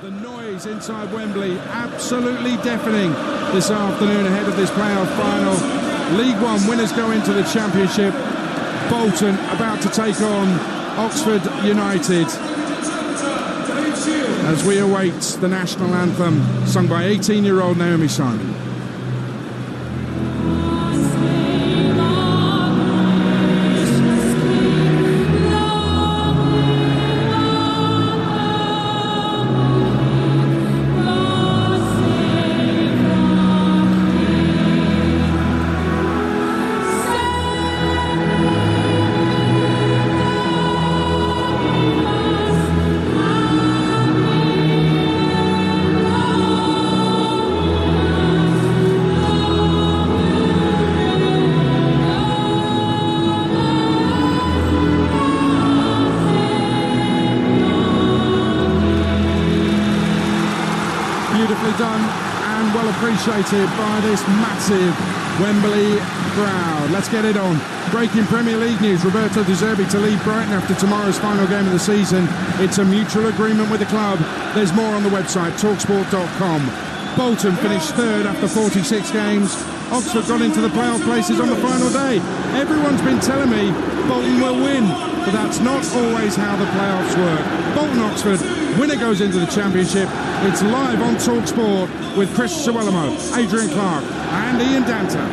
The noise inside Wembley absolutely deafening this afternoon ahead of this playoff final. League One winners go into the Championship. Bolton about to take on Oxford United as we await the national anthem sung by 18-year-old Naomi Simon. Done and well appreciated by this massive Wembley crowd. Let's get it on. Breaking Premier League news: Roberto De Zerbi to leave Brighton after tomorrow's final game of the season. It's a mutual agreement with the club. There's more on the website talksport.com. Bolton finished third after 46 games. Oxford got into the playoff places on the final day. Everyone's been telling me Bolton will win, but that's not always how the playoffs work. Bolton-Oxford, winner goes into the Championship. It's live on Talksport with Chris Iwelumo, Adrian Clarke and Ian Danter.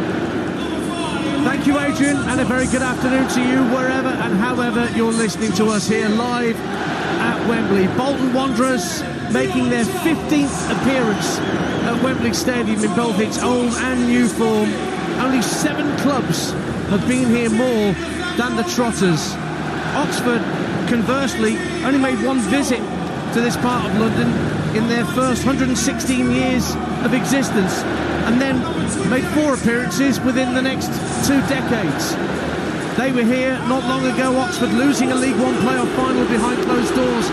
Thank you, Adrian, and a very good afternoon to you wherever and however you're listening to us here live at Wembley. Bolton Wanderers making their 15th appearance at Wembley Stadium in both its old and new form. Only 7 clubs have been here more than the Trotters. Oxford, conversely, only made one visit to this part of London in their first 116 years of existence, and then made 4 appearances within the next 2 decades. They were here not long ago, Oxford losing a League One playoff final behind closed doors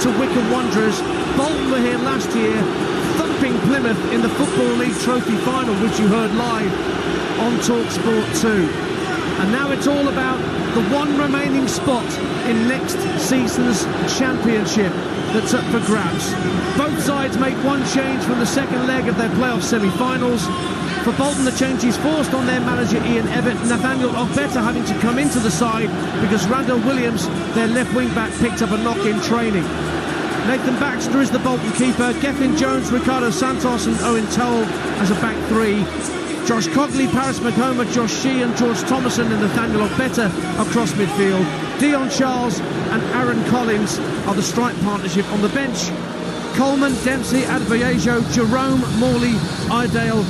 to Wycombe Wanderers. Bolton were here last year, thumping Plymouth in the Football League Trophy final, which you heard live on Talksport 2. And now it's all about the one remaining spot in next season's Championship that's up for grabs. Both sides make one change from the second leg of their playoff semi-finals. For Bolton, the change is forced on their manager Ian Evatt, Nathaniel Ogbeta having to come into the side because Randall Williams, their left wing-back, picked up a knock in training. Nathan Baxter is the Bolton keeper, Gethin Jones, Ricardo Santos and Owen Toll as a back 3. Josh Cogley, Paris McComa, Josh Sheehan, George Thomason and Nathaniel Ogbeta across midfield. Dion Charles and Aaron Collins are the strike partnership on the bench. Coleman, Dempsey, Advoyejo, Jerome, Morley, Iredale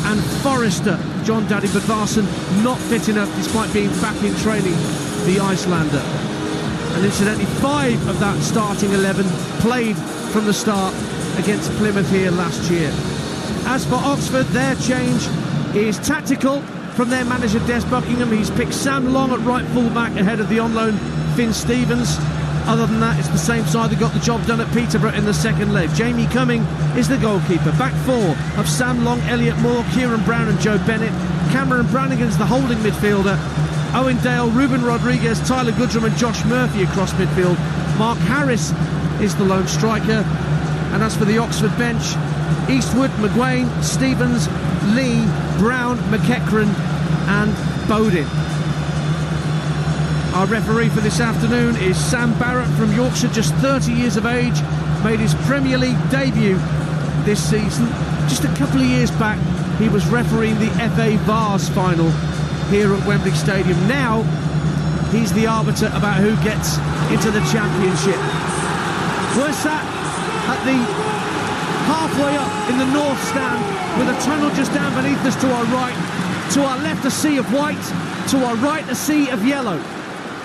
and Forrester. John Daddy Budvarsson not fit enough despite being back in training, the Icelander. And incidentally, 5 of that starting 11 played from the start against Plymouth here last year. As for Oxford, their change is tactical from their manager Des Buckingham. He's picked Sam Long at right full-back ahead of the on-loan Finn Stevens. Other than that, it's the same side that got the job done at Peterborough in the second leg. Jamie Cumming is the goalkeeper. Back 4 of Sam Long, Elliot Moore, Kieran Brown and Joe Bennett. Cameron Brannigan's the holding midfielder. Owen Dale, Ruben Rodriguez, Tyler Goodrum and Josh Murphy across midfield. Mark Harris is the lone striker. And as for the Oxford bench, Eastwood, McGuane, Stevens, Lee, Brown, McEachran and Bodin. Our referee for this afternoon is Sam Barrett from Yorkshire, just 30 years of age, made his Premier League debut this season. Just a couple of years back, he was refereeing the FA Vars final here at Wembley Stadium. Now, he's the arbiter about who gets into the Championship. We're sat at the halfway up in the north stand with a tunnel just down beneath us to our right. To our left, a sea of white. To our right, a sea of yellow.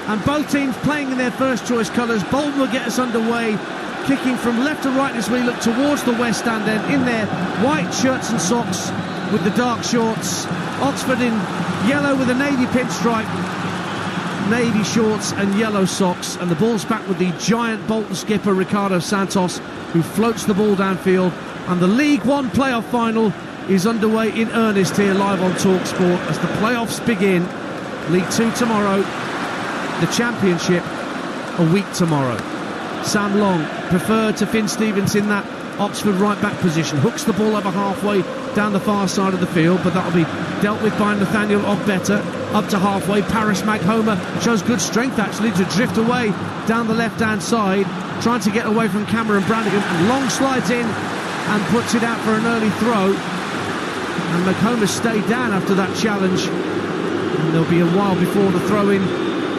And both teams playing in their first choice colours. Bolton will get us underway, kicking from left to right as we look towards the west stand end in their white shirts and socks with the dark shorts. Oxford in yellow with a navy pinstripe, navy shorts and yellow socks. And the ball's back with the giant Bolton skipper Ricardo Santos, who floats the ball downfield. And the League One playoff final is underway in earnest here live on Talksport as the playoffs begin. League Two tomorrow, the Championship a week tomorrow. Sam Long preferred to Finn Stevens in that Oxford right-back position. Hooks the ball over halfway down the far side of the field, but that'll be dealt with by Nathaniel Ogbeta. Up to halfway, Paris Maghoma shows good strength, actually, to drift away down the left-hand side, trying to get away from Cameron Brannigan, and Long slides in and puts it out for an early throw. And Maghoma stayed down after that challenge, and there'll be a while before the throw-in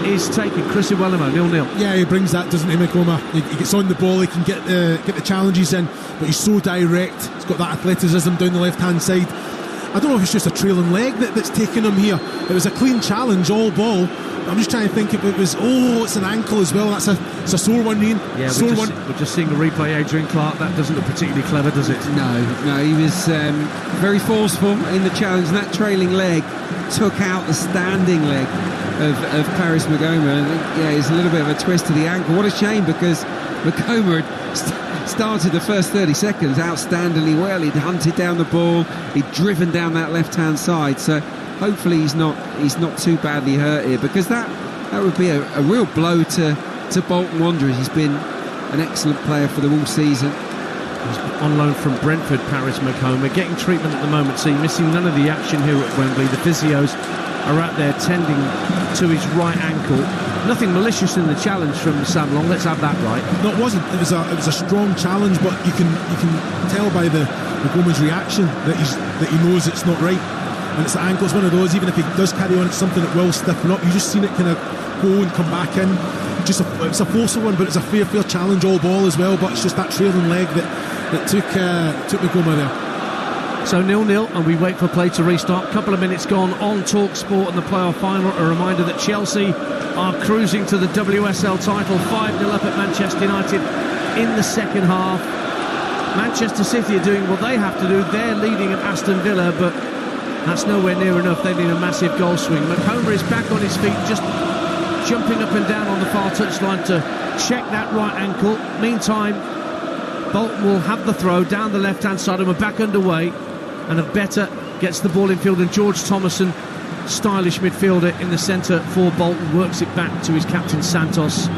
is taken. Chris Iwelumo, 0-0. Yeah, he brings that, doesn't he, Maghoma? He gets on the ball, he can get the challenges in, but he's so direct. He's got that athleticism down the left-hand side. I don't know if it's just a trailing leg that's taken him here. It was a clean challenge, all ball. I'm just trying to think if it was, it's an ankle as well. It's a sore one, Ian. Yeah, we're just seeing a replay, Adrian Clarke. That doesn't look particularly clever, does it? No, he was very forceful in the challenge, and that trailing leg took out the standing leg of Paris Maghoma. Yeah, it's a little bit of a twist to the ankle. What a shame, because Maghoma had started the first 30 seconds outstandingly well. He'd hunted down the ball, he'd driven down that left-hand side, so hopefully he's not too badly hurt here, because that would be a real blow to Bolton Wanderers. He's been an excellent player for them all season. He's on loan from Brentford, Paris Maghoma, getting treatment at the moment, so you're missing none of the action here at Wembley. The physios are out there tending to his right ankle. Nothing malicious in the challenge from Sam Long, let's have that right. No, it wasn't. It was a strong challenge, but you can tell by Maghoma's reaction that he knows it's not right. And it's the ankle. It's one of those, even if he does carry on, it's something that will stiffen up. You've just seen it kind of go and come back in. It's a forceful one, but it's a fair challenge, all ball as well, but it's just that trailing leg that took Maghoma there. So 0-0, and we wait for play to restart. Couple of minutes gone on Talksport and the playoff final. A reminder that Chelsea are cruising to the WSL title, 5-0 up at Manchester United in the second half. Manchester City are doing what they have to do. They're leading at Aston Villa, but that's nowhere near enough. They need a massive goal swing. Maghoma is back on his feet, just jumping up and down on the far touchline to check that right ankle. Meantime, Bolton will have the throw down the left-hand side, and we're back underway. And Ogbeta gets the ball in field, and George Thomason, stylish midfielder in the centre for Bolton, works it back to his captain Santos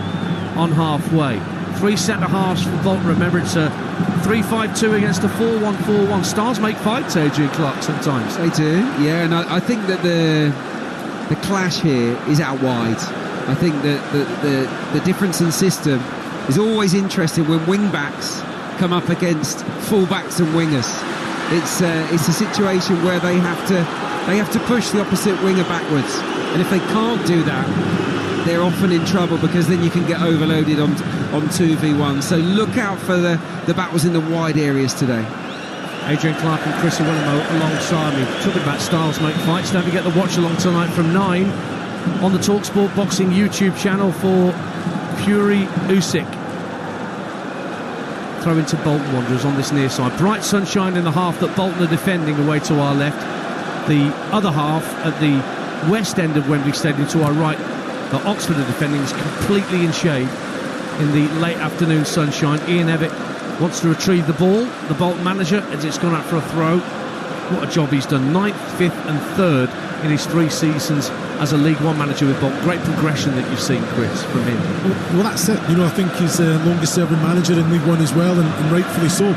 on halfway. Three centre-halves for Bolton. Remember, it's a 3-5-2 against a 4-1-4-1. Stars make fights, Adrian Clarke, sometimes. They do, yeah, and I think that the clash here is out wide. I think that the difference in system is always interesting when wing-backs come up against full-backs and wingers. It's a situation where they have to push the opposite winger backwards, and if they can't do that, they're often in trouble, because then you can get overloaded on 2v1. So look out for the battles in the wide areas today. Adrian Clarke and Chris Iwelumo alongside me, talking about styles make fights. Don't forget the watch along tonight from 9 on the Talksport Boxing YouTube channel for Fury Usyk. Throw into Bolton Wanderers on this near side. Bright sunshine in the half that Bolton are defending away to our left. The other half at the west end of Wembley Stadium to our right, that Oxford are defending, is completely in shade in the late afternoon sunshine. Ian Evatt wants to retrieve the ball, the Bolton manager, as it's gone out for a throw. What a job he's done. 9th, 5th and 3rd in his 3 seasons as a League One manager with Bolton. Great progression that you've seen, Chris, from him. Well, that's it. I think he's the longest serving manager in League One as well, and rightfully so.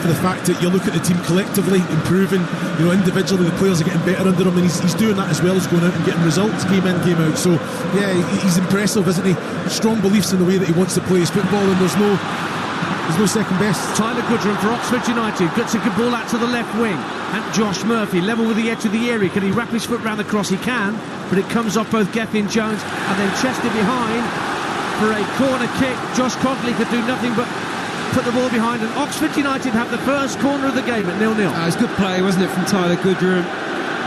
For the fact that you look at the team collectively improving, individually the players are getting better under him, and he's doing that as well as going out and getting results game in, game out. So yeah, he's impressive, isn't he? Strong beliefs in the way that he wants to play his football, and there's no second best. Tyler Goodrum for Oxford United gets a good ball out to the left wing, and Josh Murphy level with the edge of the area. Can he wrap his foot round the cross? He can, but it comes off both Gethin Jones and then chested behind for a corner kick. Josh Cogley could do nothing but put the ball behind, and Oxford United have the first corner of the game at 0-0. It was good play, wasn't it, from Tyler Goodrum?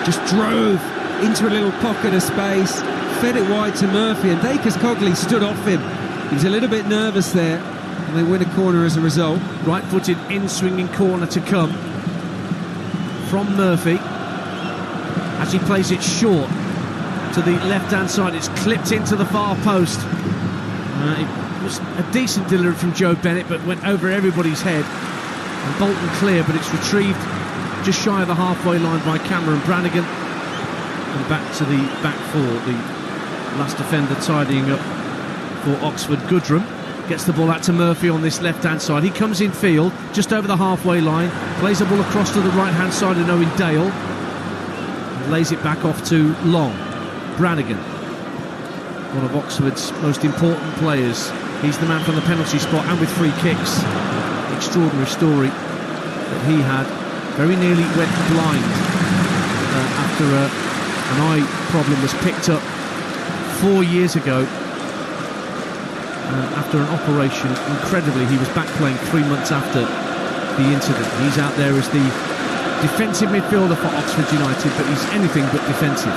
Just drove into a little pocket of space, fed it wide to Murphy, and Dacus Cogley stood off him. He was a little bit nervous there, and they win a corner as a result. Right-footed in-swinging corner to come from Murphy as he plays it short to the left-hand side. It's clipped into the far post. It was a decent delivery from Joe Bennett, but went over everybody's head. And Bolton clear, but it's retrieved just shy of the halfway line by Cameron Brannigan. And back to the back four, the last defender tidying up for Oxford, Goodrum. Gets the ball out to Murphy on this left-hand side. He comes in field, just over the halfway line, plays the ball across to the right-hand side of Owen Dale, and lays it back off to Long. Brannigan, one of Oxford's most important players. He's the man from the penalty spot and with free kicks. Extraordinary story that he had. Very nearly went blind after an eye problem was picked up 4 years ago. After an operation, incredibly, he was back playing 3 months after the incident. He's out there as the defensive midfielder for Oxford United, but he's anything but defensive.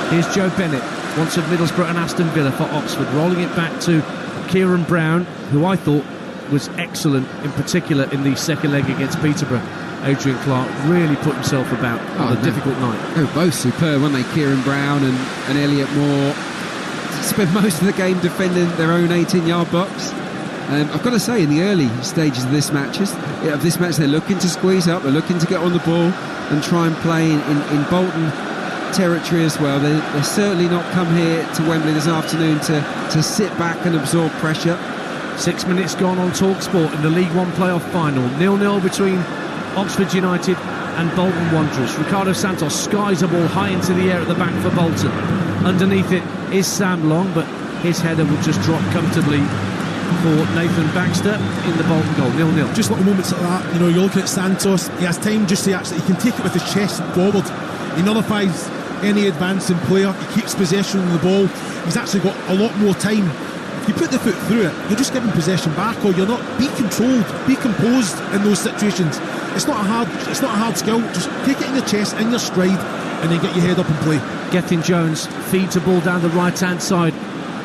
Here's Joe Bennett, once of Middlesbrough and Aston Villa for Oxford, rolling it back to Kieran Brown, who I thought was excellent, in particular in the second leg against Peterborough. Adrian Clarke really put himself about on a difficult night. They were both superb, weren't they? Kieran Brown and Elliot Moore spent most of the game defending their own 18-yard box. I've got to say, in the early stages of this match, they're looking to squeeze up, they're looking to get on the ball and try and play in Bolton territory as well. They're certainly not come here to Wembley this afternoon to sit back and absorb pressure. 6 minutes gone on Talksport in the League One playoff final. 0-0 between Oxford United and Bolton Wanderers. Ricardo Santos skies a ball high into the air at the back for Bolton. Underneath it is Sam Long, but his header will just drop comfortably for Nathan Baxter in the Bolton goal. 0-0. Just little moments like that, you're looking at Santos, he has time just to he can take it with his chest forward. He nullifies any advancing player, he keeps possession of the ball. He's actually got a lot more time. If you put the foot through it, you're just giving possession back, or you're not. Be controlled, be composed in those situations. It's not a hard skill. Just take it in your chest, in your stride, and then get your head up and play. Gethin Jones feeds a ball down the right-hand side,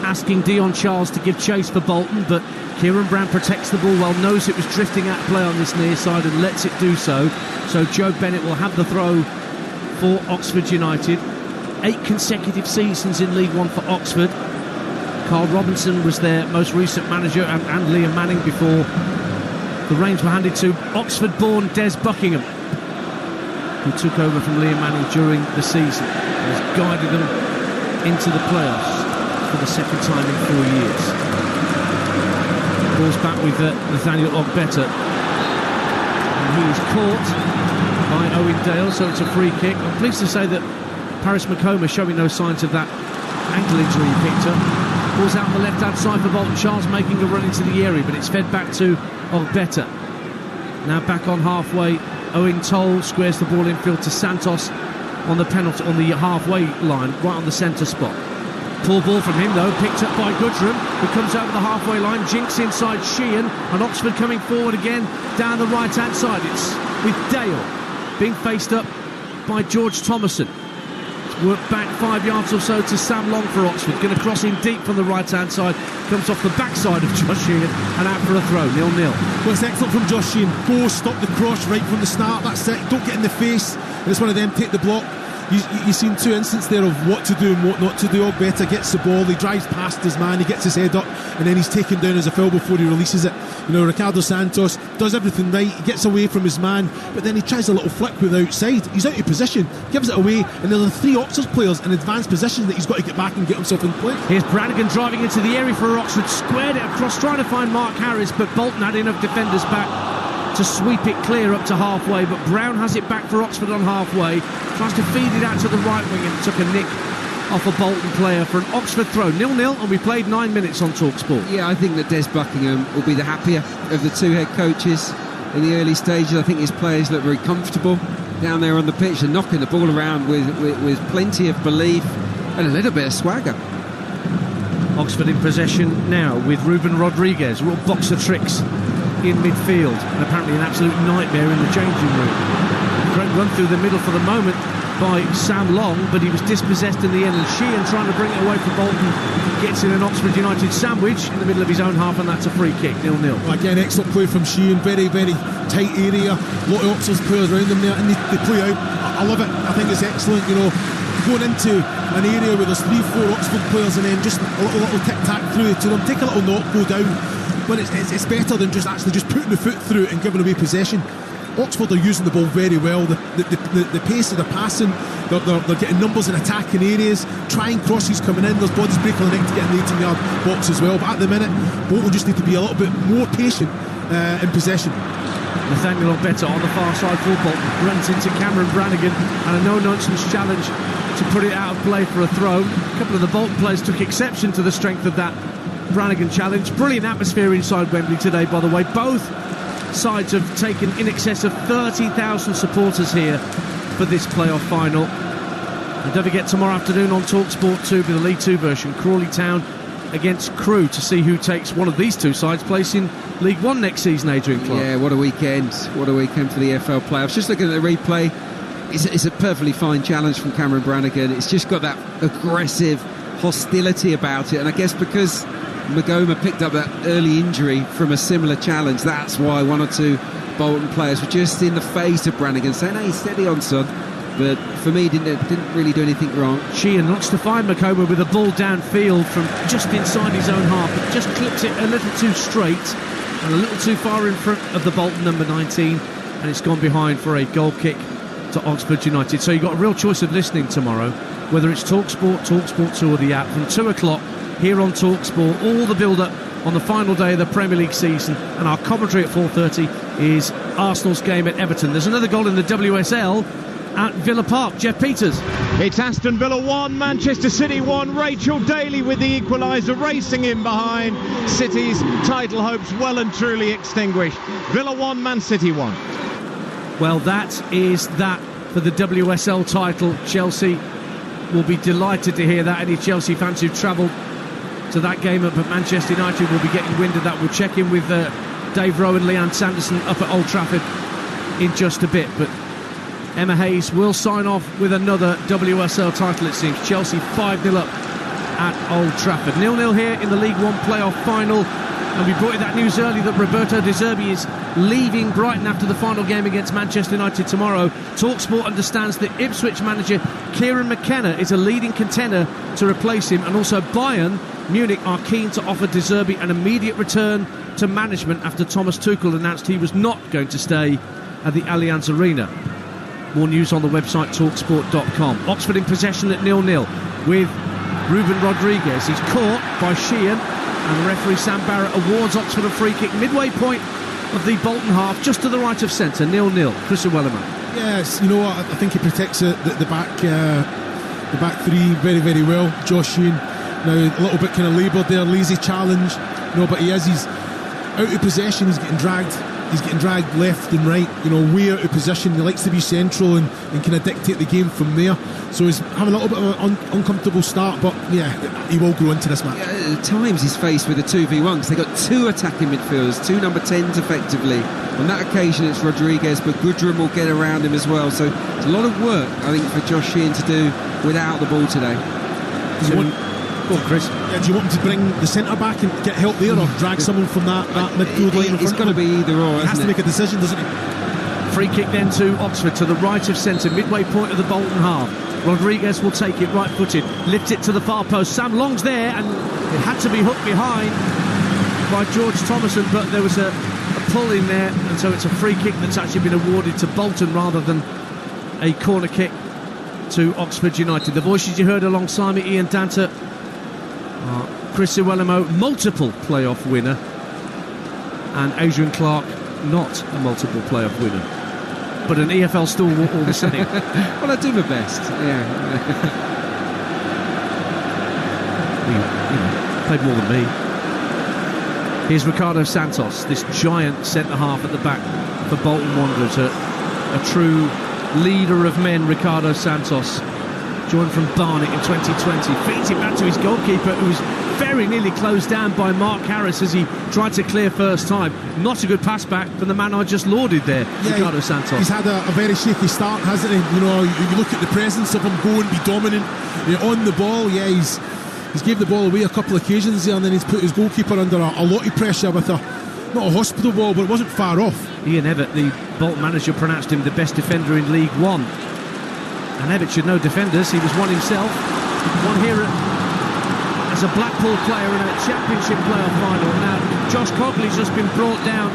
asking Dion Charles to give chase for Bolton, but Kieran Brown protects the ball well, knows it was drifting out of play on this near side and lets it do so. So Joe Bennett will have the throw for Oxford United. 8 consecutive seasons in League One for Oxford. Carl Robinson was their most recent manager, and Liam Manning before the reins were handed to Oxford-born Des Buckingham, who took over from Liam Manning during the season and has guided them into the playoffs for the second time in 4 years. Ball's back with Nathaniel Ogbeta, and he is caught by Owen Dale, so it's a free kick. I'm pleased to say that Paris Makoma showing no signs of that ankle injury he picked up. Ball's out on the left-hand side for Bolton. Charles making a run into the area, but it's fed back to Ogbeta. Now back on halfway, Owen Toll squares the ball infield to Santos on the penalty, on the halfway line, right on the centre spot. Poor ball from him though, picked up by Goodrum, who comes over the halfway line, jinks inside Sheehan, and Oxford coming forward again down the right-hand side. It's with Dale being faced up by George Thomason. Worked back 5 yards or so to Sam Long for Oxford. Going to cross in deep from the right-hand side. Comes off the backside of Josh Sheehan and out for a throw. 0-0. Well, it's excellent from Josh Sheehan. Go, stop the cross right from the start. That's it. Don't get in the face. And it's one of them, take the block. You've seen 2 instances there of what to do and what not to do. Ogbeta gets the ball, he drives past his man, he gets his head up, and then he's taken down as a foul before he releases it. Ricardo Santos does everything right, he gets away from his man, but then he tries a little flick with the outside. He's out of position, gives it away, and there are 3 Oxford players in advanced position that he's got to get back and get himself in play. Here's Brannigan driving into the area for Oxford, squared it across, trying to find Mark Harris, but Bolton had enough defenders back to sweep it clear up to halfway, but Brown has it back for Oxford on halfway, tries to feed it out to the right wing and took a nick off a Bolton player for an Oxford throw. 0-0, and we played 9 minutes on Talksport. Yeah, I think that Des Buckingham will be the happier of the 2 head coaches in the early stages. I think his players look very comfortable down there on the pitch and knocking the ball around with plenty of belief and a little bit of swagger. Oxford in possession now with Ruben Rodriguez, real boxer tricks in midfield, and apparently an absolute nightmare in the changing room. Great run through the middle for the moment by Sam Long, but he was dispossessed in the end, and Sheehan trying to bring it away from Bolton gets in an Oxford United sandwich in the middle of his own half, and that's a free kick. 0-0. Well, again, excellent play from Sheehan, very, very tight area, a lot of Oxford players around him there, and they play out. I love it, I think it's excellent, going into an area where there's 3-4 Oxford players and then just a little tic-tac through to them, take a little knock, go down. But it's better than just putting the foot through it and giving away possession. Oxford are using the ball very well. The pace of the passing, they're getting numbers in attacking areas, trying crosses coming in. There's bodies breaking the neck to get in the 18-yard box as well. But at the minute, Bolton just need to be a little bit more patient in possession. Nathaniel Ogbeta on the far side for Bolton runs into Cameron Brannigan, and a no-nonsense challenge to put it out of play for a throw. A couple of the Bolton players took exception to the strength of that Brannigan challenge. Brilliant atmosphere inside Wembley today, by the way. Both sides have taken in excess of 30,000 supporters here for this playoff final. And don't forget, tomorrow afternoon on Talksport 2 with the League 2 version, Crawley Town against Crewe, to see who takes one of these two sides place in League 1 next season, Adrian Clarke. Yeah, what a weekend. What a weekend for the EFL playoffs. Just looking at the replay, it's a perfectly fine challenge from Cameron Brannigan. It's just got that aggressive hostility about it, and I guess because Magoma picked up that early injury from a similar challenge, that's why one or two Bolton players were just in the face of Brannigan saying, hey, steady on, son. But for me, didn't really do anything wrong. Sheehan looks to find Magoma with a ball downfield from just inside his own half, but just clipped it a little too straight and a little too far in front of the Bolton number 19, and it's gone behind for a goal kick to Oxford United. So you've got a real choice of listening tomorrow, whether it's Talksport 2 or the app, from 2 o'clock here on Talksport. All the build-up on the final day of the Premier League season, and our commentary at 4:30 is Arsenal's game at Everton. There's another goal in the WSL at Villa Park. Jeff Peters. It's Aston Villa 1, Manchester City 1. Rachel Daly with the equaliser, racing in behind. City's title hopes well and truly extinguished. Villa 1, Man City 1. Well, that is that for the WSL title. Chelsea will be delighted to hear that. Any Chelsea fans who've travelled to that game up at Manchester United will be getting wind of that. We'll check in with Dave Rowe and Leanne Sanderson up at Old Trafford in just a bit. But Emma Hayes will sign off with another WSL title, it seems. Chelsea 5-0 up at Old Trafford. 0-0 here in the League 1 playoff final. And we brought you that news early that Roberto De Zerbi is leaving Brighton after the final game against Manchester United tomorrow. Talksport understands that Ipswich manager Kieran McKenna is a leading contender to replace him, and also Bayern Munich are keen to offer De Zerbi an immediate return to management after Thomas Tuchel announced he was not going to stay at the Allianz Arena. More news on the website talksport.com. Oxford in possession at 0-0 with Ruben Rodriguez. He's caught by Sheehan, and the referee Sam Barrett awards Oxford a free kick midway point of the Bolton half, just to the right of centre. 0-0. Chris Iwelumo. Yes, you know what? I think he protects the back three very, very well. Josh Sheehan now a little bit kind of laboured there, lazy challenge. But he's out of possession. He's getting dragged left and right, way out of position. He likes to be central and kind of dictate the game from there. So he's having a little bit of an uncomfortable start, but yeah, he will grow into this match. At times he's faced with a 2v1 because they've got two attacking midfielders, two number 10s effectively. On that occasion it's Rodriguez, but Goodrum will get around him as well. So it's a lot of work, I think, for Josh Sheehan to do without the ball today. Go on, Chris. Yeah, do you want him to bring the centre back and get help there, or drag someone from that midfield line? It's got to be either or. He has to make a decision, doesn't he? Free kick then to Oxford, to the right of centre, midway point of the Bolton half. Rodriguez will take it right-footed, lift it to the far post. Sam Long's there, and it had to be hooked behind by George Thomason, but there was a pull in there, and so it's a free kick that's actually been awarded to Bolton rather than a corner kick to Oxford United. The voices you heard alongside me, Ian Danter, Chris Iwelumo, multiple playoff winner, and Adrian Clarke, not a multiple playoff winner, but an EFL stalwart all the same. Well, I do my best, yeah. Played more than me. Here's Ricardo Santos, this giant centre-half at the back for Bolton Wanderers, a true leader of men, Ricardo Santos, joined from Barnet in 2020, feeds it back to his goalkeeper, who was very nearly closed down by Mark Harris as he tried to clear first time. Not a good pass back from the man I just lauded there, Ricardo Santos. He's had a very shaky start, hasn't he? You look at the presence of him, go and be dominant on the ball. Yeah, he's gave the ball away a couple of occasions there, and then he's put his goalkeeper under a lot of pressure with not a hospital ball, but it wasn't far off. Ian Evatt, the Bolton manager, pronounced him the best defender in League One. And Evatt should know defenders. He was one himself. One here as a Blackpool player in a Championship playoff final. Now, Josh Cogley's just been brought down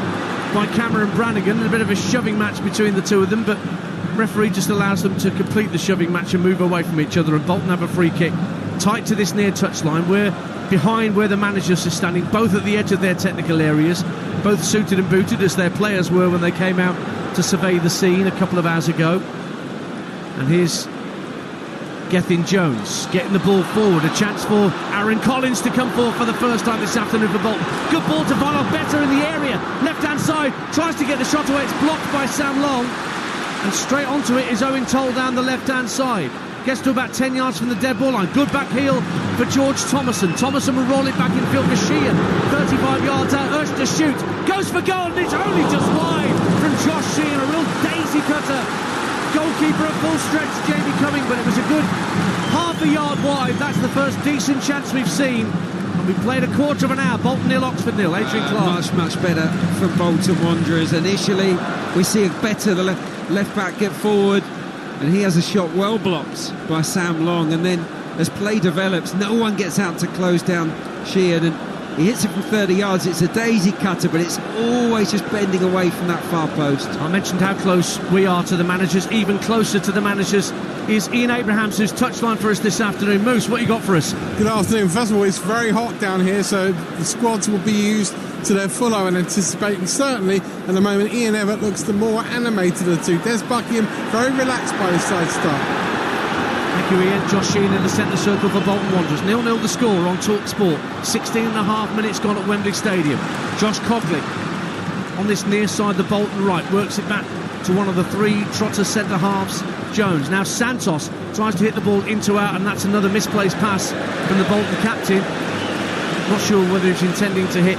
by Cameron Brannigan. A bit of a shoving match between the two of them, but referee just allows them to complete the shoving match and move away from each other, and Bolton have a free kick tight to this near touchline. We're behind where the managers are standing, both at the edge of their technical areas, both suited and booted as their players were when they came out to survey the scene a couple of hours ago. And here's Gethin Jones getting the ball forward, a chance for Aaron Collins to come forward for the first time this afternoon for Bolton. Good ball to Valo, better in the area, left hand side, tries to get the shot away, it's blocked by Sam Long, and straight onto it is Owen Toll down the left hand side. Gets to about 10 yards from the dead ball line. Good back heel for George Thomason. Thomason will roll it back in field for Sheehan. 35 yards out, urged to shoot. Goes for goal, and it's only just wide from Josh Sheehan. A real daisy cutter. Goalkeeper at full stretch, Jamie Cumming, but it was a good half a yard wide. That's the first decent chance we've seen. And we played a quarter of an hour. Bolton 0, Oxford 0. Adrian Clarke. Much better from Bolton Wanderers. Initially, we see a better the left back get forward, and he has a shot well blocked by Sam Long, and then as play develops, no one gets out to close down Sheehan, and he hits it from 30 yards. It's a daisy cutter, but it's always just bending away from that far post. I mentioned how close we are to the managers. Even closer to the managers is Ian Abrahams, who's touchline for us this afternoon. Moose, what you got for us? Good afternoon. First of all, it's very hot down here, so the squads will be used to their full, I would anticipate, and certainly at the moment Ian Evatt looks the more animated of the two. Des Buckingham very relaxed by his side start. Thank you, Ian. Josh Sheehan in the centre circle for Bolton Wanderers. 0-0 the score on Talksport. 16 and a half minutes gone at Wembley Stadium. Josh Cogley on this near side, the Bolton right, works it back to one of the three Trotter centre halves, Jones. Now Santos tries to hit the ball into out, and that's another misplaced pass from the Bolton captain. Not sure whether he's intending to hit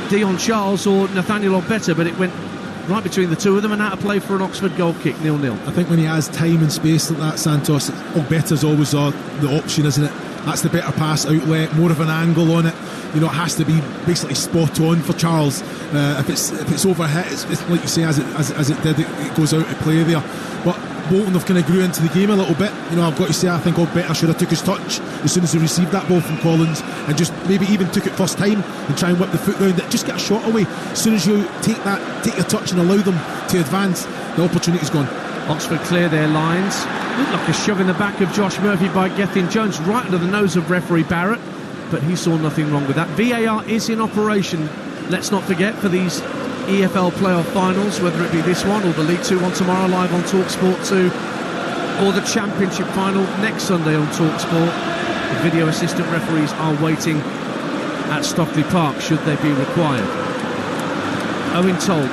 Dion Charles or Nathaniel Ogbeta, but it went right between the two of them and out of play for an Oxford goal kick. 0-0. I think when he has time and space like that, Santos, Ogbeta's always the option, isn't it? That's the better pass outlet, more of an angle on it. You know, it has to be basically spot on for Charles. If it's overhit, it's like you say, as it did, it goes out of play there. But Bolton have kind of grew into the game a little bit. You know, I've got to say, I think Ogbeta should have took his touch as soon as he received that ball from Collins, and just maybe even took it first time and try and whip the foot round it. Just get a shot away. As soon as you take your touch and allow them to advance, the opportunity's gone. Oxford clear their lines. Looked like a shove in the back of Josh Murphy by Gethin Jones, right under the nose of referee Barrett, but he saw nothing wrong with that. VAR is in operation, let's not forget, for these EFL playoff finals, whether it be this one or the League 2 one tomorrow live on Talksport 2, or the Championship final next Sunday on Talksport. The video assistant referees are waiting at Stockley Park should they be required. Owen Toll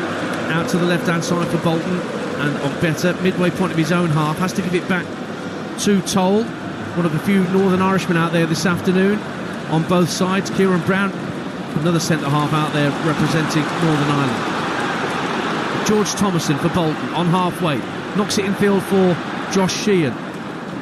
out to the left hand side for Bolton, and Ogbeta, midway point of his own half, has to give it back to Toll, one of the few Northern Irishmen out there this afternoon on both sides. Kieran Brown, another centre half out there representing Northern Ireland. George Thomason for Bolton on halfway, knocks it in field for Josh Sheehan,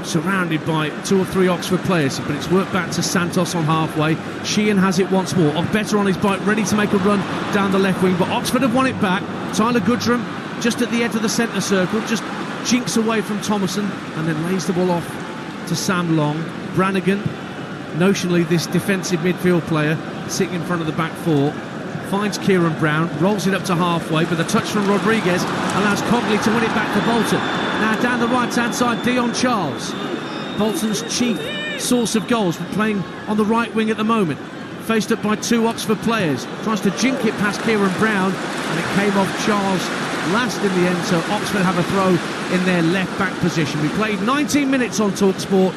surrounded by two or three Oxford players, but it's worked back to Santos on halfway. Sheehan has it once more, Ogbeta on his bike, ready to make a run down the left wing, but Oxford have won it back. Tyler Goodrum just at the edge of the centre circle, just jinks away from Thomason and then lays the ball off to Sam Long. Brannigan, notionally this defensive midfield player, sitting in front of the back four, finds Kieran Brown, rolls it up to halfway, but the touch from Rodriguez allows Cogley to win it back to Bolton. Now down the right hand side, Dion Charles, Bolton's chief source of goals, playing on the right wing at the moment, faced up by two Oxford players, tries to jink it past Kieran Brown, and it came off Charles last in the end, so Oxford have a throw in their left back position. We played 19 minutes on Talksport.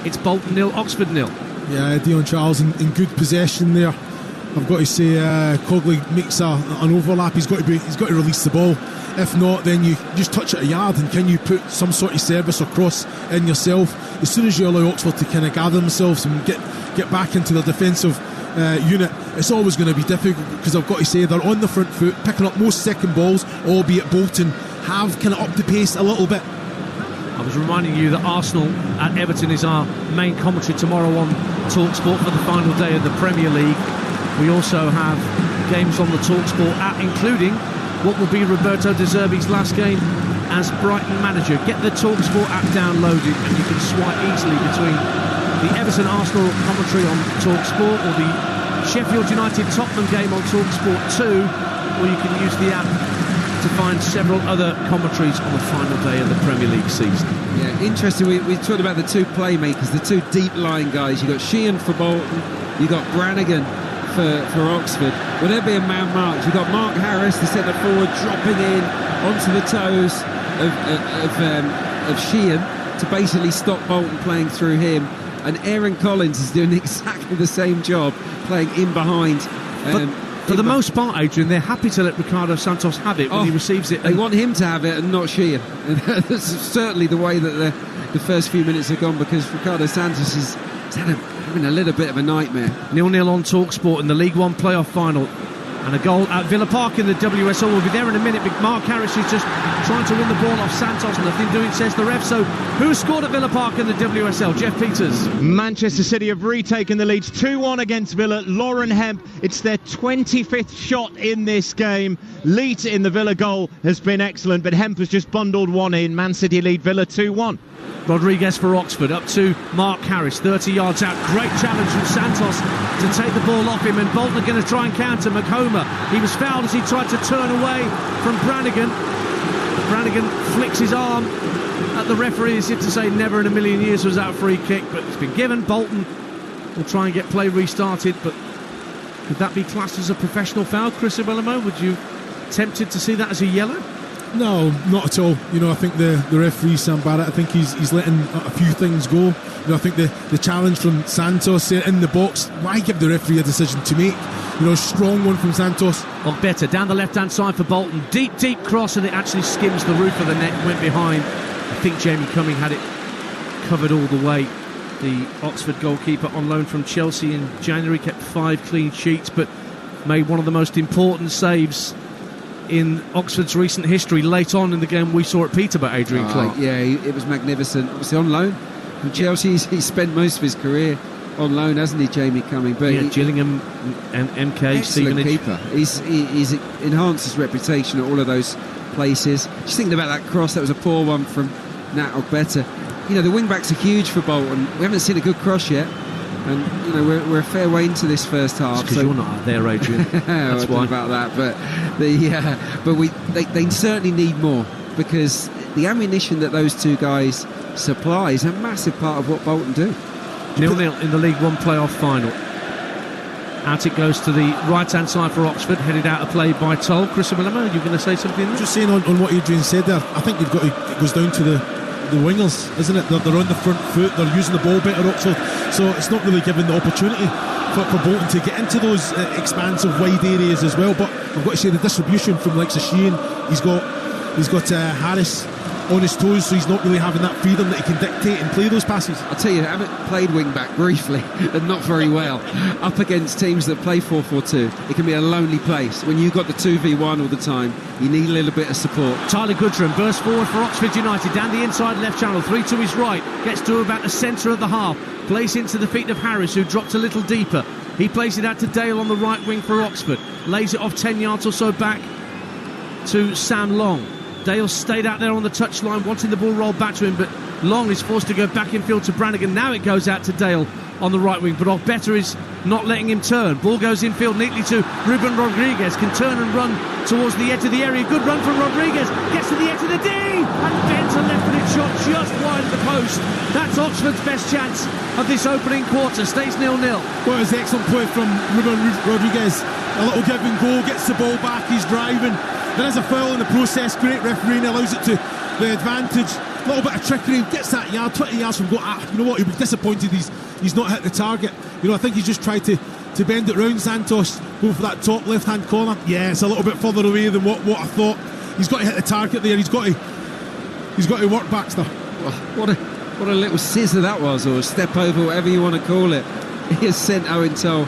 It's Bolton 0, Oxford 0. Yeah, Dion Charles in good possession there. I've got to say, Cogley makes an overlap. He's got to release the ball. If not, then you just touch it a yard, and can you put some sort of service or cross in yourself? As soon as you allow Oxford to kind of gather themselves and get back into their defensive unit, it's always going to be difficult, because I've got to say they're on the front foot, picking up most second balls, albeit Bolton have kind of upped the pace a little bit. I was reminding you that Arsenal at Everton is our main commentary tomorrow on Talksport for the final day of the Premier League. We also have games on the Talksport app, including what will be Roberto De Zerbi's last game as Brighton manager. Get the Talksport app downloaded and you can swipe easily between the Everton-Arsenal commentary on Talksport or the Sheffield United-Tottenham game on Talksport 2, or you can use the app to find several other commentaries on the final day of the Premier League season. Yeah, interesting. We talked about the two playmakers, the two deep-lying guys. You've got Sheehan for Bolton, you've got Brannigan for Oxford. Will there be a man marked? You've got Mark Harris, the centre forward, dropping in onto the toes of Sheehan to basically stop Bolton playing through him. And Aaron Collins is doing exactly the same job, playing in behind. For the most part, Adrian, they're happy to let Ricardo Santos have it when he receives it. They want him to have it and not Sheehan. That's certainly the way that the first few minutes have gone, because Ricardo Santos is having a little bit of a nightmare. 0-0 on Talksport in the League One playoff final. And a goal at Villa Park in the WSL. We'll be there in a minute. Mark Harris is just trying to win the ball off Santos. Nothing doing, says the ref. So who scored at Villa Park in the WSL? Jeff Peters. Manchester City have retaken the lead 2-1 against Villa. Lauren Hemp, it's their 25th shot in this game. Leet in the Villa goal has been excellent, but Hemp has just bundled one in. Man City lead Villa 2-1. Rodriguez for Oxford, up to Mark Harris, 30 yards out. Great challenge from Santos to take the ball off him, and Bolton are going to try and counter McHomer. He was fouled as he tried to turn away from Brannigan. Brannigan flicks his arm at the referee as if to say never in a million years was that a free kick, but it's been given. Bolton will try and get play restarted, but could that be classed as a professional foul, Chris Iwelumo? Would you tempted to see that as a yellow? No, not at all. I think the referee, Sam Barrett, I think he's letting a few things go. I think the challenge from Santos in the box, why give the referee a decision to make? Strong one from Santos. Well, better down the left-hand side for Bolton. Deep cross, and it actually skims the roof of the net, went behind. I think Jamie Cumming had it covered all the way. The Oxford goalkeeper on loan from Chelsea in January, kept 5 clean sheets, but made one of the most important saves in Oxford's recent history late on in the game we saw at Peterborough, Adrian Clarke. Yeah, it was magnificent. Obviously on loan from Chelsea. He's spent most of his career on loan, hasn't he, Jamie Cumming? But Gillingham and MK, excellent keeper. He's enhanced his reputation at all of those places. Just thinking about that cross, that was a poor one from Nat Ogbeta. The wing-backs are huge for Bolton. We haven't seen a good cross yet. And we're a fair way into this first half. Because you're not there, Adrian. That's why. About that, but they certainly need more, because the ammunition that those two guys supply is a massive part of what Bolton do. 0-0 in the League One playoff final. Out it goes to the right-hand side for Oxford, headed out of play by Toll. Chris Iwelumo, you're going to say something there? Just saying on what Adrian said there, I think it goes down to the wingers, isn't it? They're on the front foot, they're using the ball better, Oxford, so it's not really given the opportunity for Bolton to get into those expansive wide areas as well. But I've got to say, the distribution from like Sheehan, he's got Harris on his toes, so he's not really having that freedom that he can dictate and play those passes. I'll tell you, I haven't played wing back briefly and not very well up against teams that play 4-4-2. It can be a lonely place when you've got the 2v1 all the time. You need a little bit of support. Tyler Goodrum bursts forward for Oxford United down the inside left channel, 3 to his right, gets to about the centre of the half, plays into the feet of Harris, who dropped a little deeper. He plays it out to Dale on the right wing for Oxford, lays it off 10 yards or so back to Sam Long. Dale stayed out there on the touchline, wanting the ball rolled back to him, but Long is forced to go back in field to Brannigan. Now it goes out to Dale on the right wing, but Ogbeta is not letting him turn. Ball goes infield neatly to Ruben Rodriguez, can turn and run towards the edge of the area. Good run from Rodriguez, gets to the edge of the D, and bends a left-footed shot just wide of the post. That's Oxford's best chance of this opening quarter. Stays 0-0. Well, it was an excellent play from Ruben Rodriguez. A little give and go, gets the ball back, he's driving. There is a foul in the process, great refereeing, allows it to the advantage. A little bit of trickery, gets that yard, 20 yards from goal. You know what, he'll be disappointed he's not hit the target. I think he's just tried to bend it round Santos, go for that top left-hand corner. Yeah, it's a little bit further away than what I thought. He's got to hit the target there, he's got to work Baxter. What a little scissor that was, or a step over, whatever you want to call it. He has sent Owen Toll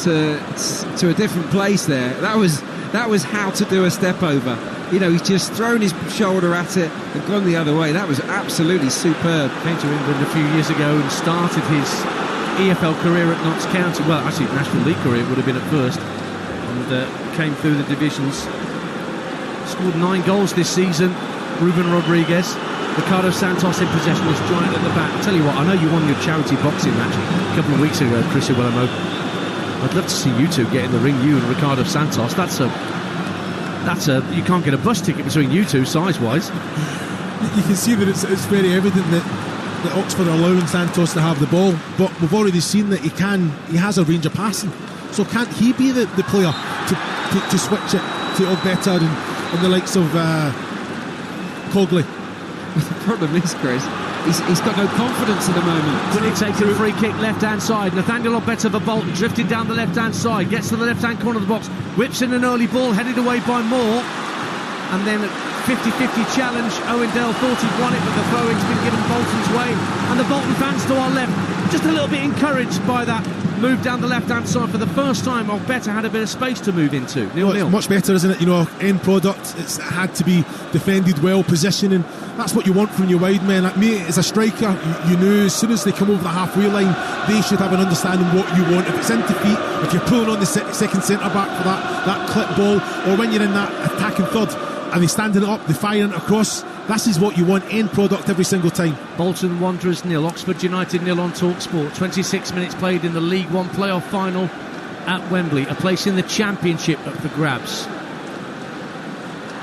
to a different place there. That was how to do a step over. He's just thrown his shoulder at it and gone the other way. That was absolutely superb. Came to England a few years ago and started his EFL career at Notts County. Well, actually, National League career would have been at first. And came through the divisions. Scored 9 goals this season. Ruben Rodriguez. Ricardo Santos in possession, was giant at the back. I'll tell you what, I know you won your charity boxing match a couple of weeks ago, Chris Iwelumo. I'd love to see you two get in the ring, you and Ricardo Santos. That's a you can't get a bus ticket between you two size-wise. You can see that it's very evident that Oxford are allowing Santos to have the ball, but we've already seen that he has a range of passing. So can't he be the player to switch it to Ogbeta and the likes of Cogley? The problem is, Chris, he's got no confidence at the moment. Quickly taking a free kick left-hand side. Nathaniel Ogbeta for Bolton, drifting down the left-hand side, gets to the left-hand corner of the box, whips in an early ball, headed away by Moore, and then 50-50 challenge. Owen Dale thought he'd won it, but the throw-in's been given Bolton's way, and the Bolton fans to our left just a little bit encouraged by that move down the left-hand side. For the first time, Ogbeta had a bit of space to move into. 0-0. It's much better, isn't it? End product, it's had to be defended well, positioning. That's what you want from your wide men. Like me, as a striker, you know as soon as they come over the halfway line, they should have an understanding what you want. If it's into feet, if you're pulling on the second centre-back for that clip ball, or when you're in that attacking third, and they're standing it up, they're firing it across. This is what you want, end product every single time. Bolton Wanderers 0, Oxford United 0 on Talksport. 26 minutes played in the League One playoff final at Wembley. A place in the Championship up for grabs.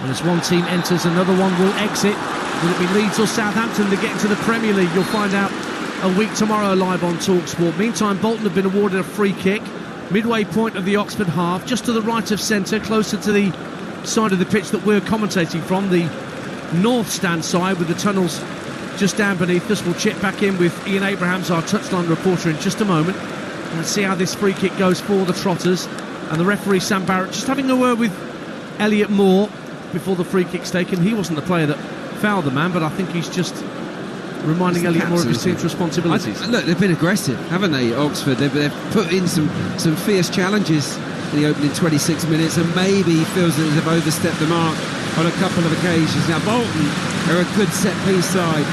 And as one team enters, another one will exit. Will it be Leeds or Southampton to get into the Premier League? You'll find out a week tomorrow live on Talksport. Meantime, Bolton have been awarded a free kick. Midway point of the Oxford half, just to the right of centre, closer to the side of the pitch that we're commentating from, the north stand side, with the tunnels just down beneath us. We'll chip back in with Ian Abrahams, our touchline reporter, in just a moment, and see how this free kick goes for the Trotters. And the referee Sam Barrett just having a word with Elliot Moore before the free kick's taken. He wasn't the player that fouled the man, but I think he's just reminding Elliot Moore of his team's responsibilities. Look, they've been aggressive, haven't they, Oxford? They've put in some fierce challenges in the opening 26 minutes, and maybe he feels that they've overstepped the mark on a couple of occasions. Now, Bolton are a good set-piece side.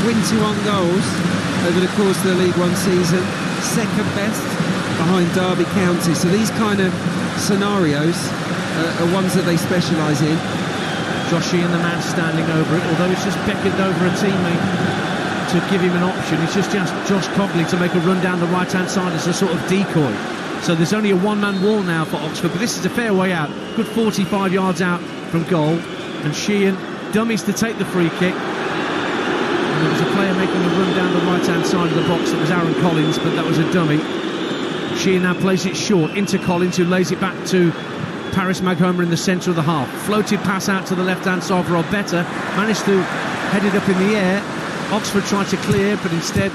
21 goals over the course of the League One season, second best behind Derby County. So these kind of scenarios are ones that they specialise in. Josh Sheehan, the man standing over it, although he's just beckoned over a teammate to give him an option. It's just Josh Cogley to make a run down the right-hand side as a sort of decoy. So there's only a one-man wall now for Oxford, but this is a fair way out. Good 45 yards out from goal, and Sheehan dummies to take the free kick. And there was a player making a run down the right-hand side of the box. It was Aaron Collins, but that was a dummy. Sheehan now plays it short into Collins, who lays it back to Paris Maghoma in the centre of the half. Floated pass out to the left-hand side for Ogbeta. Managed to head it up in the air. Oxford tried to clear, but instead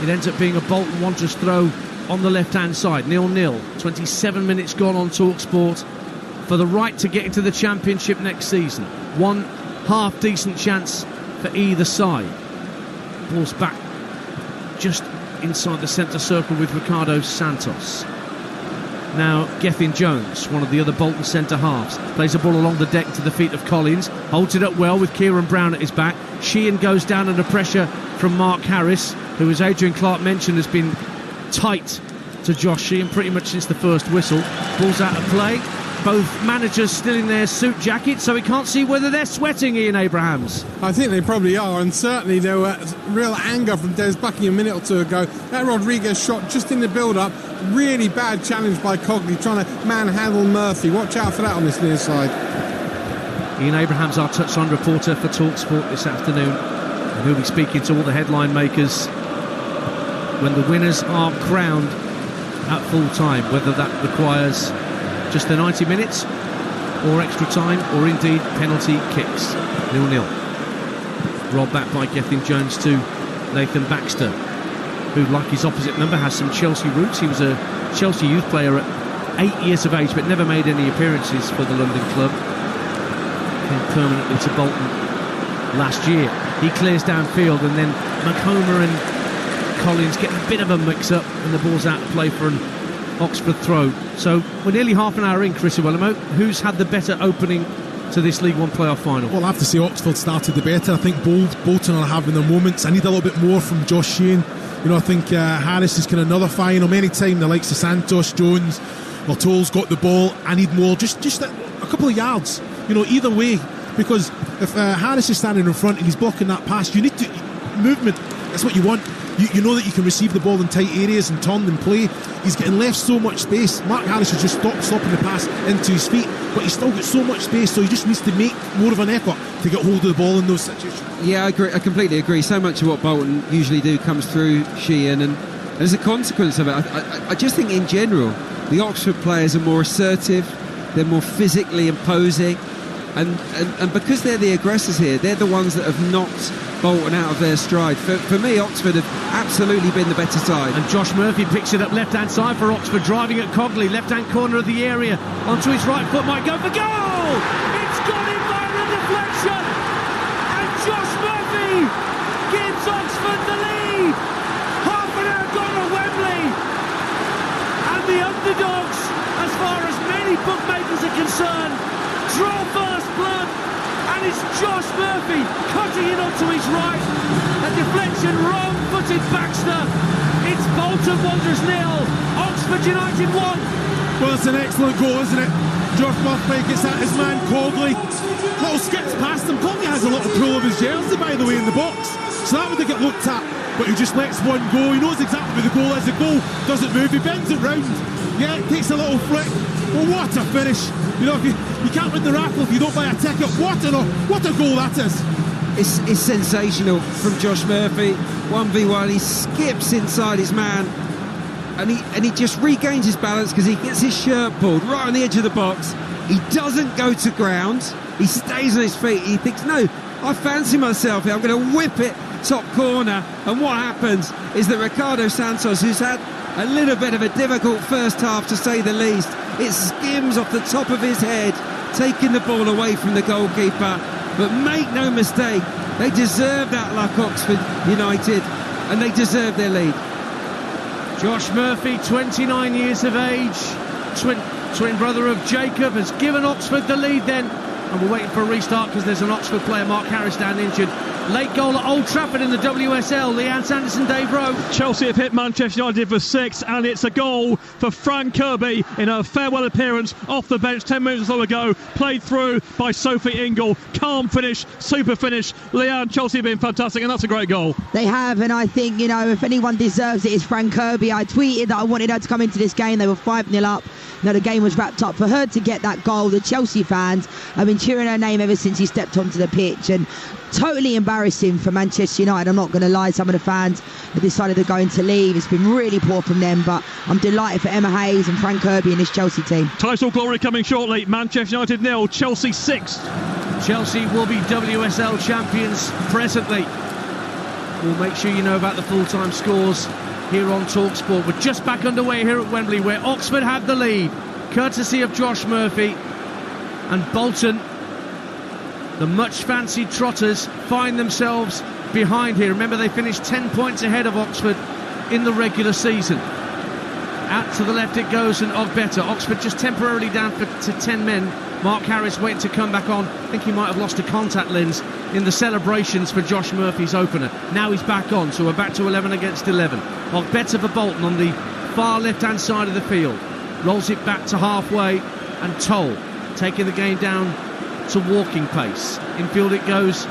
it ends up being a Bolton Wanderers throw on the left-hand side. 0-0. 27 minutes gone on Talksport for the right to get into the Championship next season. One half-decent chance for either side. Ball's back just inside the centre circle with Ricardo Santos. Now Gethin Jones, one of the other Bolton centre halves, plays the ball along the deck to the feet of Collins, holds it up well with Kieran Brown at his back. Sheehan goes down under pressure from Mark Harris, who, as Adrian Clarke mentioned, has been tight to Josh Sheehan pretty much since the first whistle. Ball's out of play. Both managers still in their suit jackets, so we can't see whether they're sweating, Ian Abrahams. I think they probably are, and certainly there was real anger from Des Buckley a minute or two ago. That Rodriguez shot just in the build-up, really bad challenge by Cogley, trying to manhandle Murphy. Watch out for that on this near side. Ian Abrahams, our touchline reporter for Talksport this afternoon, and he'll be speaking to all the headline makers when the winners are crowned at full time, whether that requires just the 90 minutes or extra time, or indeed penalty kicks. 0-0. Robbed back by Gethin Jones to Nathan Baxter, who, like his opposite number, has some Chelsea roots. He was a Chelsea youth player at 8 years of age, but never made any appearances for the London club. Came permanently to Bolton last year. He clears downfield, and then Maghoma and Collins get a bit of a mix-up, and the ball's out of play for an Oxford throw. So we're nearly half an hour in, Chris Iwelumo. Who's had the better opening to this League One playoff final? Well, I have to say Oxford started the better. I think Bolton are having their moments. I need a little bit more from Josh Sheehan. I think Harris is kind of nullifying him anytime. The likes of Santos, Jones, or Tolles got the ball. I need more, just a couple of yards. Either way, because if Harris is standing in front and he's blocking that pass, you need to movement. That's what you want. You know that you can receive the ball in tight areas and turn and play. He's getting left so much space. Mark Harris has just stopping the pass into his feet. but he's still got so much space, so he just needs to make more of an effort to get hold of the ball in those situations. Yeah, I agree. I completely agree. So much of what Bolton usually do comes through Sheehan, and as a consequence of it, I just think in general the Oxford players are more assertive, they're more physically imposing, and because they're the aggressors here, they're the ones that have knocked Bolton out of their stride. For me, Oxford have absolutely been the better side. And Josh Murphy picks it up left-hand side for Oxford, driving at Cogley, left-hand corner of the area, onto his right foot, might go for goal! It's gone in by the deflection! And Josh Murphy gives Oxford the lead! Half an hour gone at Wembley! And the underdogs, as far as many bookmakers are concerned, draw first blood! And it's Josh Murphy cutting it onto his right. A deflection, wrong-footed Baxter. It's Bolton Wanderers 0, Oxford United 1. Well, it's an excellent goal, isn't it? Josh Murphy gets at his man Cogley. Little skips past him. Cogley has a little pull of his jersey, by the way, in the box. So that would get looked at. But he just lets one go. He knows exactly where the goal is. The goal doesn't move. He bends it round. Yeah, it takes a little flick. Well, what a finish. You know, if you can't win the raffle if you don't buy a ticket. What a goal that is. It's sensational from Josh Murphy. 1v1, he skips inside his man, and he just regains his balance because he gets his shirt pulled right on the edge of the box. He doesn't go to ground. He stays on his feet. He thinks, no, I fancy myself here. I'm going to whip it top corner. And what happens is that Ricardo Santos, who's had a little bit of a difficult first half to say the least, it skims off the top of his head, taking the ball away from the goalkeeper. But make no mistake, they deserve that luck, Oxford United, and they deserve their lead. Josh Murphy, 29 years of age, twin brother of Jacob, has given Oxford the lead then. And we're waiting for a restart because there's an Oxford player, Mark Harris, down injured. Late goal at Old Trafford in the WSL. Leanne Sanderson, Dave Rowe. Chelsea have hit Manchester United for 6, and it's a goal for Fran Kirby in a farewell appearance off the bench 10 minutes or so ago. Played through by Sophie Ingle. Calm finish, super finish. Leanne, Chelsea have been fantastic, and that's a great goal. They have, and I think, you know, if anyone deserves it, it's Fran Kirby. I tweeted that I wanted her to come into this game. They were 5-0 up. Now the game was wrapped up. For her to get that goal, the Chelsea fans have been cheering her name ever since he stepped onto the pitch, and totally embarrassing for Manchester United. I'm not going to lie, some of the fans have decided they're going to leave. It's been really poor from them, but I'm delighted for Emma Hayes and Fran Kirby and this Chelsea team. Title glory coming shortly. Manchester United 0, Chelsea 6. Chelsea will be WSL champions presently. We'll make sure you know about the full-time scores here on Talksport. We're just back underway here at Wembley, where Oxford have the lead, courtesy of Josh Murphy. And Bolton, the much fancied Trotters, find themselves behind here. Remember, they finished 10 points ahead of Oxford in the regular season. Out to the left it goes, and Ogbeta. Oxford just temporarily down to 10 men. Mark Harris waiting to come back on. I think he might have lost a contact lens in the celebrations for Josh Murphy's opener. Now he's back on, so we're back to 11 against 11. Ogbeta for Bolton on the far left-hand side of the field. Rolls it back to halfway, and Toll taking the game down to walking pace. Infield it goes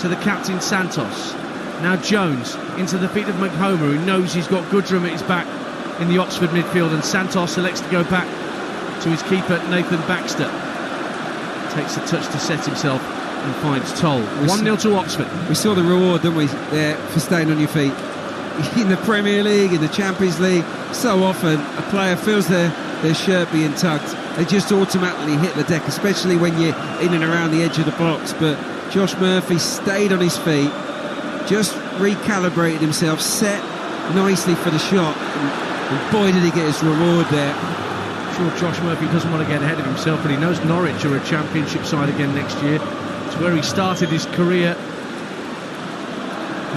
to the captain Santos. Now Jones into the feet of McHomer, who knows he's got Goodrum at his back in the Oxford midfield, and Santos elects to go back to his keeper Nathan Baxter. Takes a touch to set himself and finds Toll. 1-0 to Oxford. We saw the reward, didn't we, there for staying on your feet. In the Premier League, in the Champions League, so often a player feels their shirt being tugged, they just automatically hit the deck, especially when you're in and around the edge of the box. But Josh Murphy stayed on his feet, just recalibrated himself, set nicely for the shot, and boy did he get his reward there. Sure, Josh Murphy doesn't want to get ahead of himself, but he knows Norwich are a championship side again next year. It's where he started his career.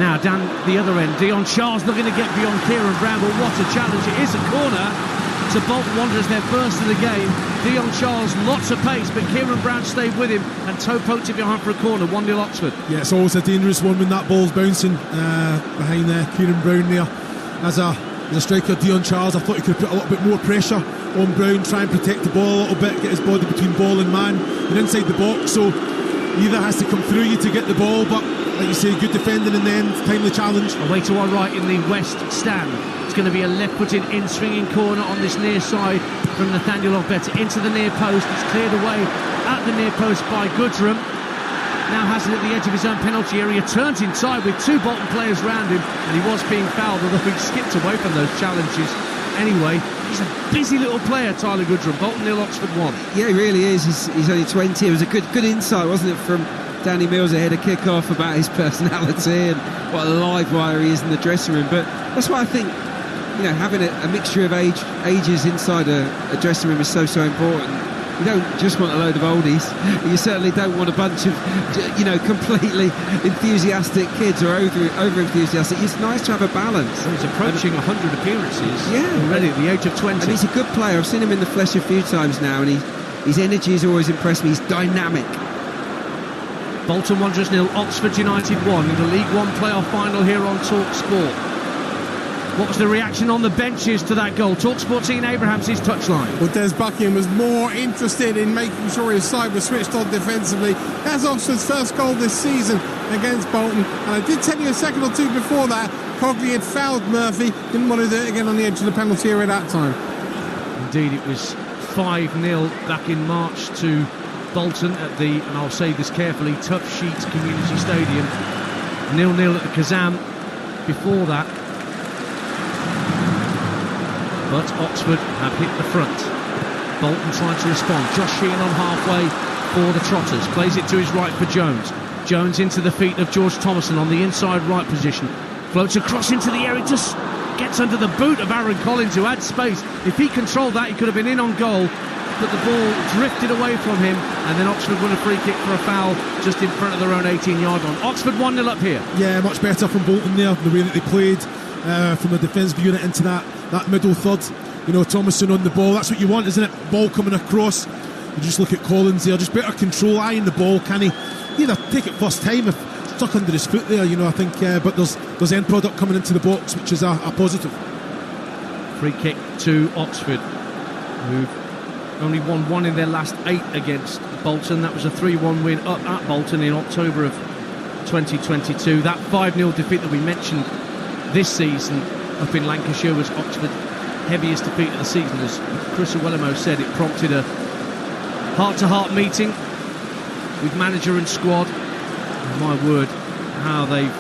Now down the other end, Dion Charles looking to get beyond Kieran Brown, but what a challenge. It is a corner to Bolton Wanderers, their first of the game. Dion Charles, lots of pace, but Kieran Brown stayed with him and toe poked it behind for a corner. 1-0 Oxford. Yeah, it's always a dangerous one when that ball's bouncing behind Kieran Brown there. As a striker, Dion Charles, I thought he could put a little bit more pressure on Brown, try and protect the ball a little bit, get his body between ball and man. You're inside the box, so either has to come through you to get the ball, but like you say, good defending in the end, timely challenge. Away to our right in the west stand. It's going to be a left-footed in-swinging corner on this near side from Nathaniel Ogbeta into the near post. It's cleared away at the near post by Goodrum. Now has it at the edge of his own penalty area, turns inside with two Bolton players round him, and he was being fouled, although he skipped away from those challenges. Anyway, he's a busy little player, Tyler Goodrum. Bolton 0, Oxford 1. Yeah, he really is. He's only 20. It was a good insight, wasn't it, from Danny Mills ahead of kick-off about his personality and what a live wire he is in the dressing room. But that's why I think, you know, having a mixture of ages inside a dressing room is so important. You don't just want a load of oldies. You certainly don't want a bunch of, you know, completely enthusiastic kids or over-enthusiastic. It's nice to have a balance. Well, he's approaching 100 appearances already at the age of 20. And he's a good player. I've seen him in the flesh a few times now, and his energy has always impressed me. He's dynamic. Bolton Wanderers 0, Oxford United 1 in the League One playoff final here on Talksport. What was the reaction on the benches to that goal? Talksport's Ian Abrahams, his touchline. Well, Des Buckingham was more interested in making sure his side was switched on defensively. That's Oxford's first goal this season against Bolton. And I did tell you a second or two before that, Cogley had fouled Murphy. Didn't want to do it again on the edge of the penalty area that time. Indeed, it was 5-0 back in March to Bolton at the, and I'll say this carefully, Tough Sheet Community Stadium. 0-0 at the Kazam before that. But Oxford have hit the front. Bolton trying to respond. Josh Sheehan on halfway for the Trotters. Plays it to his right for Jones. Jones into the feet of George Thomason on the inside right position. Floats across into the area. Just gets under the boot of Aaron Collins, who had space. If he controlled that, he could have been in on goal. But the ball drifted away from him, and then Oxford won a free kick for a foul just in front of their own 18-yard line. Oxford 1-0 up here. Yeah, much better from Bolton there, the way that they played from the defensive unit into that middle third. You know, Thomason on the ball, that's what you want, isn't it? Ball coming across. You just look at Collins there, just better control, eye on the ball. Can he either take it first time if it's stuck under his foot there, you know, I think, but there's end product coming into the box, which is a positive. Free kick to Oxford, who've only won one in their last 8 against Bolton. That was a 3-1 win up at Bolton in October of 2022. That 5-0 defeat that we mentioned this season up in Lancashire was Oxford's heaviest defeat of the season. As Chris Iwelumo said, it prompted a heart-to-heart meeting with manager and squad. And my word, how they've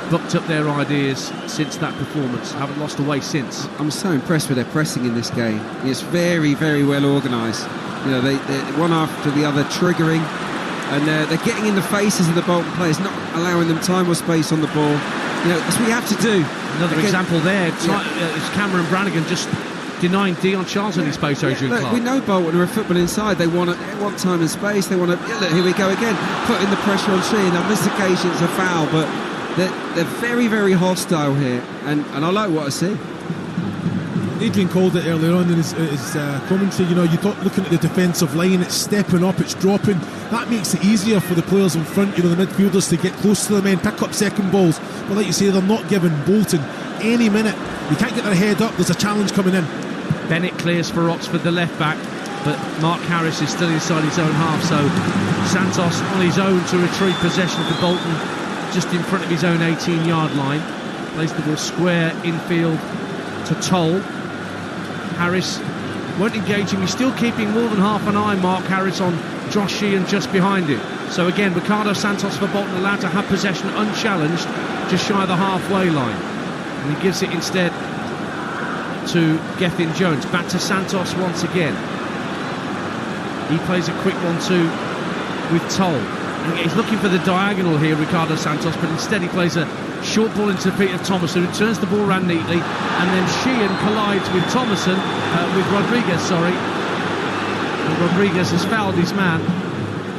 bucked up their ideas since that performance. Haven't lost away since. I'm so impressed with their pressing in this game. It's very, very well organised. You know, they're one after the other triggering, and they're getting in the faces of the Bolton players, not allowing them time or space on the ball. You know, that's what you have to do. Another example there is Cameron Brannigan just denying Dion Charles any space. Adrian Clarke. We know Bolton are a football inside. They want time and space. They want to. Look, here we go again, putting the pressure on Sheehan. On this occasion, it's a foul, but they're very, very hostile here, and I like what I see. Adrian called it earlier on in his commentary. You know, you thought looking at the defensive line, it's stepping up, it's dropping. That makes it easier for the players in front, you know, the midfielders, to get close to the men, pick up second balls. But like you say, they're not giving Bolton any minute. You can't get their head up, there's a challenge coming in. Bennett clears for Oxford, the left back, but Mark Harris is still inside his own half, so Santos on his own to retrieve possession for Bolton just in front of his own 18-yard line. Plays the ball square infield to Toll. Harris won't engage him. He's still keeping more than half an eye, Mark Harris, on Josh Sheehan just behind him. So again, Ricardo Santos for Bolton allowed to have possession unchallenged just shy of the halfway line. And he gives it instead to Gethin Jones. Back to Santos once again. He plays a quick 1-2 with Toll. And he's looking for the diagonal here, Ricardo Santos, but instead he plays a short ball into the feet of Thomason, who turns the ball around neatly, and then Sheehan collides with with Rodriguez, And Rodriguez has fouled his man,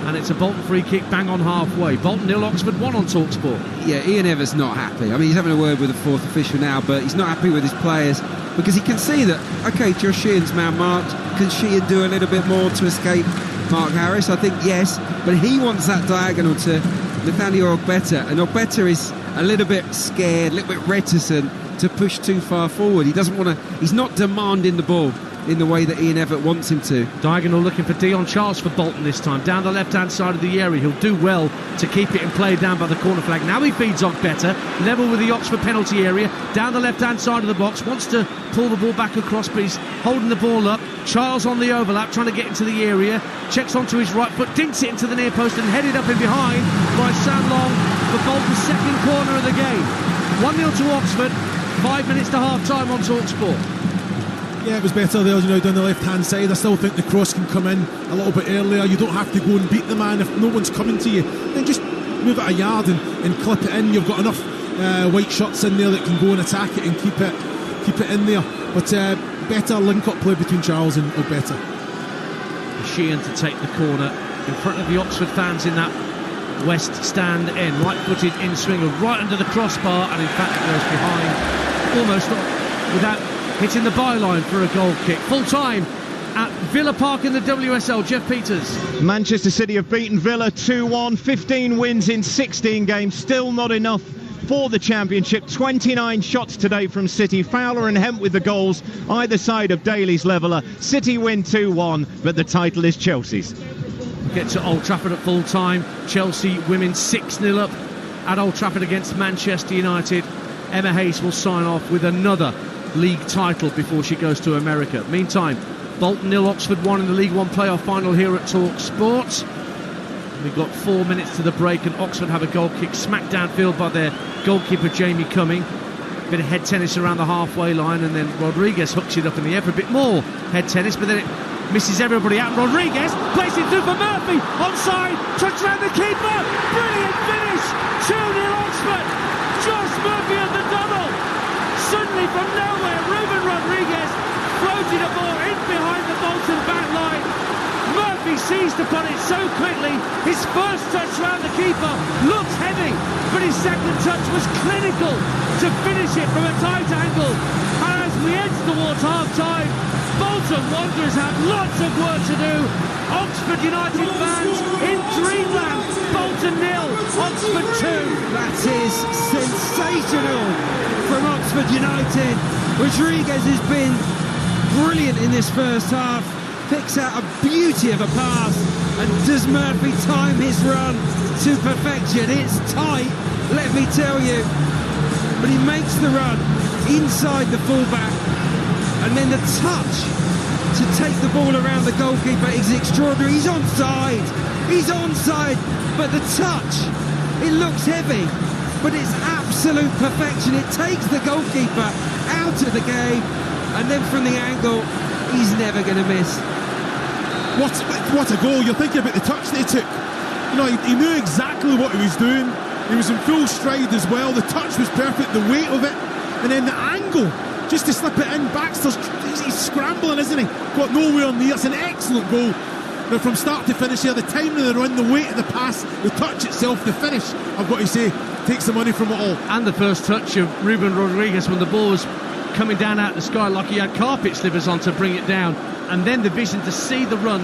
and it's a Bolton free kick bang on halfway. Bolton 0, Oxford 1 on Talksport. Yeah, Ian Everett's not happy. I mean, he's having a word with the fourth official now, but he's not happy with his players, because he can see that, OK, Josh Sheehan's man marked. Can Sheehan do a little bit more to escape Mark Harris? I think yes, but he wants that diagonal to Nathaniel Ogbeta, and Ogbeta is a little bit scared, a little bit reticent to push too far forward. He doesn't want to. He's not demanding the ball. in the way that Ian Evatt wants him to. Diagonal looking for Dion Charles for Bolton this time, down the left-hand side of the area. He'll do well to keep it in play down by the corner flag. Now he feeds off better, level with the Oxford penalty area, down the left-hand side of the box, wants to pull the ball back across, but he's holding the ball up. Charles on the overlap, trying to get into the area, checks onto his right foot, dinks it into the near post and headed up in behind by Sam Long for Bolton's second corner of the game. 1-0 to Oxford, 5 minutes to half-time on Talksport. Yeah, it was better there, down the left-hand side. I still think the cross can come in a little bit earlier. You don't have to go and beat the man if no one's coming to you. Then just move it a yard and clip it in. You've got enough white shirts in there that can go and attack it and keep it in there. But better link-up play between Charles and Obeta. Sheehan to take the corner in front of the Oxford fans in that west stand end. Right-footed in-swinger right under the crossbar, and in fact it goes behind almost without hitting the byline for a goal kick. Full time at Villa Park in the WSL. Jeff Peters. Manchester City have beaten Villa 2-1, 15 wins in 16 games, still not enough for the championship. 29 shots today from City. Fowler and Hemp with the goals either side of Daly's leveller. City win 2-1, but the title is Chelsea's. Get to Old Trafford at full time. Chelsea women 6-0 up at Old Trafford against Manchester United. Emma Hayes will sign off with another league title before she goes to America. Meantime, Bolton 0, Oxford 1 in the League One playoff final here at Talksport. We've got 4 minutes to the break, and Oxford have a goal kick smack downfield by their goalkeeper Jamie Cumming. Bit of head tennis around the halfway line, and then Rodriguez hooks it up in the air for a bit more head tennis, but then it misses everybody out. Rodriguez plays it through for Murphy, onside, touch around the keeper, brilliant finish, 2-0 Oxford. Josh Murphy at the double. Suddenly from nowhere, Ruben Rodriguez floated a ball in behind the Bolton back line. Murphy seized upon it so quickly. His first touch round the keeper looked heavy, but his second touch was clinical to finish it from a tight angle. And as we edge towards half-time, Bolton Wanderers have lots of work to do. Oxford United fans in dreamland. Bolton 0, Oxford 2. That is sensational from Oxford United. Rodriguez has been brilliant in this first half. Picks out a beauty of a pass, and does Murphy time his run to perfection? It's tight, let me tell you, but he makes the run inside the fullback, and then the touch to take the ball around the goalkeeper is extraordinary. He's onside, but the touch, it looks heavy, but it's absolute perfection. It takes the goalkeeper out of the game, and then from the angle, he's never going to miss. What a goal. You're thinking about the touch that he took. He knew exactly what he was doing. He was in full stride as well. The touch was perfect, the weight of it, and then the angle just to slip it in. Baxter's he's scrambling, isn't he? Got nowhere near. It's an excellent goal. Now from start to finish here, the timing of the run, the weight of the pass, the touch itself, the finish, I've got to say, takes the money from it all. And the first touch of Ruben Rodriguez when the ball was coming down out of the sky like he had carpet slippers on to bring it down, and then the vision to see the run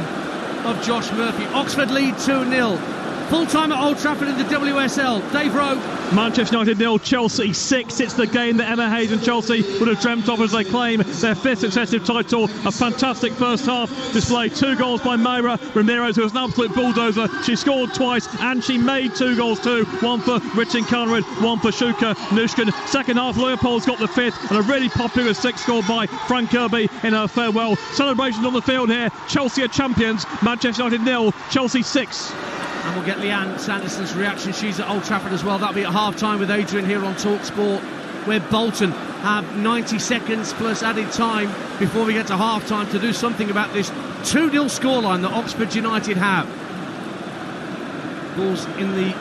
of Josh Murphy. Oxford lead 2-0. Full time at Old Trafford in the WSL. Dave Rowe. Manchester United 0, Chelsea 6. It's the game that Emma Hayes and Chelsea would have dreamt of as they claim their 5th successive title. A fantastic first half display. 2 goals by Mayra Ramirez, who was an absolute bulldozer. She scored twice and she made 2 goals too. One for Richard Conrad, one for Shuka Nushkin. Second half, Leopold's got the 5th, and a really popular 6th scored by Frank Kirby in her farewell. Celebrations on the field here. Chelsea are champions. Manchester United 0, Chelsea 6. And we'll get Leanne Sanderson's reaction. She's at Old Trafford as well. That'll be at half-time with Adrian here on Talksport, where Bolton have 90 seconds plus added time before we get to half-time to do something about this 2-0 scoreline that Oxford United have. Ball's in the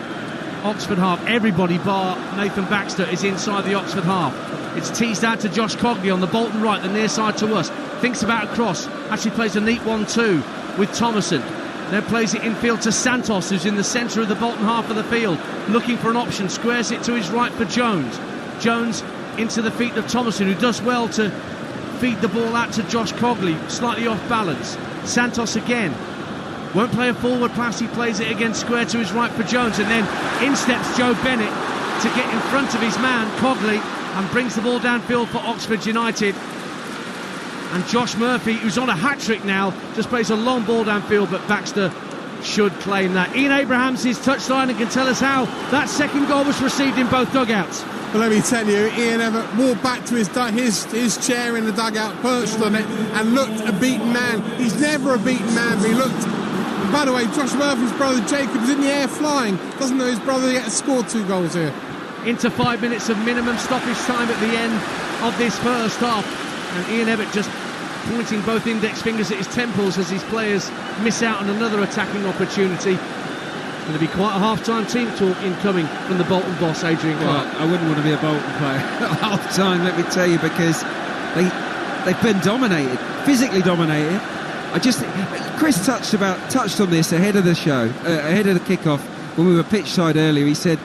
Oxford half. Everybody bar Nathan Baxter is inside the Oxford half. It's teased out to Josh Cogley on the Bolton right, the near side to us. Thinks about a cross. Actually plays a neat 1-2 with Thomason. Then plays it infield to Santos, who's in the centre of the Bolton half of the field, looking for an option, squares it to his right for Jones. Jones into the feet of Thomason, who does well to feed the ball out to Josh Cogley, slightly off balance. Santos again, won't play a forward pass, he plays it again square to his right for Jones, and then in steps Joe Bennett to get in front of his man, Cogley, and brings the ball downfield for Oxford United. And Josh Murphy, who's on a hat-trick now, just plays a long ball downfield, but Baxter should claim that. Ian Abrahams is touchline and can tell us how that second goal was received in both dugouts. Well, let me tell you, Ian Evatt walked back to his chair in the dugout, perched on it, and looked a beaten man. He's never a beaten man, but he looked... By the way, Josh Murphy's brother Jacob is in the air flying. Doesn't know his brother yet scored 2 goals here. Into 5 minutes of minimum stoppage time at the end of this first half. And Ian Evatt just pointing both index fingers at his temples as his players miss out on another attacking opportunity. Going to be quite a half-time team talk incoming from the Bolton boss, Adrian Clarke. Well, I wouldn't want to be a Bolton player at half-time, let me tell you, because they've been dominated, physically dominated. Chris touched on this ahead of the show, ahead of the kick-off when we were pitchside earlier. He said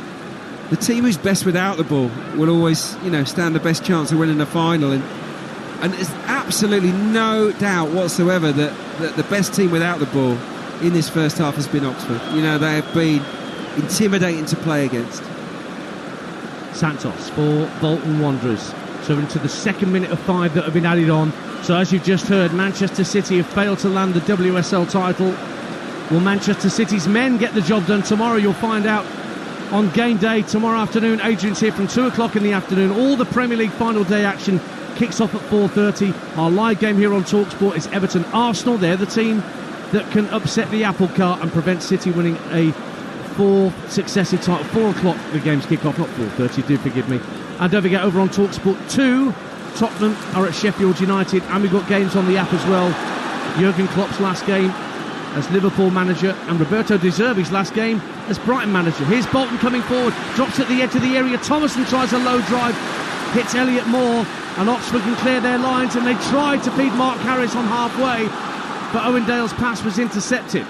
the team who's best without the ball will always, stand the best chance of winning the final, and there's absolutely no doubt whatsoever that the best team without the ball in this first half has been Oxford. They have been intimidating to play against. Santos for Bolton Wanderers. So into the second minute of 5 that have been added on. So as you've just heard, Manchester City have failed to land the WSL title. Will Manchester City's men get the job done tomorrow? You'll find out on game day tomorrow afternoon. Adrian's here from 2 o'clock in the afternoon. All the Premier League final day action kicks off at 4:30. Our live game here on Talksport is Everton-Arsenal. They're the team that can upset the apple cart and prevent City winning a 4th successive title. 4 o'clock the games kick off, not 4:30, do forgive me. And don't forget, over on Talksport 2, Tottenham are at Sheffield United, and we've got games on the app as well. Jurgen Klopp's last game as Liverpool manager and Roberto De Zerbi's last game as Brighton manager. Here's Bolton coming forward, drops at the edge of the area. Thomason tries a low drive, hits Elliott Moore, and Oxford can clear their lines, and they tried to feed Mark Harris on halfway, but Owen Dale's pass was intercepted.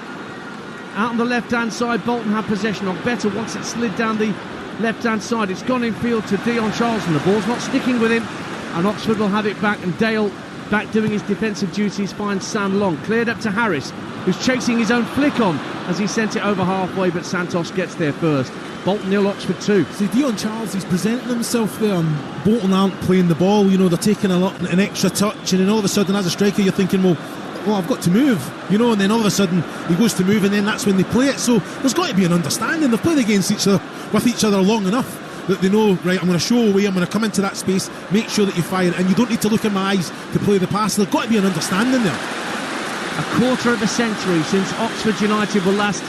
Out on the left-hand side, Bolton have possession of better once it slid down the left-hand side. It's gone in field to Dion Charlton. The ball's not sticking with him, and Oxford will have it back, and Dale, back doing his defensive duties, finds Sam Long. Cleared up to Harris, who's chasing his own flick on as he sent it over halfway, but Santos gets there first. Bolton 0, Oxford 2. See, Dion Charles, he's presenting himself there, and Bolton aren't playing the ball. They're taking an extra touch, and then all of a sudden, as a striker, you're thinking, well, I've got to move, and then all of a sudden he goes to move, and then that's when they play it. So there's got to be an understanding. They've played against with each other long enough that they know, right, I'm going to show away, I'm going to come into that space, make sure that you fire, and you don't need to look in my eyes to play the pass. There's got to be an understanding there. A quarter of a century since Oxford United were last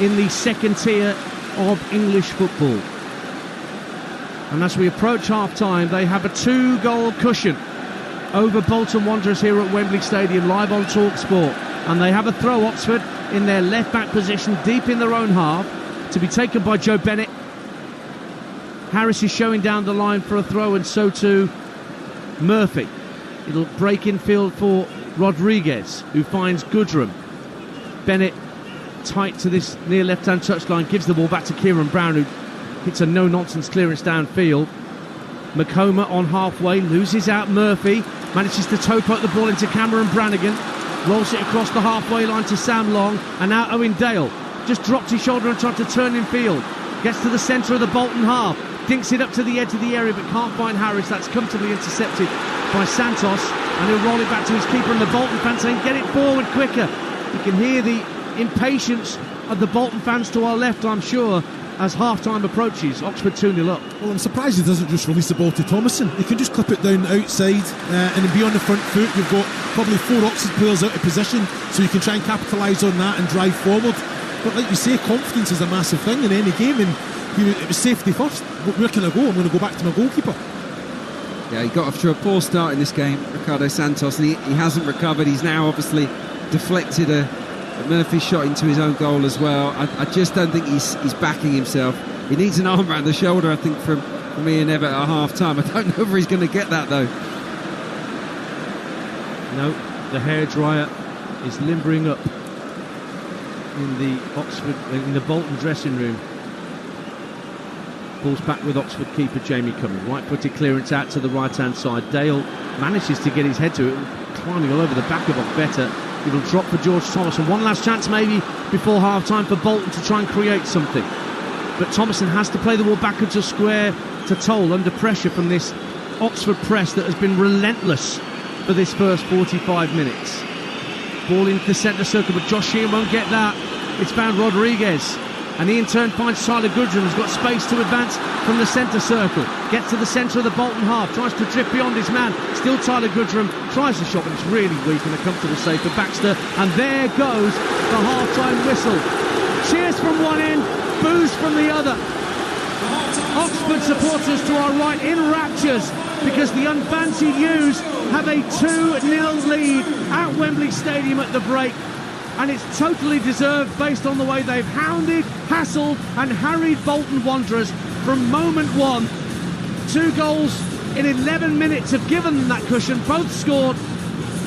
in the second tier of English football. And as we approach half-time, they have a 2-goal cushion over Bolton Wanderers here at Wembley Stadium, live on Talksport. And they have a throw, Oxford, in their left-back position, deep in their own half, to be taken by Joe Bennett. Harris is showing down the line for a throw, and so too Murphy. It'll break in field for Rodriguez, who finds Goodrum. Bennett tight to this near left-hand touchline, gives the ball back to Kieran Brown, who hits a no-nonsense clearance downfield. Macoma on halfway, loses out Murphy, manages to toe poke the ball into Cameron Brannigan, rolls it across the halfway line to Sam Long, and now Owen Dale just dropped his shoulder and tried to turn in field. Gets to the centre of the Bolton half, dinks it up to the edge of the area, but can't find Harris. That's comfortably intercepted by Santos, and he'll roll it back to his keeper, and the Bolton fans saying, get it forward quicker. You can hear the impatience of the Bolton fans to our left, I'm sure, as half-time approaches. Oxford 2-0 up. Well, I'm surprised he doesn't just release the ball to Thomason. He can just clip it down the outside and then be on the front foot. You've got probably 4 Oxford players out of position, so you can try and capitalise on that and drive forward. But like you say, confidence is a massive thing in any game, and it was safety first. Where can I go? I'm going to go back to my goalkeeper. Yeah, he got off to a poor start in this game, Ricardo Santos, and he hasn't recovered. He's now obviously deflected a Murphy shot into his own goal as well. I just don't think he's backing himself. He needs an arm around the shoulder, I think, from Ian Evatt at half-time. I don't know if he's going to get that, though. No, the hairdryer is limbering up in the Bolton dressing room. Ball's back with Oxford keeper Jamie Cumming. Right-footed clearance out to the right-hand side. Dale manages to get his head to it, climbing all over the back of Better. It'll drop for George Thomason. One last chance maybe before half-time for Bolton to try and create something. But Thomason has to play the ball backwards of square to Toll under pressure from this Oxford press that has been relentless for this first 45 minutes. Ball into the centre circle, but Josh Sheehan won't get that. It's found Rodriguez, and he in turn finds Tyler Goodrum, who's got space to advance from the centre circle. Gets to the centre of the Bolton half, tries to drift beyond his man. Still Tyler Goodrum, tries the shot, but it's really weak, and a comfortable save for Baxter. And there goes the half-time whistle. Cheers from one end, boos from the other. Oxford supporters to our right in raptures, because the unfancied U's have a 2-0 lead at Wembley Stadium at the break, and it's totally deserved based on the way they've hounded, hassled and harried Bolton Wanderers from moment one. 2 goals in 11 minutes have given them that cushion, both scored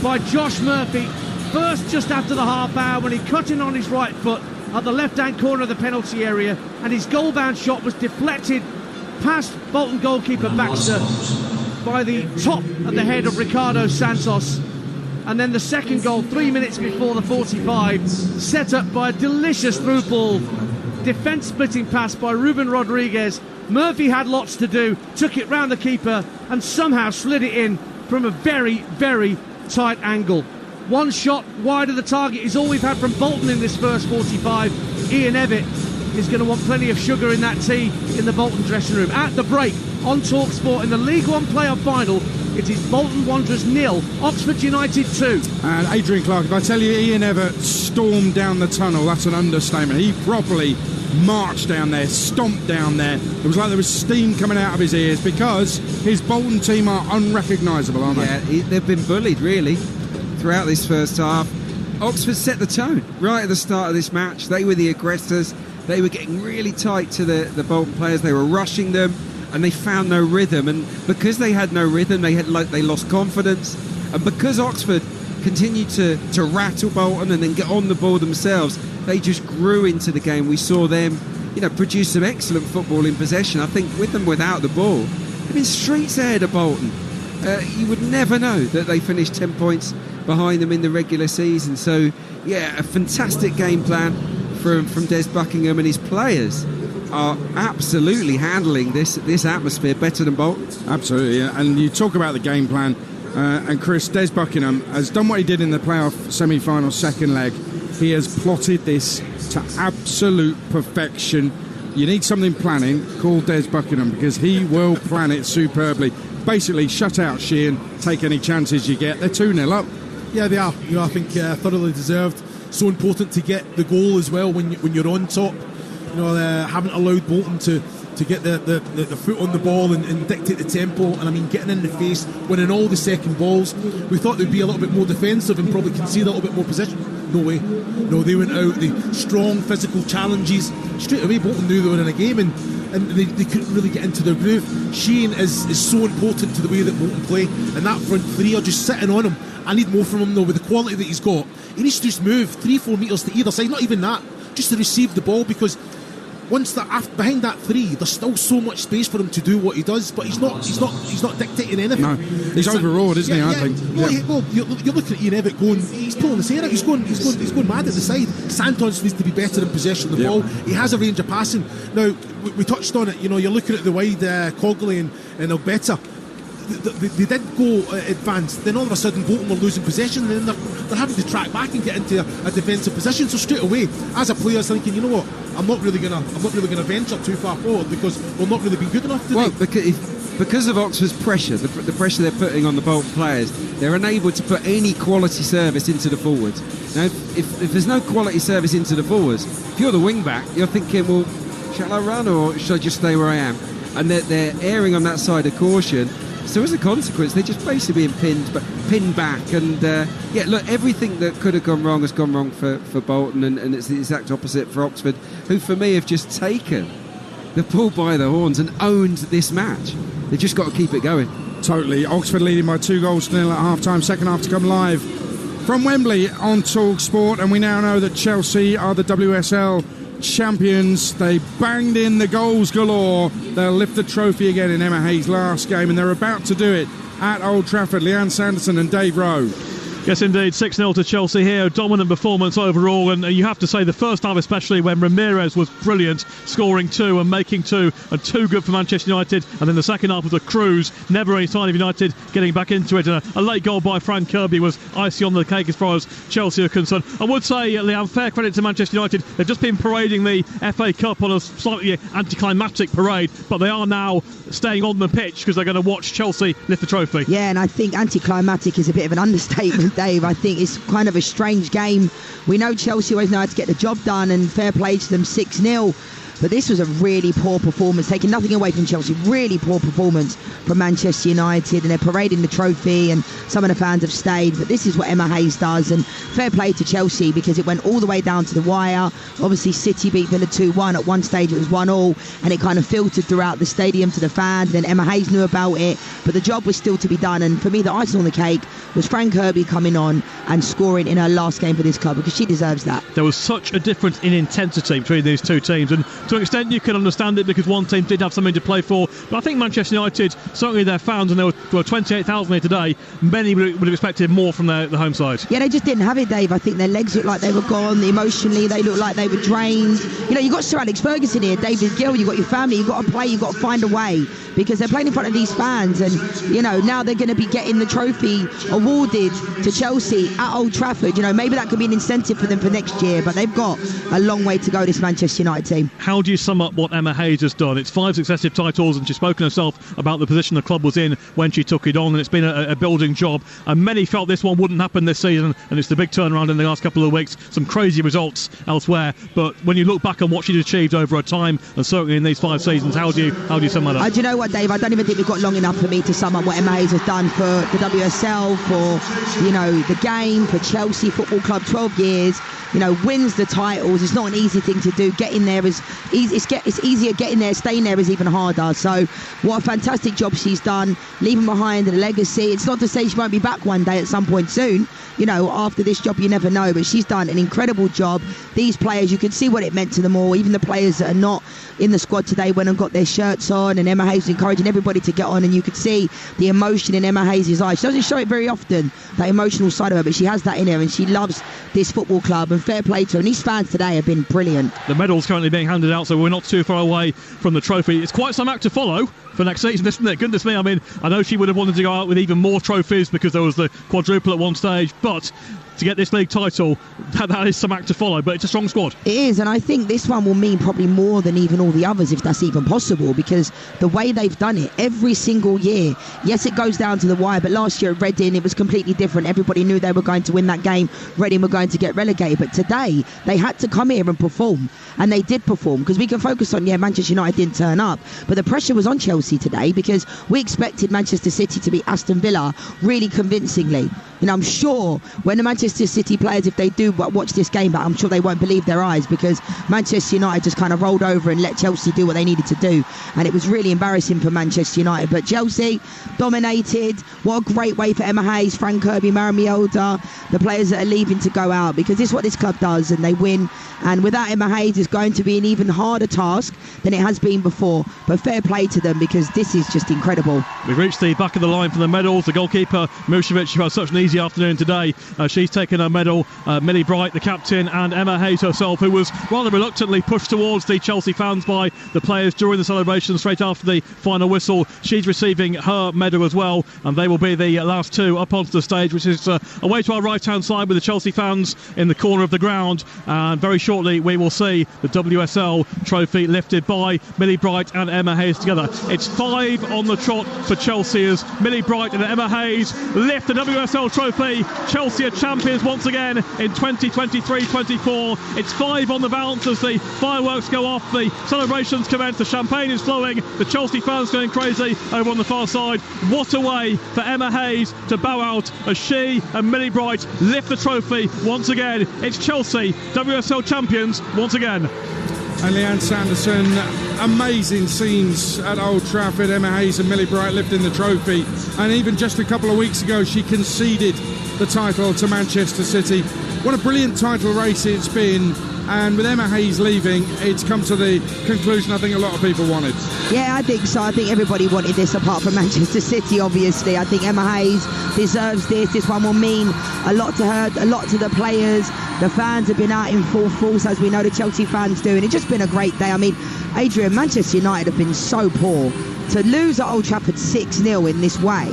by Josh Murphy. First just after the half hour when he cut in on his right foot at the left-hand corner of the penalty area, and his goal-bound shot was deflected past Bolton goalkeeper Baxter by the top of the head of Ricardo Santos. And then the second goal 3 minutes before the 45, set up by a delicious through ball, defence splitting pass by Ruben Rodriguez. Murphy had lots to do, took it round the keeper and somehow slid it in from a very, very tight angle. One shot wide of the target is all we've had from Bolton in this first 45. Ian Evatt is going to want plenty of sugar in that tea in the Bolton dressing room. At the break on Talksport in the League One playoff final, it is Bolton Wanderers 0, Oxford United 2. And Adrian Clarke, if I tell you Ian Evatt stormed down the tunnel, that's an understatement. He properly marched down there, stomped down there. It was like there was steam coming out of his ears, because his Bolton team are unrecognisable, aren't they? Yeah, they've been bullied, really, throughout this first half. Oxford set the tone right at the start of this match. They were the aggressors. They were getting really tight to the Bolton players. They were rushing them, and they found no rhythm. And because they had no rhythm, they lost confidence. And because Oxford continued to rattle Bolton and then get on the ball themselves, they just grew into the game. We saw them, produce some excellent football in possession. I think with them without the ball, they've been streets ahead of Bolton. You would never know that they finished 10 points behind them in the regular season. So, yeah, a fantastic game plan from Des Buckingham, and his players are absolutely handling this atmosphere better than Bolton. Absolutely, and you talk about the game plan, and Chris, Des Buckingham has done what he did in the playoff semi-final second leg. He has plotted this to absolute perfection. You need something planning, call Des Buckingham, because he will plan it superbly. Basically, shut out Sheehan, take any chances you get. They're 2-0 up. Yeah, they are. I think thoroughly deserved. So important to get the goal as well when you're on top. Haven't allowed Bolton to get the foot on the ball and dictate the tempo. And I mean, getting in the face, winning all the second balls. We thought they'd be a little bit more defensive and probably concede a little bit more possession. No way. No, they went out, the strong physical challenges. Straight away, Bolton knew they were in a game, and they couldn't really get into their groove. Sheehan is so important to the way that Bolton play, and that front three are just sitting on him. I need more from him, though, with the quality that he's got. He needs to just move 3-4 metres to either side, not even that, just to receive the ball, because once behind that three, there's still so much space for him to do what he does, but he's not dictating anything. No, he's overawed, isn't he? I think. Well, you're looking at Ian Evatt going, he's pulling his hair out. He's going mad at the side. Santos needs to be better in possession of the ball. He has a range of passing. Now we touched on it. You're looking at the wide Cogley and Alberta. They did go advanced, then all of a sudden Bolton were losing possession, and then they're having to track back and get into a defensive position. So straight away, as a player, thinking, you know what, I'm not really gonna venture too far forward, because we're not really being good enough today. Well, because of Oxford's pressure, the pressure they're putting on the Bolton players, they're unable to put any quality service into the forwards. Now, if there's no quality service into the forwards, if you're the wing back, you're thinking, well, shall I run or shall I just stay where I am? And they're erring on that side of caution. So as a consequence, they're just basically being pinned back. And look, everything that could have gone wrong has gone wrong for Bolton, and it's the exact opposite for Oxford, who for me have just taken the bull by the horns and owned this match. They've just got to keep it going. Totally. Oxford leading by 2-0 at half-time. Second half to come live from Wembley on Talksport, and we now know that Chelsea are the WSL champions. They banged in the goals galore. They'll lift the trophy again in Emma Hayes' last game, and they're about to do it at Old Trafford. Leanne Sanderson and Dave Rowe. Yes, indeed. 6-0 to Chelsea here. Dominant performance overall, and you have to say the first half, especially when Ramirez was brilliant, scoring 2 and making 2, and too good for Manchester United. And then the second half was a cruise. Never any sign of United getting back into it. And a late goal by Frank Kirby was icing on the cake as far as Chelsea are concerned. I would say, Leanne, fair credit to Manchester United. They've just been parading the FA Cup on a slightly anticlimactic parade, but they are now staying on the pitch because they're going to watch Chelsea lift the trophy. Yeah, and I think anticlimactic is a bit of an understatement, Dave. I think it's kind of a strange game. We know Chelsea always know how to get the job done, and fair play to them, 6-0. But this was a really poor performance, taking nothing away from Chelsea. Really poor performance from Manchester United, and they're parading the trophy, and some of the fans have stayed. But this is what Emma Hayes does, and fair play to Chelsea because it went all the way down to the wire. Obviously, City beat Villa 2-1. At one stage, it was 1-1, and it kind of filtered throughout the stadium to the fans. And Emma Hayes knew about it, but the job was still to be done. And for me, the icing on the cake was Frank Kirby coming on and scoring in her last game for this club, because she deserves that. There was such a difference in intensity between these two teams, and to an extent you can understand it because one team did have something to play for. But I think Manchester United, certainly their fans, and there were 28,000 here today, many would have expected more from the home side. Yeah, they just didn't have it, Dave. I think their legs looked like they were gone. Emotionally, they looked like they were drained. You know, you've got Sir Alex Ferguson here, David Gill, you've got your family, you've got to play, you've got to find a way, because they're playing in front of these fans, and you know, now they're going to be getting the trophy awarded to Chelsea at Old Trafford. You know, maybe that could be an incentive for them for next year, but they've got a long way to go, this Manchester United team. How do you sum up what Emma Hayes has done? It's 5 successive titles, and she's spoken herself about the position the club was in when she took it on, and it's been a building job, and many felt this one wouldn't happen this season, and it's the big turnaround in the last couple of weeks. Some crazy results elsewhere, but when you look back on what she's achieved over a time, and certainly in these 5 seasons, how do you sum that up? Do you know what, Dave? I don't even think we've got long enough for me to sum up what Emma Hayes has done for the WSL, for, you know, the game, for Chelsea Football Club. 12 years, you know, wins the titles. It's not an easy thing to do. Getting there is it's easier. Getting there, staying there is even harder. So what a fantastic job she's done, leaving behind a legacy. It's not to say she won't be back one day at some point soon. You know, after this job, you never know, but she's done an incredible job. These players, you can see what it meant to them all. Even the players that are not in the squad today went and got their shirts on, and Emma Hayes was encouraging everybody to get on, and you could see the emotion in Emma Hayes' eyes. She doesn't show it very often, that emotional side of her, but she has that in her, and she loves this football club, and fair play to her. And these fans today have been brilliant. The medal's currently being handed out, so we're not too far away from the trophy. It's quite some act to follow for next season, isn't it? Goodness me, I mean, I know she would have wanted to go out with even more trophies because there was the quadruple at one stage, but to get this league title, that is some act to follow, but it's a strong squad. It is, and I think this one will mean probably more than even all the others, if that's even possible, because the way they've done it every single year, yes, it goes down to the wire, but last year at Reading, it was completely different. Everybody knew they were going to win that game. Reading were going to get relegated, but today, they had to come here and perform, and they did perform, because we can focus on, yeah, Manchester United didn't turn up, but the pressure was on Chelsea today, because we expected Manchester City to beat Aston Villa really convincingly. You know, I'm sure when the Manchester City players, if they do watch this game back, I'm sure they won't believe their eyes, because Manchester United just kind of rolled over and let Chelsea do what they needed to do, and it was really embarrassing for Manchester United. But Chelsea dominated. What a great way for Emma Hayes, Frank Kirby, Maramielda, the players that are leaving to go out, because this is what this club does, and they win. And without Emma Hayes, it's going to be an even harder task than it has been before. But fair play to them, because this is just incredible. We've reached the back of the line for the medals. The goalkeeper, Mušović, who had such an easy afternoon today, she's taken her medal. Millie Bright, the captain, and Emma Hayes herself, who was rather reluctantly pushed towards the Chelsea fans by the players during the celebration straight after the final whistle. She's receiving her medal as well, and they will be the last two up onto the stage, which is away to our right-hand side with the Chelsea fans in the corner of the ground. And very shortly we will see the WSL trophy lifted by Millie Bright and Emma Hayes together. It's 5 on the trot for Chelsea as Millie Bright and Emma Hayes lift the WSL trophy. Chelsea are champions once again in 2023-24. It's 5 on the bounce as the fireworks go off, the celebrations commence, the champagne is flowing, the Chelsea fans going crazy over on the far side. What a way for Emma Hayes to bow out as she and Millie Bright lift the trophy once again. It's Chelsea, WSL champions once again. And Leanne Sanderson, amazing scenes at Old Trafford. Emma Hayes and Millie Bright lifting the trophy, and even just a couple of weeks ago she conceded the title to Manchester City. what a brilliant title race it's been. And with Emma Hayes leaving, it's come to the conclusion I think a lot of people wanted. Yeah, I think so. I think everybody wanted this apart from Manchester City, obviously. I think Emma Hayes deserves this. This one will mean a lot to her, a lot to the players. The fans have been out in full force, as we know the Chelsea fans do. And it's just been a great day. I mean, Adrian, Manchester United have been so poor. To lose at Old Trafford 6-0 in this way,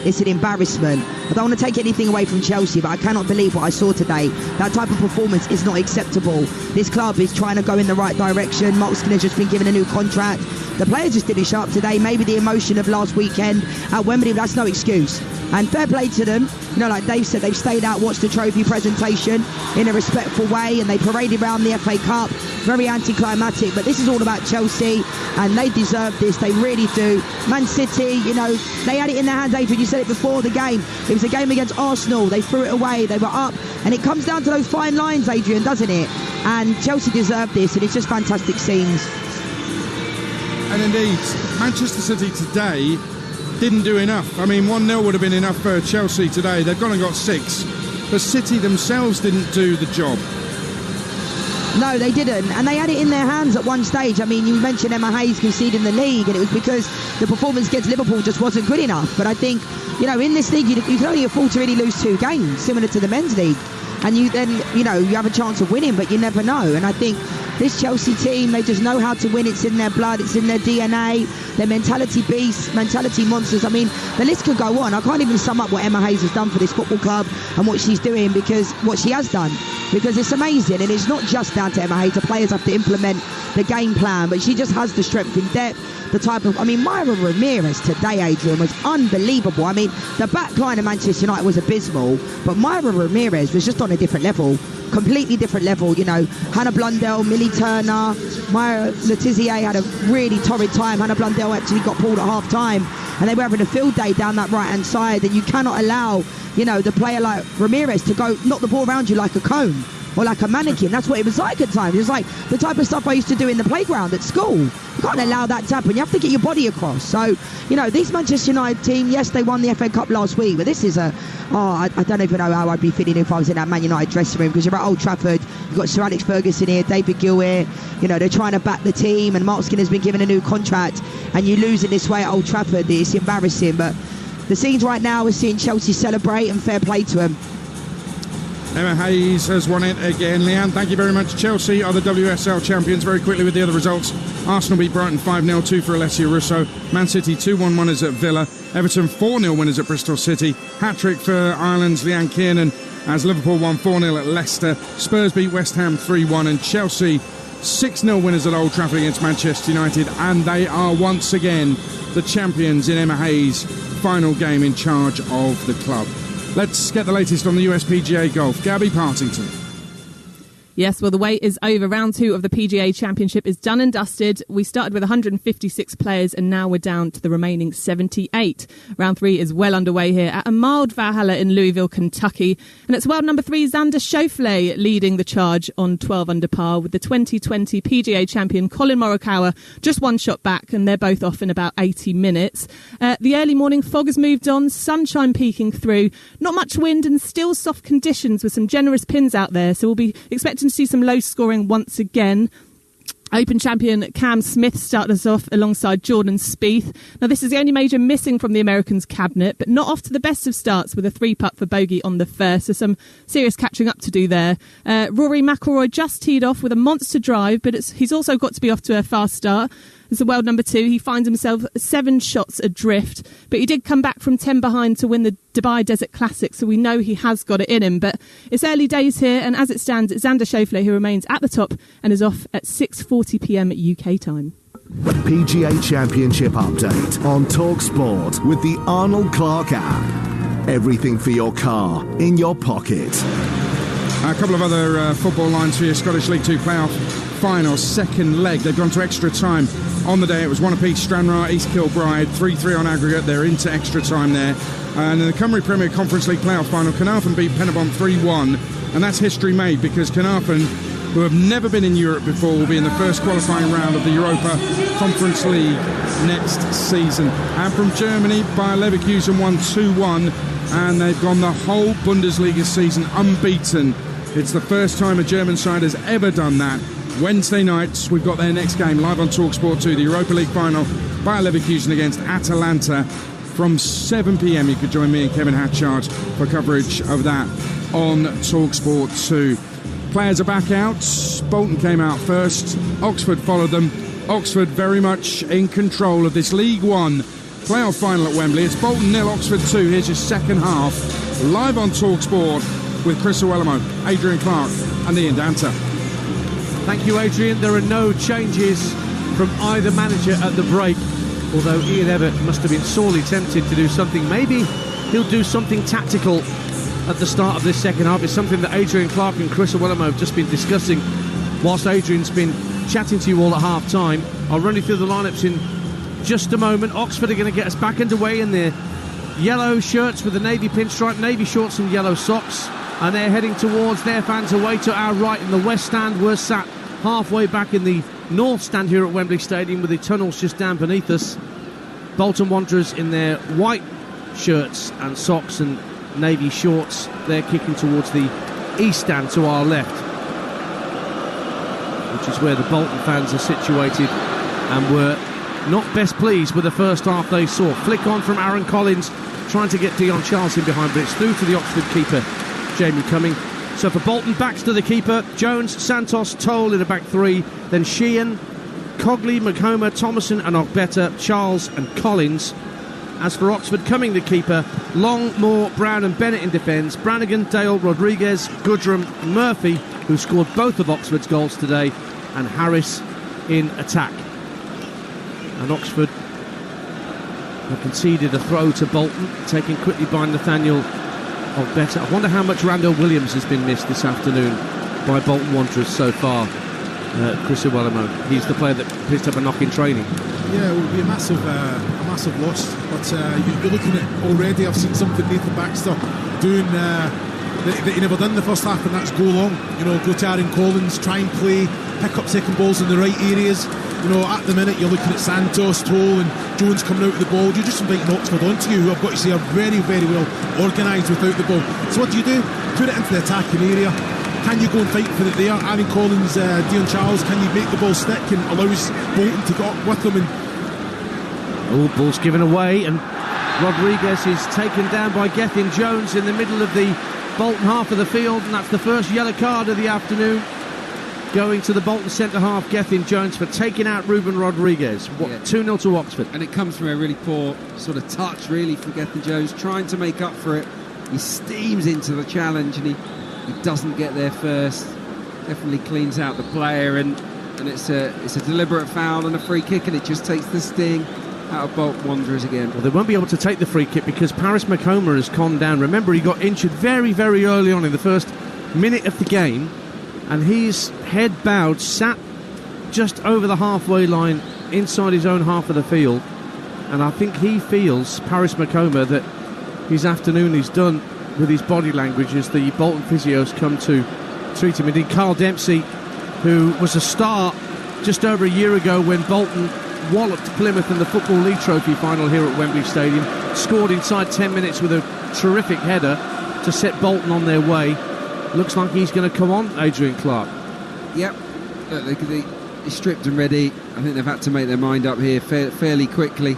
it's an embarrassment. I don't want to take anything away from Chelsea, but I cannot believe what I saw today. That type of performance is not acceptable. This club is trying to go in the right direction. Mark Skinner's just been given a new contract. The players just didn't show up today. Maybe the emotion of last weekend at Wembley, that's no excuse. And fair play to them. You know, like Dave said, they've stayed out, watched the trophy presentation in a respectful way, and they paraded around the FA Cup. Very anticlimactic, but this is all about Chelsea, and they deserve this. They really do. Man City, you know, they had it in their hands, Adrian. You said it before the game. It was a game against Arsenal. They threw it away. They were up. And it comes down to those fine lines, Adrian, doesn't it? And Chelsea deserve this, and it's just fantastic scenes. And indeed, Manchester City today didn't do enough. I mean, 1-0 would have been enough for Chelsea today. They've gone and got 6. But City themselves didn't do the job. No, they didn't. And they had it in their hands at one stage. I mean, you mentioned Emma Hayes conceding the league, and it was because the performance against Liverpool just wasn't good enough. But I think, you know, in this league, you can only afford to really lose 2 games, similar to the men's league. And you then, you know, you have a chance of winning, but you never know. And I think this Chelsea team, they just know how to win. It's in their blood, it's in their DNA. They're mentality beasts, mentality monsters. I mean, the list could go on. I can't even sum up what Emma Hayes has done for this football club and what she's doing, because what she has done, because it's amazing. And it's not just down to Emma Hayes. The players have to implement the game plan, but she just has the strength in depth. The type of, I mean, Myra Ramirez today, Adrian, was unbelievable. I mean, the back line of Manchester United was abysmal, but Myra Ramirez was just on a different level, completely different level. You know, Hannah Blundell, Millie Turner, Myra Letizier had a really torrid time. Hannah Blundell actually got pulled at half time, and they were having a field day down that right hand side. And you cannot allow, you know, the player like Ramirez to go knock the ball around you like a cone or like a mannequin. That's what it was like at times. It was like the type of stuff I used to do in the playground at school. You can't allow that to happen. You have to get your body across. So, you know, this Manchester United team, yes, they won the FA Cup last week, but this is I don't even know how I'd be feeling if I was in that Man United dressing room, because you're at Old Trafford, you've got Sir Alex Ferguson here, David Gill here, you know, they're trying to back the team, and Mark Skinner's been given a new contract, and you lose in this way at Old Trafford. It's embarrassing, but the scenes right now, we're seeing Chelsea celebrate, and fair play to them. Emma Hayes has won it again. Leanne, thank you very much. Chelsea are the WSL champions. Very quickly with the other results. Arsenal beat Brighton 5-0, 2 for Alessia Russo. Man City 2-1 winners at Villa. Everton 4-0 winners at Bristol City. Hat-trick for Ireland's Leanne Kiernan as Liverpool won 4-0 at Leicester. Spurs beat West Ham 3-1, and Chelsea 6-0 winners at Old Trafford against Manchester United. And they are once again the champions in Emma Hayes' final game in charge of the club. Let's get the latest on the USPGA Golf. Gabby Partington. Yes, well, the wait is over. Round 2 of the PGA Championship is done and dusted. We started with 156 players, and now we're down to the remaining 78. Round 3 is well underway here at a mild Valhalla in Louisville, Kentucky. And it's world number 3, Xander Schauffele, leading the charge on 12 under par, with the 2020 PGA champion Colin Morikawa just 1 shot back, and they're both off in about 80 minutes. The early morning fog has moved on, sunshine peeking through, not much wind and still soft conditions with some generous pins out there, so we'll be expecting to see some low scoring once again. Open champion Cam Smith started us off alongside Jordan Spieth. Now, this is the only major missing from the Americans' cabinet, but not off to the best of starts with a 3-putt for bogey on the first, so some serious catching up to do there. Rory McIlroy just teed off with a monster drive, but he's also got to be off to a fast start. As the world number 2, he finds himself 7 shots adrift, but he did come back from 10 behind to win the Dubai Desert Classic, so we know he has got it in him. But it's early days here, and as it stands, it's Xander Schauffele who remains at the top and is off at 6:40 p.m. UK time. PGA Championship update on Talksport with the Arnold Clarke app. Everything for your car in your pocket. A couple of other football lines for your Scottish League 2 playoff final, second leg. They've gone to extra time on the day. It was 1 apiece. Stranraer, East Kilbride, 3-3 on aggregate. They're into extra time there. And in the Cymru Premier Conference League playoff final, Carnarvon beat Penybont 3-1. And that's history made, because Carnarvon, who have never been in Europe before, will be in the first qualifying round of the Europa Conference League next season. And from Germany, Bayer Leverkusen won 2-1. And they've gone the whole Bundesliga season unbeaten It's the first time a German side has ever done that. Wednesday nights, we've got their next game live on Talksport 2, the Europa League final, Bayer Leverkusen against Atalanta. From 7 p.m, you could join me and Kevin Hatchard for coverage of that on Talksport 2. Players are back out. Bolton came out first. Oxford followed them. Oxford very much in control of this League One playoff final at Wembley. It's Bolton 0, Oxford 2. Here's your second half, live on Talksport with Chris Iwelumo, Adrian Clarke and Ian Danter. Thank you, Adrian. There are no changes from either manager at the break, although Ian Evatt must have been sorely tempted to do something. Maybe he'll do something tactical at the start of this second half. It's something that Adrian Clarke and Chris Iwelumo have just been discussing whilst Adrian's been chatting to you all at half-time. I'll run you through the lineups in just a moment. Oxford are going to get us back underway in their yellow shirts with the navy pinstripe, navy shorts and yellow socks, and they're heading towards their fans away to our right in the west stand. We're sat halfway back in the north stand here at Wembley Stadium with the tunnels just down beneath us. Bolton Wanderers in their white shirts and socks and navy shorts, they're kicking towards the east stand to our left, which is where the Bolton fans are situated, and were not best pleased with the first half they saw. Flick on from Aaron Collins, trying to get Dion Charles in behind, but it's through to the Oxford keeper, Jamie Cumming. So for Bolton, backs to the keeper, Jones, Santos, Toll in a back three, then Sheehan, Cogley, McHomer, Thomason and Ogbeta, Charles and Collins. As for Oxford, Cumming the keeper, Long, Moore, Brown and Bennett in defence, Brannigan, Dale, Rodriguez, Goodrum, Murphy, who scored both of Oxford's goals today, and Harris in attack. And Oxford have conceded a throw to Bolton, taken quickly by Nathaniel Ogbeta. I wonder how much Randall Williams has been missed this afternoon by Bolton Wanderers so far. Chris Iwelumo, he's the player that picked up a knock in training. Yeah, it would be a massive loss. But you're looking at already. I've seen something Nathan Baxter doing that he never done in the first half, and that's go long. Go to Aaron Collins, try and play, pick up second balls in the right areas. At the minute you're looking at Santos, Toll and Jones coming out with the ball. You're just inviting Oxford onto you, who I've got to say are very, very well organised without the ball. So what do? Put it into the attacking area. Can you go and fight for it there? Aaron Collins, Dion Charles, can you make the ball stick and allows Bolton to get up with them? Ball's given away, and Rodriguez is taken down by Gethin Jones in the middle of the Bolton half of the field, and that's the first yellow card of the afternoon going to the Bolton centre half, Gethin Jones, for taking out Ruben Rodriguez. 2-0 to Oxford. And it comes from a really poor sort of touch, really, from Gethin Jones, trying to make up for it. He steams into the challenge, and he doesn't get there first. Definitely cleans out the player, and it's a deliberate foul and a free kick, and it just takes the sting out of Bolton Wanderers again. Well, they won't be able to take the free kick because Paris McHomer has calmed down. Remember, he got injured very, very early on in the first minute of the game, and he's head bowed, sat just over the halfway line inside his own half of the field, and I think he feels, Paris McHomer, that his afternoon is done with his body language as the Bolton physios come to treat him. Indeed, Carl Dempsey, who was a star just over a year ago when Bolton walloped Plymouth in the Football League Trophy final here at Wembley Stadium, scored inside 10 minutes with a terrific header to set Bolton on their way. Looks like he's going to come on, Adrian Clarke. Yep, they stripped and ready. I think they've had to make their mind up here fairly quickly.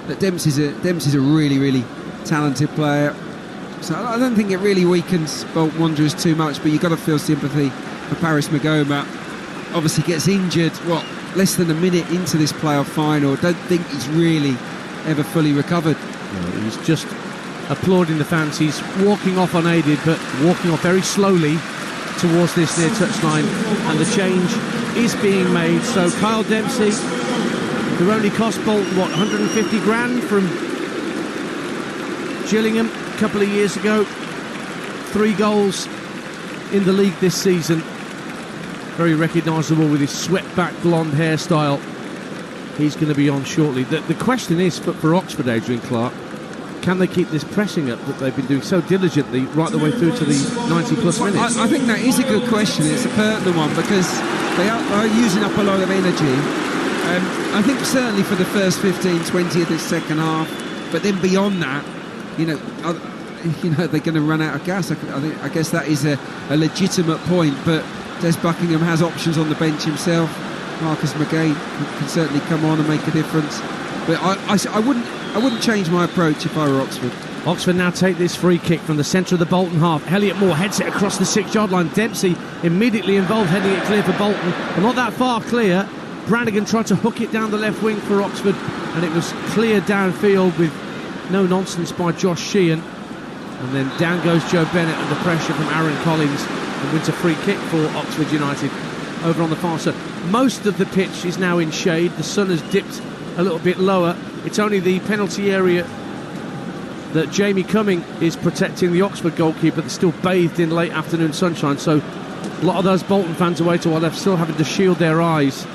But Dempsey's a really, really talented player. So I don't think it really weakens Bolton Wanderers too much, but you've got to feel sympathy for Paris Magoma. Obviously gets injured, less than a minute into this playoff final. Don't think he's really ever fully recovered. No, he's just applauding the fans. He's walking off unaided, but walking off very slowly towards this near touchline, and the change is being made. So Kyle Dempsey, who only cost Bolton 150 grand from Gillingham a couple of years ago, 3 goals in the league this season, very recognisable with his swept back blonde hairstyle. He's going to be on shortly. The question is for Oxford, Adrian Clarke, can they keep this pressing up that they've been doing so diligently right the way through to the 90 plus minutes? I think that is a good question. It's a pertinent one because they are using up a lot of energy. I think certainly for the first 15-20 of this second half, but then beyond that, they're going to run out of gas. I guess that is a legitimate point, but Des Buckingham has options on the bench himself. Marcus McGay can certainly come on and make a difference. But I wouldn't change my approach if I were Oxford. Oxford now take this free kick from the centre of the Bolton half. Elliot Moore heads it across the 6-yard line. Dempsey immediately involved, heading it clear for Bolton, but not that far clear. Brannigan tried to hook it down the left wing for Oxford, and it was cleared downfield with no nonsense by Josh Sheehan. And then down goes Joe Bennett under pressure from Aaron Collins, and wins a free kick for Oxford United over on the far side. Most of the pitch is now in shade. The sun has dipped a little bit lower. It's only the penalty area that Jamie Cumming is protecting, the Oxford goalkeeper, that's still bathed in late afternoon sunshine. So a lot of those Bolton fans away to our left still having to shield their eyes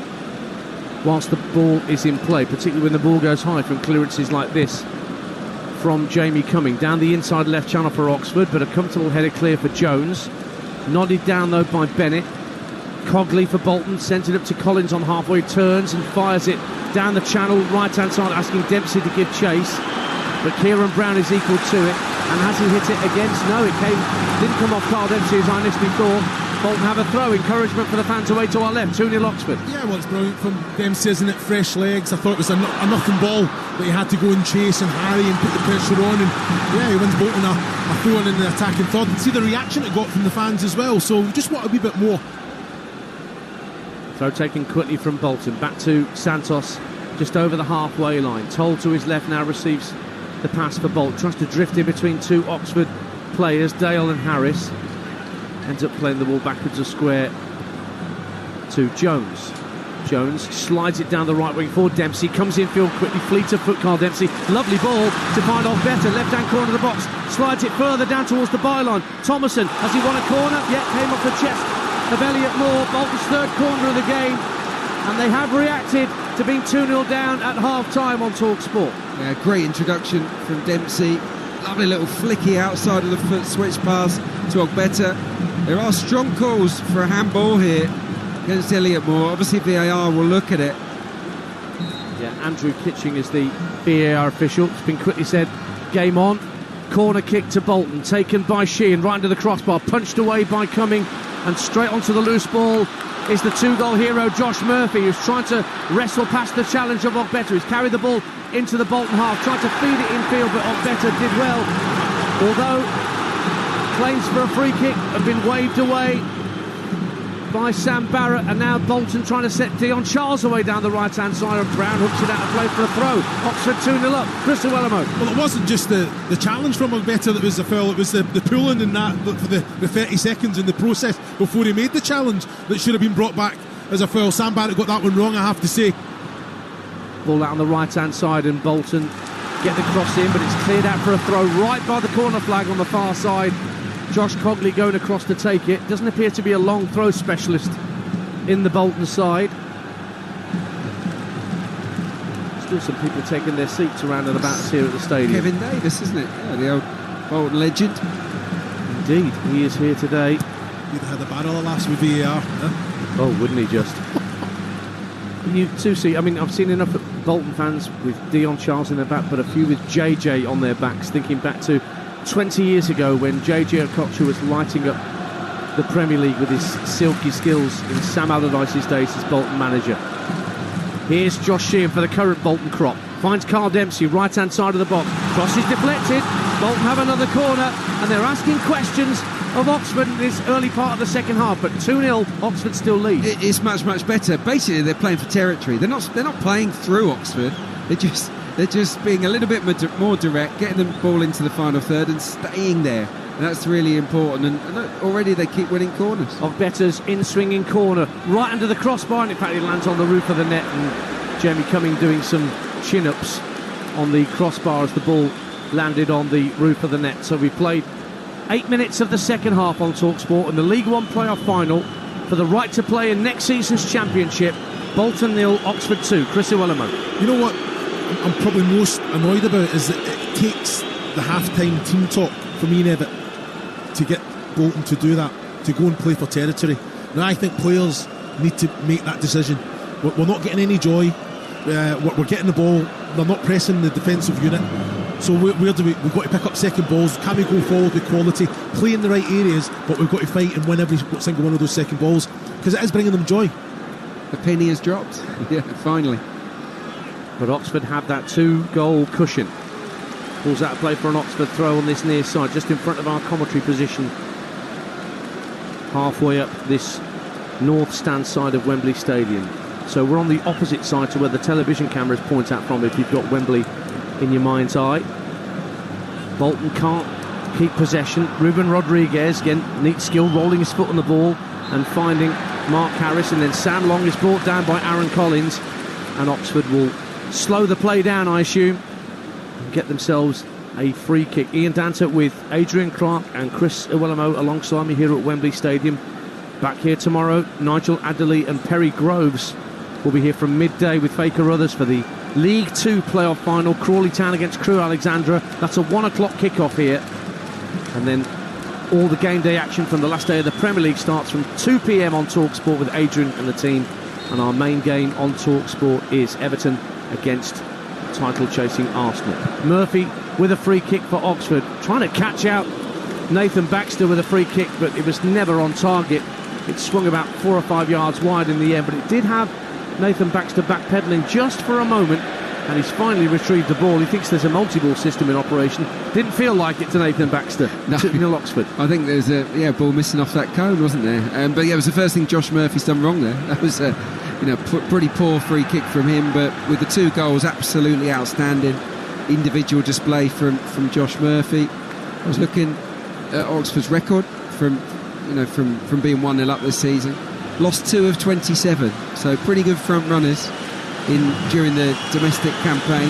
whilst the ball is in play, particularly when the ball goes high from clearances like this from Jamie Cumming. Down the inside left channel for Oxford, but a comfortable header clear for Jones. Nodded down though by Bennett. Cogley for Bolton, sent it up to Collins on halfway, turns and fires it down the channel, right hand side, asking Dempsey to give chase. But Kieran Brown is equal to it, and has he hit it against? No, didn't come off Carl Dempsey as I initially thought. Bolton have a throw, encouragement for the fans away to our left, 2-0 Oxford. Yeah, well, it's brilliant from Dempsey, isn't it? Fresh legs. I thought it was a nothing ball that he had to go and chase and harry and put the pressure on, and yeah, he wins Bolton a throw-in in the attacking third. And see the reaction it got from the fans as well, so we just want a wee bit more. Throw taken quickly from Bolton, back to Santos, just over the halfway line. Toll to his left now receives the pass for Bolton, tries to drift in between two Oxford players, Dale and Harris. Ends up playing the ball backwards of square to Jones. Jones slides it down the right wing for Dempsey, comes infield quickly, fleet of foot Carl Dempsey, lovely ball to find off better, left hand corner of the box, slides it further down towards the byline. Thomason, has he won a corner? Yeah, came off the chest of Elliot Moore, Bolton's third corner of the game, and they have reacted to being 2-0 down at half-time on Talksport. Yeah, great introduction from Dempsey. Lovely little flicky outside of the foot switch pass to Ogbeta. There are strong calls for a handball here against Elliot Moore. Obviously VAR will look at it. Yeah, Andrew Kitching is the VAR official. It's been quickly said, game on. Corner kick to Bolton, taken by Sheehan, right into the crossbar, punched away by Cumming, and straight onto the loose ball is the 2-goal hero Josh Murphy, who's trying to wrestle past the challenge of Ogbeta. He's carried the ball into the Bolton half, tried to feed it infield, but Ogbeta did well. Although claims for a free kick have been waved away by Sam Barrett, and now Bolton trying to set Dion Charles away down the right-hand side, and Brown hooks it out of play for a throw. Oxford 2-0 up. Chris Iwelumo. Well, it wasn't just the challenge from Ogbeta that was a foul, it was the pulling in that for the 30 seconds in the process before he made the challenge that should have been brought back as a foul. Sam Barrett got that one wrong, I have to say. Ball out on the right-hand side, and Bolton get the cross in, but it's cleared out for a throw right by the corner flag on the far side. Josh Cogley going across to take it. Doesn't appear to be a long throw specialist in the Bolton side. Still some people taking their seats around and about us here at the stadium. Kevin Davis, isn't it? Yeah, the old Bolton legend. Indeed, he is here today. You'd have had a battle of laughs with VAR. Huh? Oh, wouldn't he just? You too see, I mean, I've seen enough Bolton fans with Dion Charles in their back, but a few with JJ on their backs, thinking back to 20 years ago when JJ Okocha was lighting up the Premier League with his silky skills in Sam Allardyce's days as Bolton manager. Here's Josh Sheehan for the current Bolton crop. Finds Carl Dempsey, right-hand side of the box. Cross is deflected. Bolton have another corner, and they're asking questions of Oxford in this early part of the second half, but 2-0, Oxford still lead. It's much better. Basically, they're playing for territory. They're not playing through Oxford. They're just being a little bit more direct, getting the ball into the final third and staying there. And that's really important. And look, already they keep winning corners. Ogbeta's in-swinging corner, right under the crossbar, and in fact it lands on the roof of the net, and Jamie Cumming doing some chin-ups on the crossbar as the ball landed on the roof of the net. So we played 8 minutes of the second half on Talksport in the League One playoff final for the right to play in next season's championship. Bolton 0, Oxford 2. Chris Iwelumo. You know what I'm probably most annoyed about is that it takes the half-time team talk from Ian Evatt to get Bolton to do that, to go and play for territory. Now I think players need to make that decision. We're not getting any joy. We're getting the ball. They're not pressing the defensive unit. So we've got to pick up second balls. Can we go forward with quality, play in the right areas, but we've got to fight and win every single one of those second balls, because it is bringing them joy. The penny has dropped. Yeah, finally. But Oxford have that 2-goal cushion. Pulls out a play for an Oxford throw on this near side, just in front of our commentary position. Halfway up this north stand side of Wembley Stadium. So we're on the opposite side to where the television cameras point out from, if you've got Wembley in your mind's eye. Bolton can't keep possession. Ruben Rodriguez, again, neat skill, rolling his foot on the ball and finding Mark Harris, and then Sam Long is brought down by Aaron Collins, and Oxford will slow the play down, I assume, and get themselves a free kick. Ian Danter with Adrian, Clarke and Chris Iwelumo alongside me here at Wembley Stadium. Back here tomorrow, Nigel Adderley and Perry Groves will be here from midday with Faker Others for the League 2 playoff final, Crawley Town against Crewe Alexandra. That's a 1 o'clock kickoff here, and then all the game day action from the last day of the Premier League starts from 2 p.m. on Talksport with Adrian and the team, and our main game on Talksport is Everton against title-chasing Arsenal. Murphy with a free kick for Oxford, trying to catch out Nathan Baxter with a free kick, but it was never on target. It swung about 4 or 5 yards wide in the end, but it did have Nathan Baxter backpedaling just for a moment, and he's finally retrieved the ball. He thinks there's a multi-ball system in operation. Didn't feel like it to Nathan Baxter. No. 2-0 Oxford. I think there's a ball missing off that cone, wasn't there? But yeah, it was the first thing Josh Murphy's done wrong there. That was a pretty poor free kick from him, but with the 2 goals, absolutely outstanding individual display from Josh Murphy. I was looking at Oxford's record from being 1-0 up this season. Lost 2 of 27, so pretty good front runners during the domestic campaign.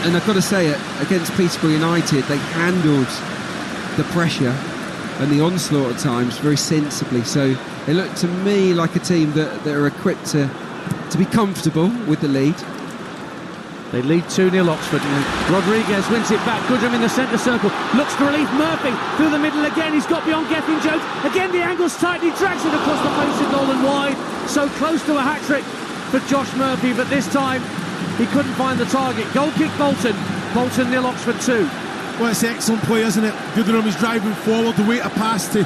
And I've got to say, against Peterborough United, they handled the pressure and the onslaught at times very sensibly. So they look to me like a team that are equipped to be comfortable with the lead. They lead 2-0 Oxford, and Rodriguez wins it back. Goodham in the centre circle, looks for relief. Murphy through the middle again. He's got beyond Gethin Jones. Again, the angle's tight. He drags it across the face of goal and wide. So close to a hat-trick for Josh Murphy, but this time he couldn't find the target. Goal kick Bolton. Bolton 0, Oxford 2. Well, it's excellent play, isn't it? Goodham is driving forward, the way to pass to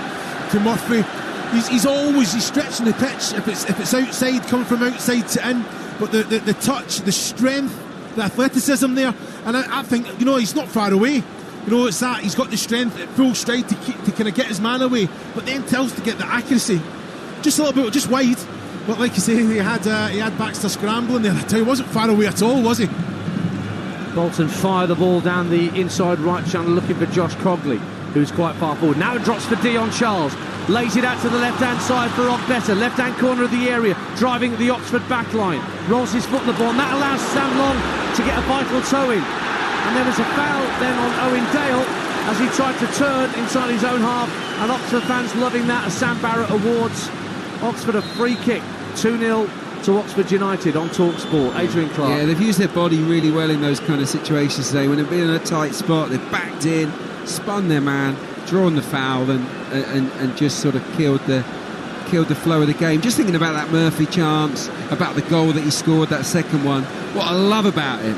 Murphy. He's stretching the pitch. If it's outside, coming from outside to in, but the touch, the strength, the athleticism there, and I think he's not far away. It's that he's got the strength at full stride to kind of get his man away, but then tells to get the accuracy just a little bit, just wide. But like you say, he had Baxter scrambling there. I tell you, he wasn't far away at all, was he? Bolton fire the ball down the inside right channel, looking for Josh Cogley, who's quite far forward. Now it drops for Dion Charles. Lays it out to the left-hand side for Better. Left-hand corner of the area, driving the Oxford back line. Rolls his foot on the ball, and that allows Sam Long to get a vital toe in. And there was a foul then on Owen Dale as he tried to turn inside his own half, and Oxford fans loving that as Sam Barrett awards Oxford a free kick. 2-0 to Oxford United on Talksport. Adrian Clarke. Yeah, they've used their body really well in those kind of situations today. When they've been in a tight spot, they've backed in, spun their man, drawn the foul, and just sort of killed the flow of the game. Just thinking about that Murphy chance, about the goal that he scored, that second one. What I love about him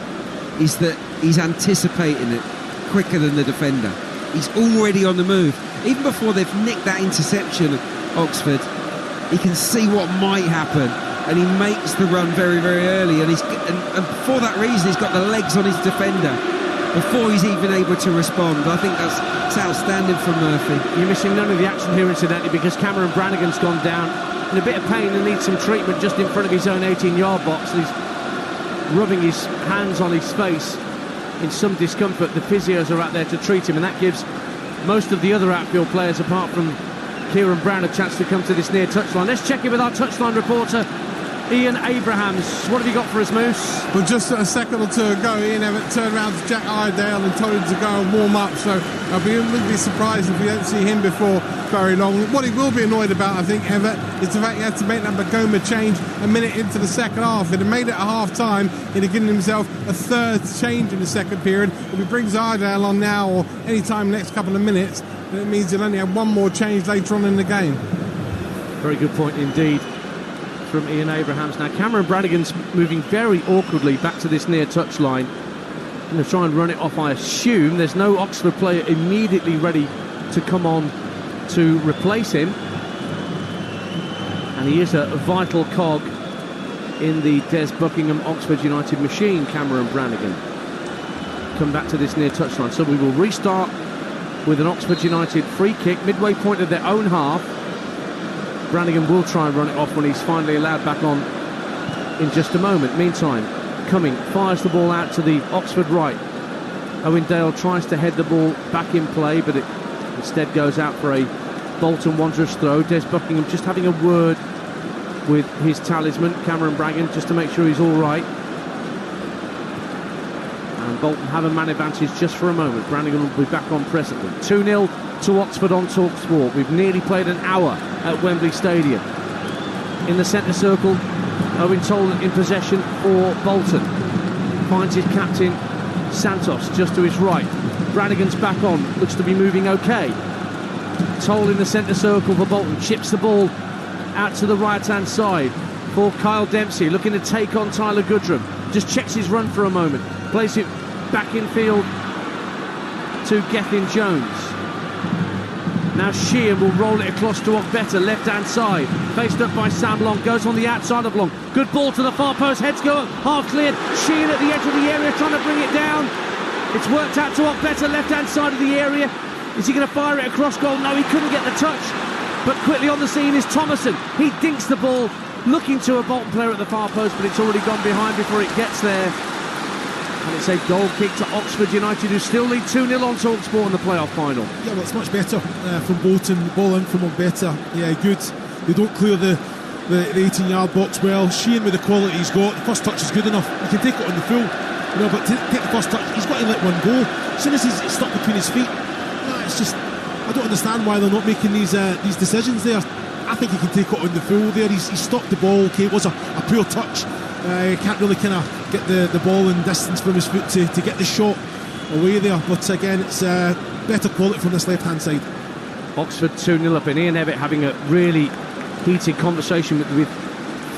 is that he's anticipating it quicker than the defender. He's already on the move. Even before they've nicked that interception at Oxford, he can see what might happen, and he makes the run very, very early. And for that reason, he's got the legs on his defender before he's even able to respond. I think that's outstanding from Murphy. You're missing none of the action here, incidentally, because Cameron Brannigan's gone down in a bit of pain and needs some treatment just in front of his own 18-yard box. He's rubbing his hands on his face in some discomfort. The physios are out there to treat him, and that gives most of the other outfield players, apart from Kieran Brown, a chance to come to this near touchline. Let's check in with our touchline reporter, Ian Abrahams. What have you got for us, Moose? Well, just a second or two ago, Ian Everett turned around to Jack Iredale and told him to go and warm up, so I wouldn't be surprised if we don't see him before very long. What he will be annoyed about, I think, Everett, is the fact he had to make that Magoma change a minute into the second half. He'd have made it at half-time, he'd have given himself a third change in the second period. If he brings Iredale on now or any time next couple of minutes, then it means he'll only have one more change later on in the game. Very good point indeed from Ian Abrahams. Now Cameron Brannigan's moving very awkwardly back to this near touchline. Going to try and run it off, I assume. There's no Oxford player immediately ready to come on to replace him. And he is a vital cog in the Des Buckingham Oxford United machine, Cameron Brannigan. Come back to this near touchline. So we will restart with an Oxford United free kick, midway point of their own half. Brannigan will try and run it off when he's finally allowed back on in just a moment. Meantime, Cumming fires the ball out to the Oxford right. Owen Dale tries to head the ball back in play, but it instead goes out for a Bolton Wanderers throw. Des Buckingham just having a word with his talisman, Cameron Brannigan, just to make sure he's all right. And Bolton have a man advantage just for a moment. Brannigan will be back on presently. 2-0 to Oxford on Talksport. We've nearly played an hour at Wembley Stadium. In the centre circle, Owen Tolan in possession for Bolton. Finds his captain, Santos, just to his right. Brannigan's back on, looks to be moving okay. Toll in the centre circle for Bolton, chips the ball out to the right-hand side for Kyle Dempsey, looking to take on Tyler Goodrum. Just checks his run for a moment, plays it back in field to Gethin Jones. Now Sheehan will roll it across to Ogbeta, left-hand side. Faced up by Sam Long, goes on the outside of Long. Good ball to the far post, heads go up, half cleared. Sheehan at the edge of the area trying to bring it down. It's worked out to Ogbeta, left-hand side of the area. Is he going to fire it across goal? No, he couldn't get the touch. But quickly on the scene is Thomason. He dinks the ball, looking to a Bolton player at the far post, but it's already gone behind before it gets there. And it's a goal kick to Oxford United, who still lead 2-0 on Talksport in the playoff final. Yeah, well, it's much better from Bolton. The ball in from Ogbeta. Yeah, good. They don't clear the 18-yard box well. Sheehan, with the quality he's got, the first touch is good enough. He can take it on the full. You know, but to take the first touch, he's got to let one go. As soon as he's stuck between his feet, it's just, I don't understand why they're not making these decisions there. I think he can take it on the full there. He's stopped the ball. Okay, it was a poor touch. He can't really kind of get the ball in distance from his foot to get the shot away there. But again, it's better quality from this left-hand side. Oxford 2-0 up, and Ian Evatt having a really heated conversation with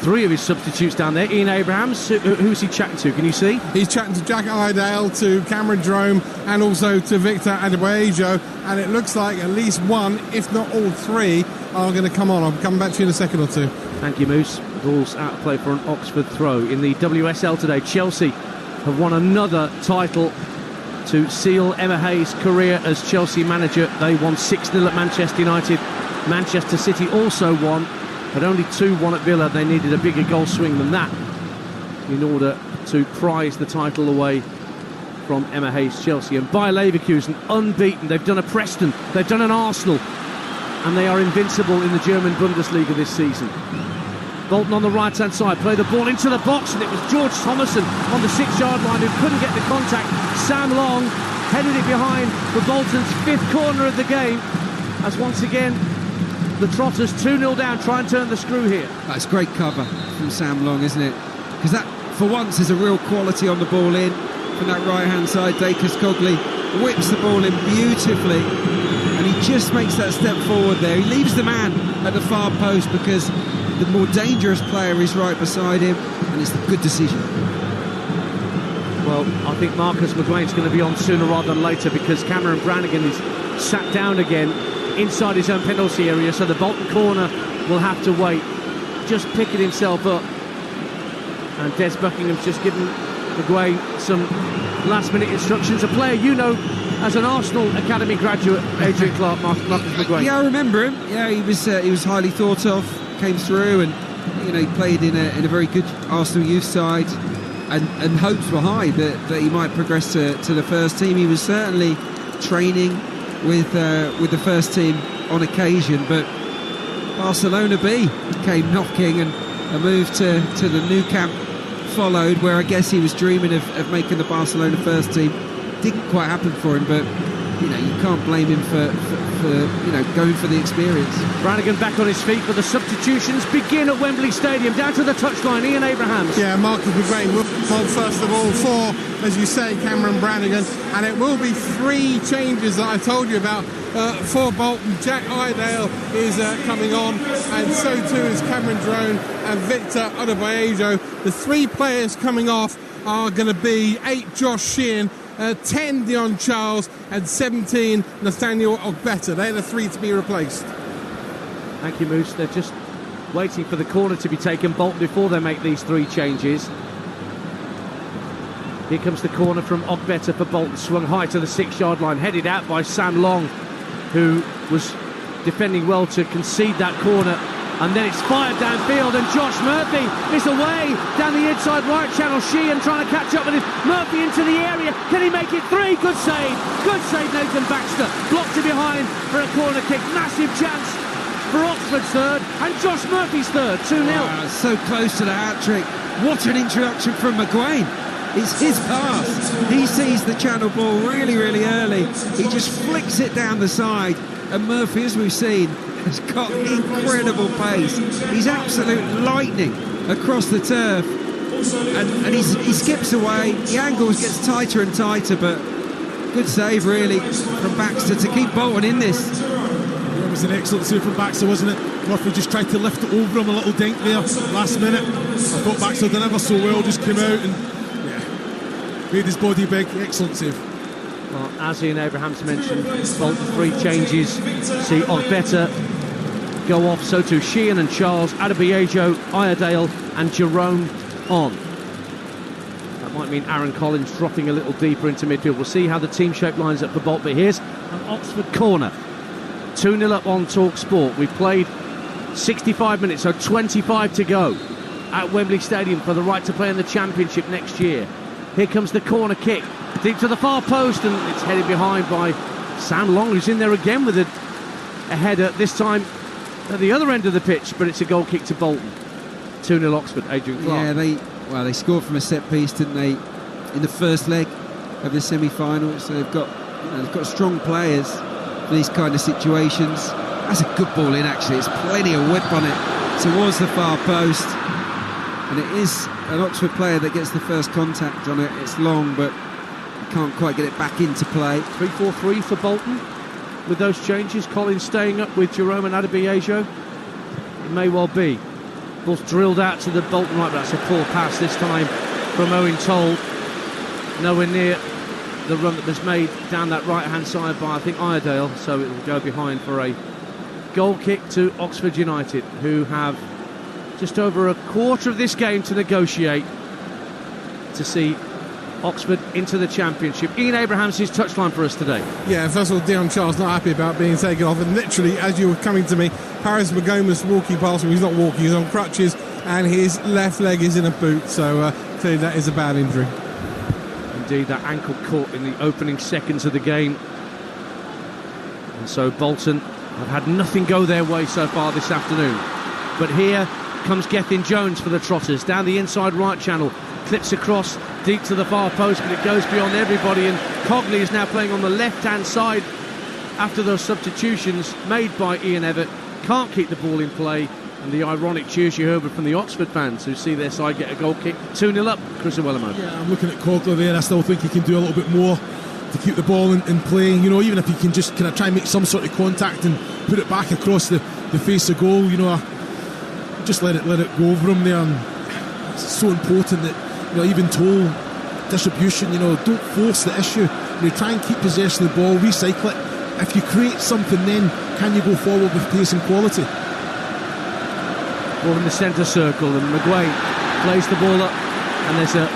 three of his substitutes down there. Ian Abrahams, who's he chatting to? Can you see? He's chatting to Jack Iredale, to Cameron Drome, and also to Victor Adebayo. And it looks like at least one, if not all three, are going to come on. I'll come back to you in a second or two. Thank you, Moose. Ball's out of play for an Oxford throw. In the WSL today, Chelsea have won another title to seal Emma Hayes' career as Chelsea manager. They won 6-0 at Manchester United. Manchester City also won, but only 2-1 at Villa. They needed a bigger goal swing than that in order to prize the title away from Emma Hayes' Chelsea. And Bayer Leverkusen, unbeaten. They've done a Preston, they've done an Arsenal, and they are invincible in the German Bundesliga this season. Bolton on the right-hand side, play the ball into the box, and it was George Thomason on the 6-yard line who couldn't get the contact. Sam Long headed it behind for Bolton's 5th corner of the game, as once again the Trotters 2-0 down, try and turn the screw here. That's great cover from Sam Long, isn't it? Because that, for once, is a real quality on the ball in. From that right-hand side, Dacus Cogley whips the ball in beautifully, and he just makes that step forward there. He leaves the man at the far post because the more dangerous player is right beside him, and it's a good decision. Well, I think Marcus McGuane's going to be on sooner rather than later, because Cameron Brannigan is sat down again inside his own penalty area, so the Bolton corner will have to wait. Just picking himself up, and Des Buckingham's just given McGuane some last-minute instructions. A player you know as an Arsenal Academy graduate, Adrian Clarke, Marcus McGuane. Yeah, I remember him. Yeah, he was highly thought of, came through, and he played in a very good Arsenal youth side, and hopes were high that he might progress to the first team. He was certainly training with the first team on occasion, but Barcelona B came knocking, and a move to the new camp followed, where I guess he was dreaming of making the Barcelona first team. Didn't quite happen for him, but you can't blame him for going for the experience. Brannigan back on his feet, but the substitutions begin at Wembley Stadium. Down to the touchline, Ian Abrahams. Yeah, Marcus McGuane will come on first of all for, as you say, Cameron Brannigan, and it will be 3 changes that I told you about for Bolton. Jack Iredale is coming on, and so too is Cameron Drone and Victor Adebayo. The 3 players coming off are going to be 8 Josh Sheehan, 10 Dion Charles and 17 Nathaniel Ogbeta. They're the 3 to be replaced. Thank you, Moose. They're just waiting for the corner to be taken, Bolton, before they make these 3 changes. Here comes the corner from Ogbeta for Bolton, swung high to the 6-yard line, headed out by Sam Long, who was defending well to concede that corner. And then it's fired downfield, and Josh Murphy is away down the inside right channel. Sheehan trying to catch up with him. Murphy into the area. Can he make it 3? Good save. Good save, Nathan Baxter. Blocked it behind for a corner kick. Massive chance for Oxford's third, and Josh Murphy's third. 2-0. Wow, so close to the hat-trick. What an introduction from McGuane. It's his pass. He sees the channel ball really, really early. He just flicks it down the side. And Murphy, as we've seen, has got incredible pace. He's absolute lightning across the turf. And he skips away. The angles gets tighter and tighter, but good save, really, from Baxter to keep Bolton in this. It was an excellent save from Baxter, wasn't it? Murphy just tried to lift it over him, a little dink there last minute. I thought Baxter did ever so well, just came out and made his body big. Excellent save. Well, as Ian Abrahams mentioned, Bolton 3 changes. See Ogbeta go off, so too Sheehan and Charles, Adebiejo, Iredale and Jerome on. That might mean Aaron Collins dropping a little deeper into midfield. We'll see how the team shape lines up for Bolton. But here's an Oxford corner. 2-0 up on Talksport. We've played 65 minutes, so 25 to go at Wembley Stadium for the right to play in the Championship next year. Here comes the corner kick, deep to the far post, and it's headed behind by Sam Long, who's in there again with a header, this time at the other end of the pitch, but it's a goal kick to Bolton. 2-0 Oxford, Adrian Clarke. Yeah, they scored from a set piece, didn't they, in the first leg of the semi-finals. So they've got strong players for these kind of situations. That's a good ball in, actually. It's plenty of whip on it towards the far post. And it is an Oxford player that gets the first contact on it. It's long, but can't quite get it back into play. 3-4-3 for Bolton with those changes. Collins staying up with Jerome and Adebiejo. It may well be. Ball's drilled out to the Bolton right, but that's a poor pass this time from Owen Toll. Nowhere near the run that was made down that right-hand side by, I think, Iredale. So it will go behind for a goal kick to Oxford United, who have just over a quarter of this game to negotiate to see Oxford into the Championship. Ian Abrahams, his touchline for us today. Yeah, first of all, Dion Charles not happy about being taken off, and literally as you were coming to me, Paris Magomas walking past him. He's not walking, he's on crutches, and his left leg is in a boot, so clearly that is a bad injury. Indeed, that ankle caught in the opening seconds of the game, and so Bolton have had nothing go their way so far this afternoon. But here comes Gethin Jones for the Trotters, down the inside right channel, clips across deep to the far post, but it goes beyond everybody, and Cogley is now playing on the left-hand side after those substitutions made by Ian Evatt. Can't keep the ball in play, and the ironic cheers you heard from the Oxford fans who see their side get a goal kick. 2-0 up, Chris Iwelumo. Yeah, I'm looking at Cogley there. I still think he can do a little bit more to keep the ball in play, you know, even if he can just kind of try and make some sort of contact and put it back across the face of goal, you know, just let it go over him there. And it's so important that, you know, even Toll distribution, you know, don't force the issue. You know, try and keep possession of the ball, recycle it. If you create something, then can you go forward with pace and quality? Ball in the centre circle, and McGuane plays the ball up, and there's a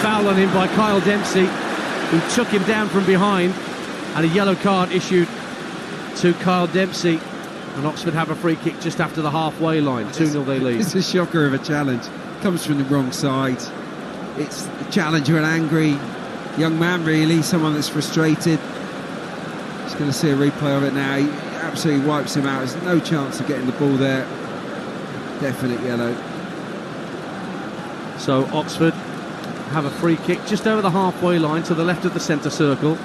foul on him by Kyle Dempsey, who took him down from behind, and a yellow card issued to Kyle Dempsey. And Oxford have a free kick just after the halfway line. 2-0 they lead. It's a shocker of a challenge. Comes from the wrong side. It's the challenger, an angry young man, really, someone that's frustrated. Just going to see a replay of it now. He absolutely wipes him out. There's no chance of getting the ball there. Definite yellow. So Oxford have a free kick just over the halfway line to the left of the centre circle.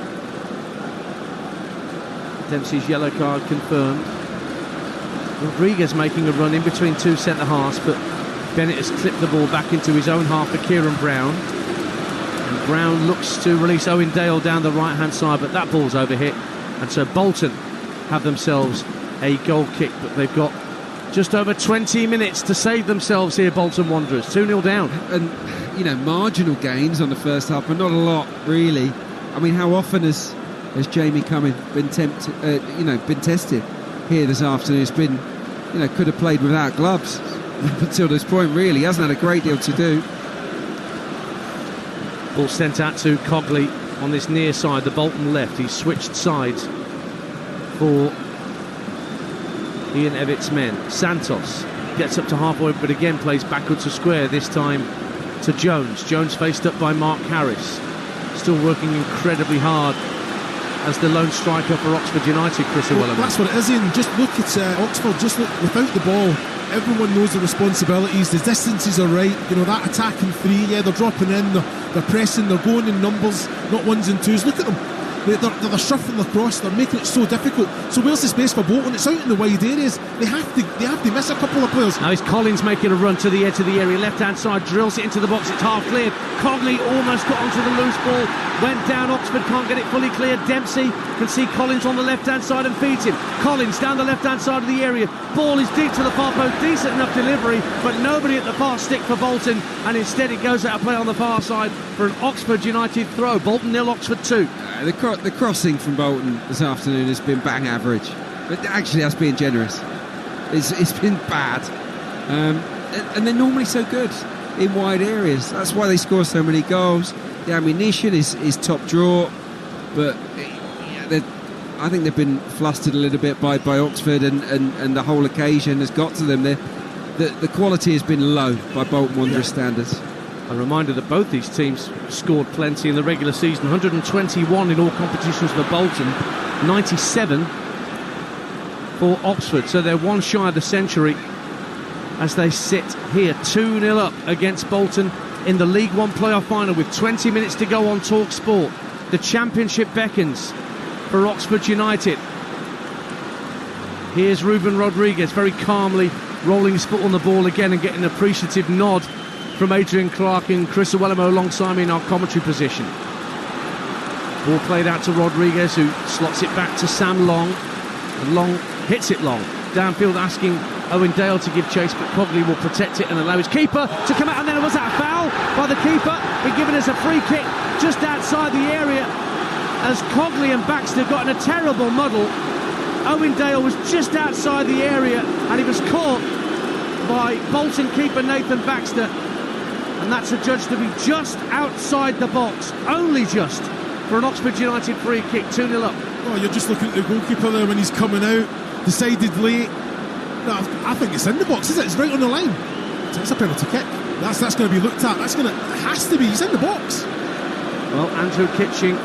Dempsey's yellow card confirmed. Rodriguez making a run in between two centre-halves, but Bennett has clipped the ball back into his own half for Kieran Brown. And Brown looks to release Owen Dale down the right-hand side, but that ball's overhit. And so Bolton have themselves a goal kick, but they've got Just over 20 minutes to save themselves here, Bolton Wanderers. 2-0 down. And, you know, marginal gains on the first half, but not a lot, really. I mean, how often has Jamie Cumming been been tested here this afternoon? It's been, you know, could have played without gloves up until this point, really. He hasn't had a great deal to do. Ball sent out to Cogley on this near side, the Bolton left. He's switched sides for Ian Evatt's men. Santos gets up to halfway, but again plays backwards to square, this time to Jones. Jones faced up by Mark Harris. Still working incredibly hard as the lone striker for Oxford United, Chris Iwelumo. That's what it is, Ian. Just look at Oxford, just look without the ball. Everyone knows the responsibilities, the distances are right, you know, that attacking three, yeah, they're dropping in, they're pressing, they're going in numbers, not ones and twos. Look at them, they're shuffling across, they're making it so difficult. So where's the space for Bolton? It's out in the wide areas. They have to miss a couple of players. Now it's Collins making a run to the edge of the area, left hand side, drills it into the box, it's half cleared. Cogley almost got onto the loose ball, went down, Oxford can't get it fully cleared. Dempsey can see Collins on the left hand side and feeds him. Collins down the left hand side of the area, ball is deep to the far post, decent enough delivery, but nobody at the far stick for Bolton, and instead it goes out of play on the far side for an Oxford United throw. Bolton 0, Oxford 2. The crossing from Bolton this afternoon has been bang average, but actually that's being generous. It's been bad, and they're normally so good in wide areas. That's why they score so many goals. The ammunition is top drawer, but I think they've been flustered a little bit by Oxford, and the whole occasion has got to them. The quality has been low by Bolton Wanderers standards. A reminder that both these teams scored plenty in the regular season. 121 in all competitions for Bolton, 97 for Oxford. So they're one shy of the century as they sit here 2-0 up against Bolton in the League One playoff final with 20 minutes to go on Talksport. The Championship beckons for Oxford United. Here's Ruben Rodriguez very calmly rolling his foot on the ball again and getting an appreciative nod from Adrian, Clarke and Chris Iwelumo alongside me in our commentary position. Ball played out to Rodriguez, who slots it back to Sam Long, and Long hits it long. Downfield asking Owen Dale to give chase, but Cogley will protect it and allow his keeper to come out, and then was that a foul by the keeper? Been given us a free kick just outside the area as Cogley and Baxter got in a terrible muddle. Owen Dale was just outside the area and he was caught by Bolton keeper Nathan Baxter, and that's adjudged to be just outside the box, only just, for an Oxford United free kick. 2-0 up. Oh, you're just looking at the goalkeeper there when he's coming out, decided late. No, I think it's in the box, is it? It's right on the line. It's a penalty kick. That's going to be looked at. It has to be. He's in the box. Well, Andrew Kitching,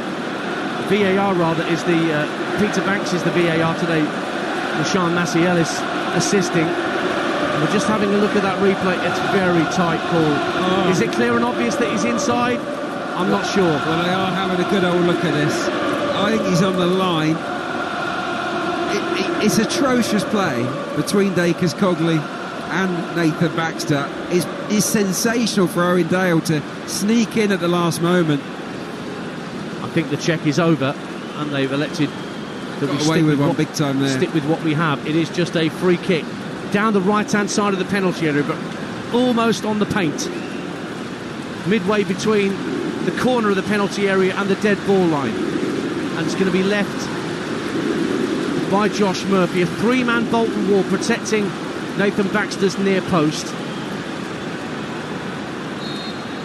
VAR rather, is the Peter Banks is the VAR today. Rashaan Massey-Ellis assisting. And we're just having a look at that replay. It's a very tight call. Is it clear and obvious that he's inside? I'm not sure. Well, they are having a good old look at this. I think he's on the line. It's atrocious play between Dacres Cogley and Nathan Baxter. It's sensational for Owen Dale to sneak in at the last moment. I think the check is over, and they've elected that we stick with big time there. Stick with what we have. It is just a free kick down the right-hand side of the penalty area, but almost on the paint, midway between the corner of the penalty area and the dead ball line, and it's going to be left by Josh Murphy. A three-man Bolton wall protecting Nathan Baxter's near post.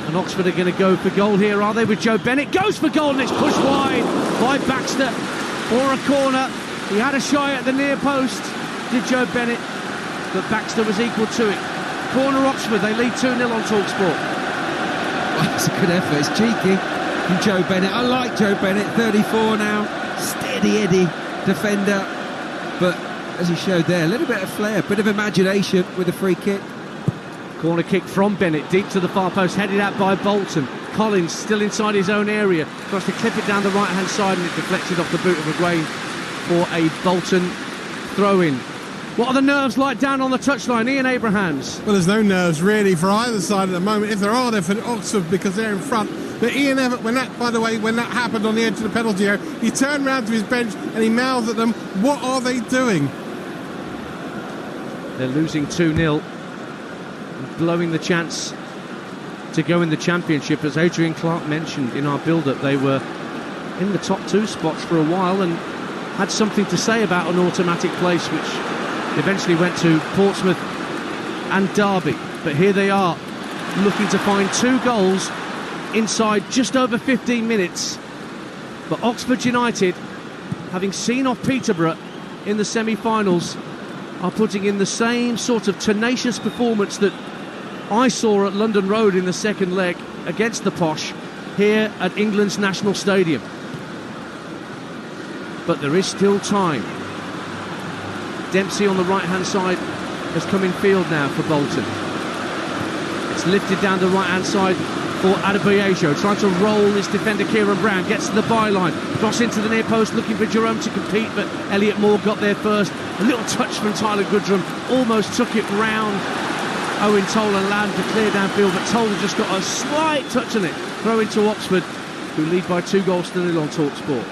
And Oxford are going to go for goal here, are they, with Joe Bennett? Goes for goal, and it's pushed wide by Baxter for a corner. He had a shy at the near post, did Joe Bennett, but Baxter was equal to it. Corner Oxford, they lead 2-0 on Talksport. Well, it's a good effort, it's cheeky from Joe Bennett. I like Joe Bennett, 34 now, steady Eddie defender, but as he showed there, a little bit of flair, bit of imagination with a free kick. Corner kick from Bennett, deep to the far post, headed out by Bolton. Collins still inside his own area, tries to clip it down the right hand side, and it deflected off the boot of Aguain for a Bolton throw-in. What are the nerves like down on the touchline, Ian Abrahams? Well, there's no nerves really for either side at the moment. If there are, they're for Oxford because they're in front. But Ian Evatt, when that happened on the edge of the penalty area, he turned round to his bench and he mouthed at them, "What are they doing?" They're losing 2-0, blowing the chance to go in the Championship. As Adrian Clarke mentioned in our build-up, they were in the top 2 spots for a while and had something to say about an automatic place, which eventually went to Portsmouth and Derby. But here they are, looking to find 2 goals inside just over 15 minutes. But Oxford United, having seen off Peterborough in the semi-finals, are putting in the same sort of tenacious performance that I saw at London Road in the second leg against the Posh here at England's National Stadium. But there is still time. Dempsey on the right-hand side has come in field now for Bolton. It's lifted down the right-hand side for Adebayo, trying to roll this defender Kieran Brown, gets to the byline, cross into the near post, looking for Jerome to compete, but Elliot Moore got there first. A little touch from Tyler Goodrum, almost took it round Owen Toll and landed to clear downfield, but Toll just got a slight touch on it. Throw into Oxford, who lead by 2-0 on Talksport.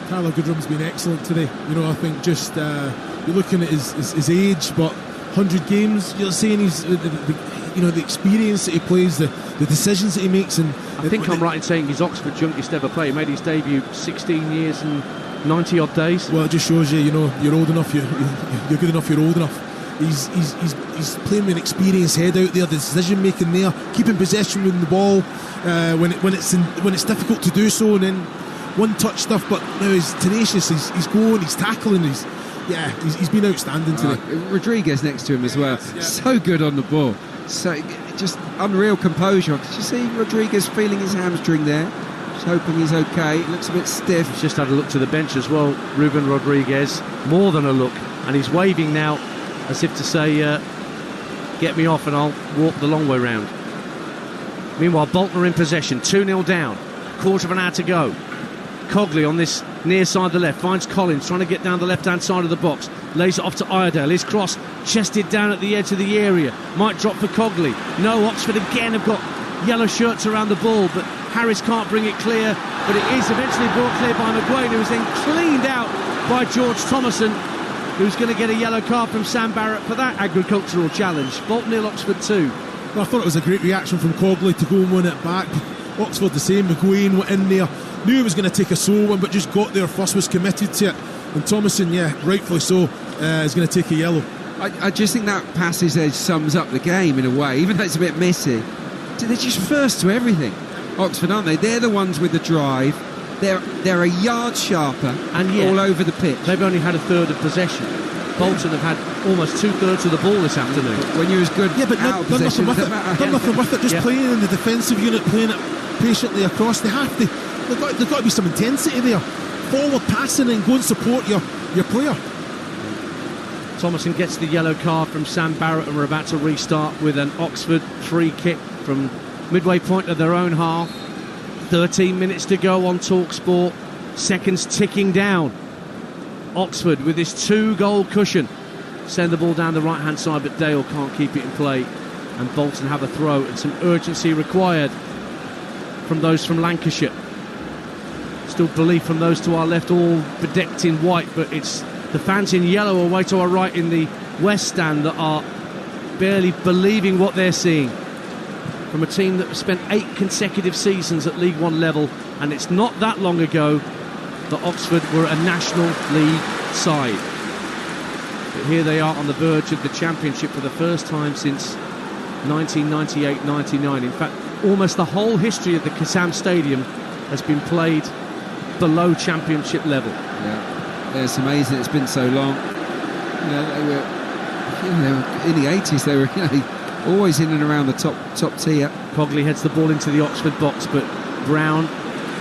Tyler Goodrum's been excellent today. You know, I think just you're looking at his age, but 100 games. You're saying he's the experience that he plays, the decisions that he makes, and I think I'm right in saying he's Oxford's youngest ever player. He made his debut 16 years and 90 odd days. Well, it just shows you, you're old enough. You're good enough. You're old enough. He's playing with an experienced head out there. The decision making there, keeping possession with the ball when it's difficult to do so, and then one-touch stuff. But now he's tenacious. He's going. He's tackling. He's been outstanding today. Rodriguez next to him as well. So good on the ball. So just unreal composure. Did you see Rodriguez feeling his hamstring there? Just hoping he's okay. It looks a bit stiff. He's just had a look to the bench as well. Ruben Rodriguez, more than a look, and he's waving now as if to say, get me off and I'll walk the long way round. Meanwhile, Bolton are in possession, 2-0 down, quarter of an hour to go. Cogley on this near side of the left finds Collins trying to get down the left-hand side of the box, lays it off to Iredale. His cross chested down at the edge of the area, might drop for Cogley. No, Oxford again have got yellow shirts around the ball, but Harris can't bring it clear, but it is eventually brought clear by McGuane, who was then cleaned out by George Thomason, who's going to get a yellow card from Sam Barrett for that agricultural challenge. Bolton 0, Oxford 2. Well, I thought it was a great reaction from Cogley to go and win it back. Oxford the same. McGuane went in there, knew he was going to take a solo one, but just got there first, was committed to it. And Thomason, rightfully so, is going to take a yellow. I just think that passage edge sums up the game in a way, even though it's a bit messy. They're just first to everything, Oxford, aren't they? They're the ones with the drive. They're a yard sharper and all over the pitch. They've only had a third of possession. Bolton have had almost 2/3 of the ball this afternoon. But when you're as good out of possession, done nothing with it. Just playing in the defensive unit, playing it patiently across. There's got to be some intensity there. Forward passing and go and support your player. Thomason gets the yellow card from Sam Barrett, and we're about to restart with an Oxford free kick from midway point of their own half. 13 minutes to go on Talksport. Seconds ticking down. Oxford with this 2-goal cushion send the ball down the right hand side, but Dale can't keep it in play, and Bolton have a throw, and some urgency required from those from Lancashire. Still belief from those to our left, all bedecked in white, but it's the fans in yellow away to our right in the West Stand that are barely believing what they're seeing from a team that spent 8 consecutive seasons at League One level, and it's not that long ago that Oxford were a National League side. But here they are on the verge of the Championship for the first time since 1998-99. In fact, almost the whole history of the Kassam Stadium has been played below Championship level. Yeah, it's amazing it's been so long. They were in the 80s. They were always in and around the top tier. Cogley heads the ball into the Oxford box, but Brown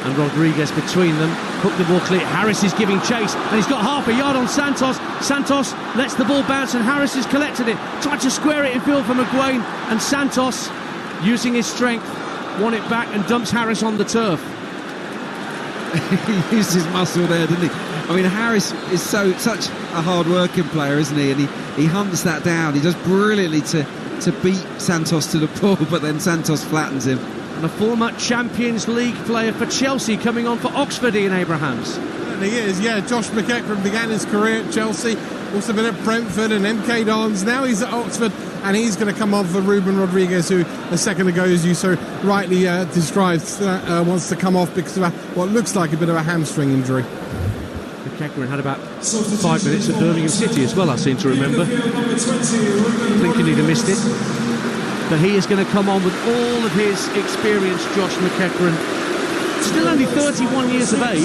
and Rodriguez between them hook the ball clear. Harris is giving chase, and he's got half a yard on Santos. Santos lets the ball bounce, and Harris has collected it, tried to square it in field for McGuane, and Santos, using his strength, won it back and dumps Harris on the turf. He used his muscle there, didn't he? I mean, Harris is such a hard-working player, isn't he? And he hunts that down. He does brilliantly to beat Santos to the ball, but then Santos flattens him. And a former Champions League player for Chelsea coming on for Oxford, Ian Abrahams. certainly is, yeah. Josh McEachran began his career at Chelsea, also been at Brentford and MK Dons. Now he's at Oxford, and he's going to come on for Ruben Rodriguez, who a second ago, as you so rightly described, wants to come off because of what looks like a bit of a hamstring injury. McEachran had about 5 minutes at Birmingham City as well, I seem to remember. Thinking he'd have missed it. But he is going to come on with all of his experience, Josh McEachran. Still only 31 years of age.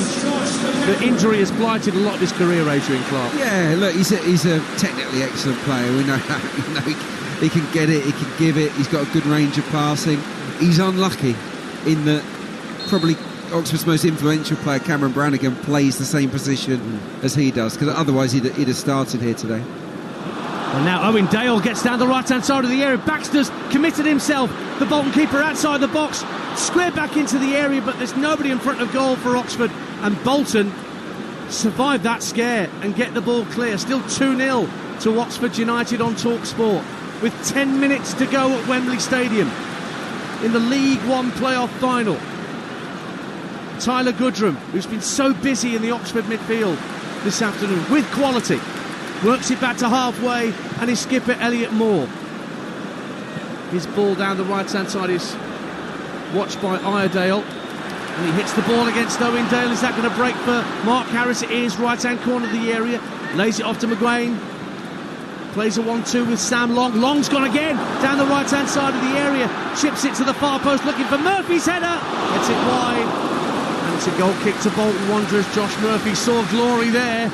The injury has blighted a lot of his career, Adrian Clarke. Yeah, look, he's a technically excellent player. We know that. He can get it, he can give it. He's got a good range of passing. He's unlucky in that probably Oxford's most influential player, Cameron Brannigan, plays the same position as he does, because otherwise he'd have started here today. And now Owen Dale gets down the right-hand side of the area. Baxter's committed himself. The Bolton keeper outside the box. Squared back into the area, but there's nobody in front of goal for Oxford. And Bolton survive that scare and get the ball clear. Still 2-0 to Oxford United on Talksport, with 10 minutes to go at Wembley Stadium in the League One playoff final. Tyler Goodrum, who's been so busy in the Oxford midfield this afternoon with quality, works it back to halfway, and his skipper Elliot Moore. His ball down the right hand side is watched by Iredale, and he hits the ball against Owen Dale. Is that going to break for Mark Harris? It is. Right hand corner of the area, lays it off to McGuane, plays a 1-2 with Sam Long. Long's gone again down the right hand side of the area, chips it to the far post looking for Murphy's header, gets it wide, and it's a goal kick to Bolton Wanderers. Josh Murphy saw glory there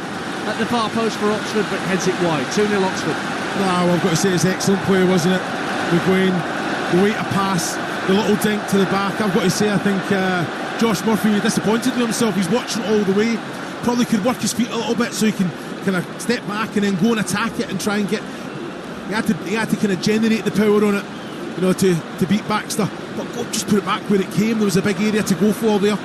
at the far post for Oxford, but heads it wide. 2-0 Oxford. No, I've got to say it's excellent play, wasn't it? McGuane, the way to pass, the little dink to the back. I've got to say, I think Josh Murphy was disappointed with himself. He's watching all the way. Probably could work his feet a little bit so he can kind of step back and then go and attack it and try and get. He had to kind of generate the power on it, you know, to beat Baxter. But just put it back where it came. There was a big area to go for there.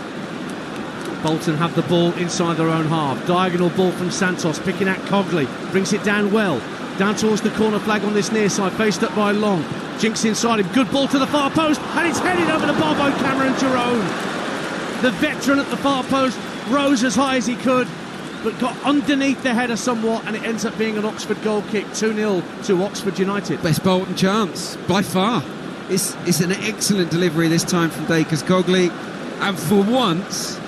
Bolton have the ball inside their own half. Diagonal ball from Santos, picking at Cogley. Brings it down well. Down towards the corner flag on this near side. Faced up by Long. Jinks inside him. Good ball to the far post. And it's headed over the bar by Cameron Jerome. The veteran at the far post rose as high as he could, but got underneath the header somewhat, and it ends up being an Oxford goal kick. 2-0 to Oxford United. Best Bolton chance, by far. It's an excellent delivery this time from Dacres Cogley. And for once,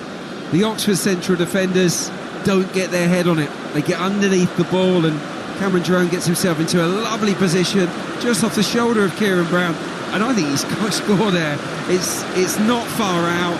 the Oxford central defenders don't get their head on it. They get underneath the ball, and Cameron Jerome gets himself into a lovely position just off the shoulder of Kieran Brown. And I think he's got to score there. It's not far out.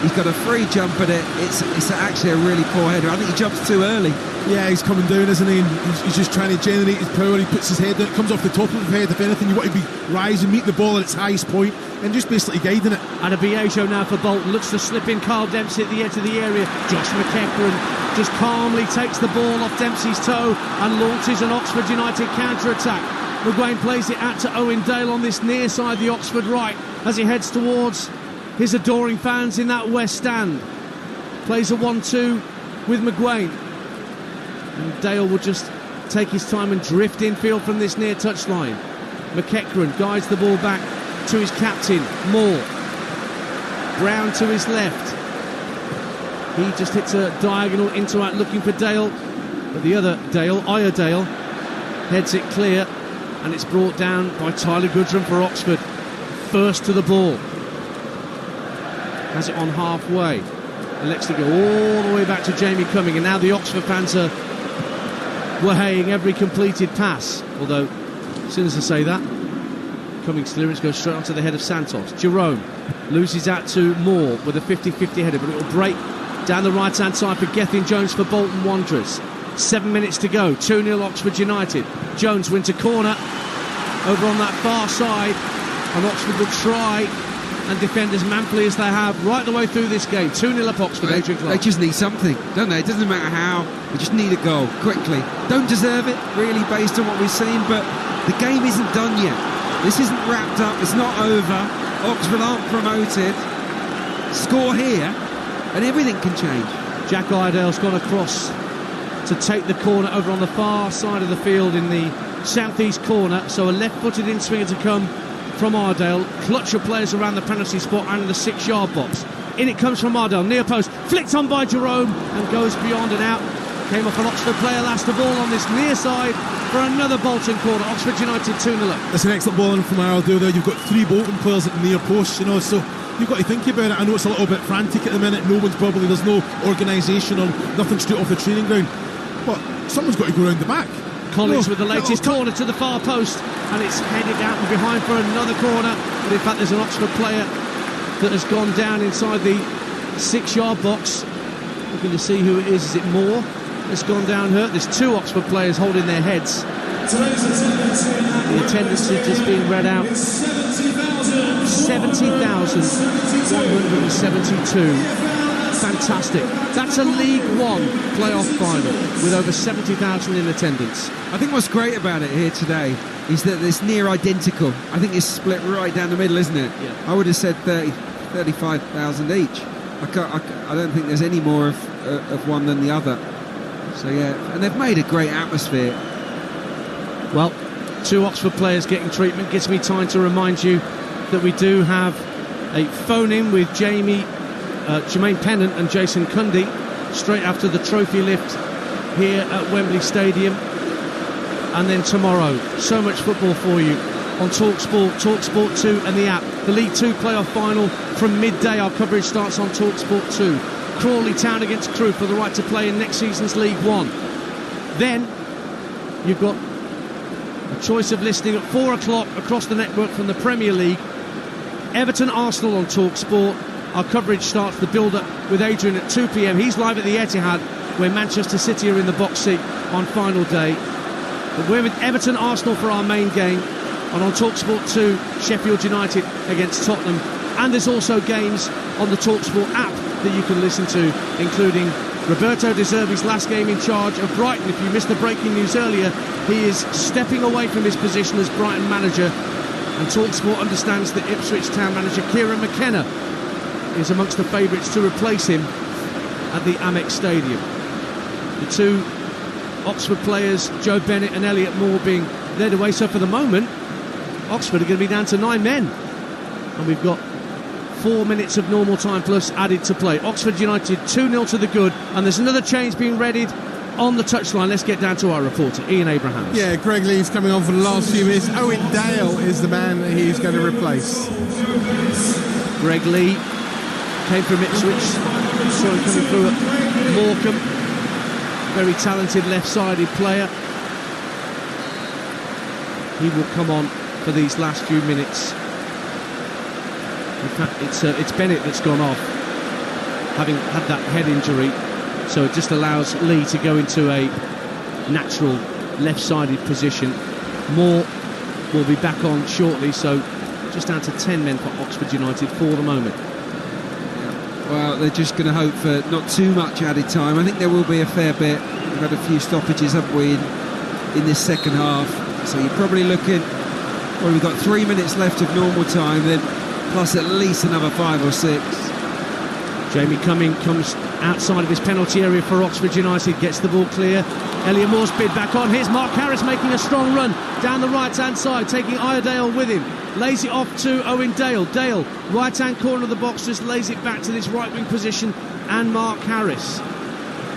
He's got a free jump at it. It's actually a really poor header. I think he jumps too early. Yeah, he's coming down, isn't he? And he's just trying to generate his power. He puts his head down. It comes off the top of his head. If anything, you want to be rising, meet the ball at its highest point, and just basically guiding it. And a Biagio now for Bolton. Looks to slip in Carl Dempsey at the edge of the area. Josh McEachran just calmly takes the ball off Dempsey's toe and launches an Oxford United counter-attack. McGuane plays it out to Owen Dale on this near side, the Oxford right, as he heads towards his adoring fans in that west stand. Plays a 1-2 with McGuane. And Dale will just take his time and drift infield from this near touchline. McEachran guides the ball back to his captain, Moore. Brown to his left. He just hits a diagonal into out looking for Dale. But the other Dale, Iredale, heads it clear. And it's brought down by Tyler Goodrum for Oxford. First to the ball. Has it on halfway. Elects to go all the way back to Jamie Cumming. And now the Oxford fans are waheying every completed pass. Although, as soon as I say that, Cummings' clearance goes straight onto the head of Santos. Jerome loses out to Moore with a 50-50 header, but it will break down the right-hand side for Gethin Jones for Bolton Wanderers. 7 minutes to go. 2-0 Oxford United. Jones wins a corner over on that far side, and Oxford will try and defend as manfully as they have right the way through this game. 2-0 up Oxford. Adrian Clarke. They just need something, don't they? It doesn't matter how. They just need a goal quickly. Don't deserve it, really, based on what we've seen, but the game isn't done yet. This isn't wrapped up. It's not over. Oxford aren't promoted. Score here, and everything can change. Jack Iredale's gone across to take the corner over on the far side of the field in the southeast corner. So a left-footed in-swinger to come from Iredale. Clutch of players around the penalty spot and in the 6-yard box. In it comes from Ardell, near post, flicked on by Jerome and goes beyond and out. Came off an Oxford player last of all on this near side for another Bolton corner. Oxford United 2-0 up. It's an excellent ball in from Ardell there. You've got 3 Bolton players at the near post, you know, so you've got to think about it. I know it's a little bit frantic at the minute. There's no organisation or nothing straight off the training ground. But someone's got to go round the back. Collins with the latest corner to the far post, and it's headed out and behind for another corner. But in fact, there's an Oxford player that has gone down inside the 6-yard box. Looking to see who it is. Is it Moore that's gone down hurt? There's 2 Oxford players holding their heads. The attendance is just being read out. 70,172. Fantastic. That's a League One playoff final with over 70,000 in attendance. I think what's great about it here today is that it's near identical. I think it's split right down the middle, isn't it? Yeah. I would have said 35,000 each. I don't think there's any more of one than the other. So yeah, and they've made a great atmosphere. Well, 2 Oxford players getting treatment. Gives me time to remind you that we do have a phone-in with Jermaine Pennant and Jason Cundy straight after the trophy lift here at Wembley Stadium. And then tomorrow, so much football for you on Talksport, Talksport 2 and the app. The League 2 playoff final from midday. Our coverage starts on Talksport 2. Crawley Town against Crewe for the right to play in next season's League 1. Then you've got a choice of listening at 4 o'clock across the network from the Premier League. Everton Arsenal on Talksport. Our coverage starts the build-up with Adrian at 2 p.m. He's live at the Etihad, where Manchester City are in the box seat on final day. But we're with Everton Arsenal for our main game, and on Talksport 2, Sheffield United against Tottenham. And there's also games on the Talksport app that you can listen to, including Roberto De Zerbi's last game in charge of Brighton. If you missed the breaking news earlier, he is stepping away from his position as Brighton manager, and Talksport understands that Ipswich Town manager Kieran McKenna is amongst the favourites to replace him at the Amex Stadium. The 2 Oxford players, Joe Bennett and Elliot Moore, being led away. So for the moment, Oxford are going to be down to 9 men, and we've got 4 minutes of normal time plus added to play. Oxford United 2-0 to the good, and there's another change being readied on the touchline. Let's get down to our reporter, Ian Abrahams. Yeah, Greg Lee's coming on for the last few minutes. Owen Dale is the man that he's going to replace. Greg Lee came from Ipswich, saw him coming through at Morecambe. Very talented left-sided player. He will come on for these last few minutes. In fact, it's Bennett that's gone off, having had that head injury. So it just allows Lee to go into a natural left-sided position. Moore will be back on shortly, so just down to 10 men for Oxford United for the moment. Well, they're just going to hope for not too much added time. I think there will be a fair bit. We've had a few stoppages, haven't we, in this second half. So you're probably looking, well, we've got 3 minutes left of normal time, then plus at least another 5 or 6. Jamie Cumming comes outside of his penalty area for Oxford United, gets the ball clear. Elliot Moore's bid back on. Here's Mark Harris making a strong run down the right-hand side, taking Iredale with him. Lays it off to Owen Dale. Dale, right-hand corner of the box, just lays it back to this right-wing position, and Mark Harris,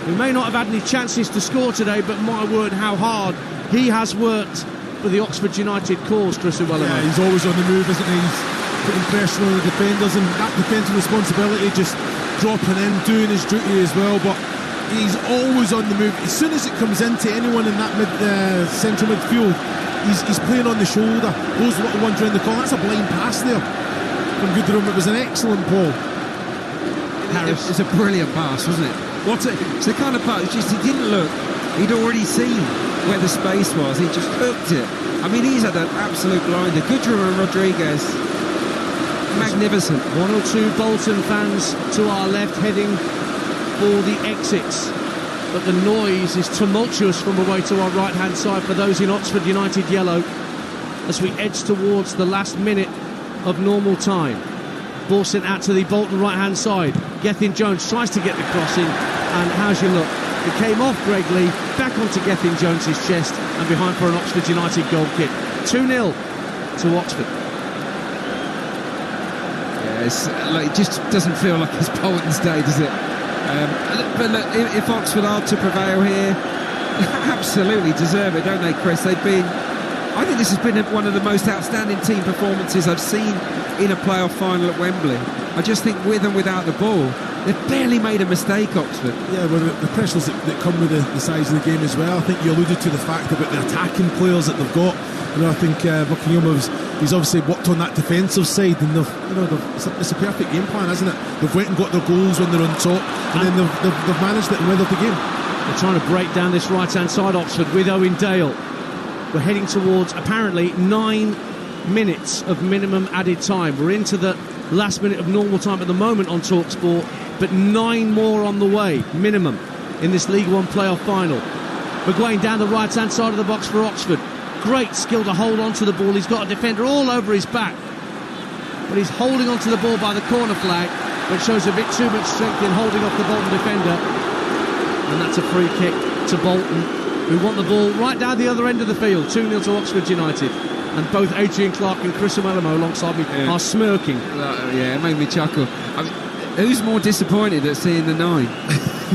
who may not have had any chances to score today, but my word, how hard he has worked for the Oxford United cause, Chris Iwelumo. Yeah, he's always on the move, isn't he? He's putting pressure on the defenders, and that defensive responsibility, just dropping in, doing his duty as well, but he's always on the move. As soon as it comes into anyone in that central midfield, he's playing on the shoulder. Those little ones around the corner, that's a blind pass there from Goodrum. It was an excellent ball. Harris. It's a brilliant pass, wasn't it? It's the kind of pass, it's just he didn't look, he'd already seen where the space was, he just hooked it. I mean, he's had an absolute blinder. Goodrum and Rodriguez, magnificent. 1 or 2 Bolton fans to our left heading for the exits, but the noise is tumultuous from away to our right hand side for those in Oxford United yellow as we edge towards the last minute of normal time. Ball sent out to the Bolton right hand side. Gethin Jones tries to get the cross in, and how's your look? It came off Greg Lee, back onto Gethin Jones's chest, and behind for an Oxford United goal kick. 2-0 to Oxford. Yeah, it just doesn't feel like it's Bolton's day, does it? But look, if Oxford are to prevail here, absolutely deserve it, don't they, Chris? I think this has been one of the most outstanding team performances I've seen in a playoff final at Wembley. I just think with and without the ball, they've barely made a mistake, Oxford. Yeah, well, the pressures that come with the size of the game as well. I think you alluded to the fact about the attacking players that they've got. I think he's obviously worked on that defensive side, and it's a perfect game plan, isn't it? They've went and got their goals when they're on top, and then they've managed it and weathered the game. They're trying to break down this right-hand side, Oxford, with Owen Dale. We're heading towards, apparently, 9 minutes of minimum added time. We're into the last minute of normal time at the moment on Talksport, but 9 more on the way, minimum, in this League One playoff final. We're going down the right-hand side of the box for Oxford. Great skill to hold on to the ball. He's got a defender all over his back, but he's holding on to the ball by the corner flag, which shows a bit too much strength in holding off the Bolton defender. And that's a free kick to Bolton, who want the ball right down the other end of the field. 2-0 to Oxford United. And both Adrian, Clarke and Chris Iwelumo alongside me are smirking. Yeah, it made me chuckle. I mean, who's more disappointed at seeing the 9?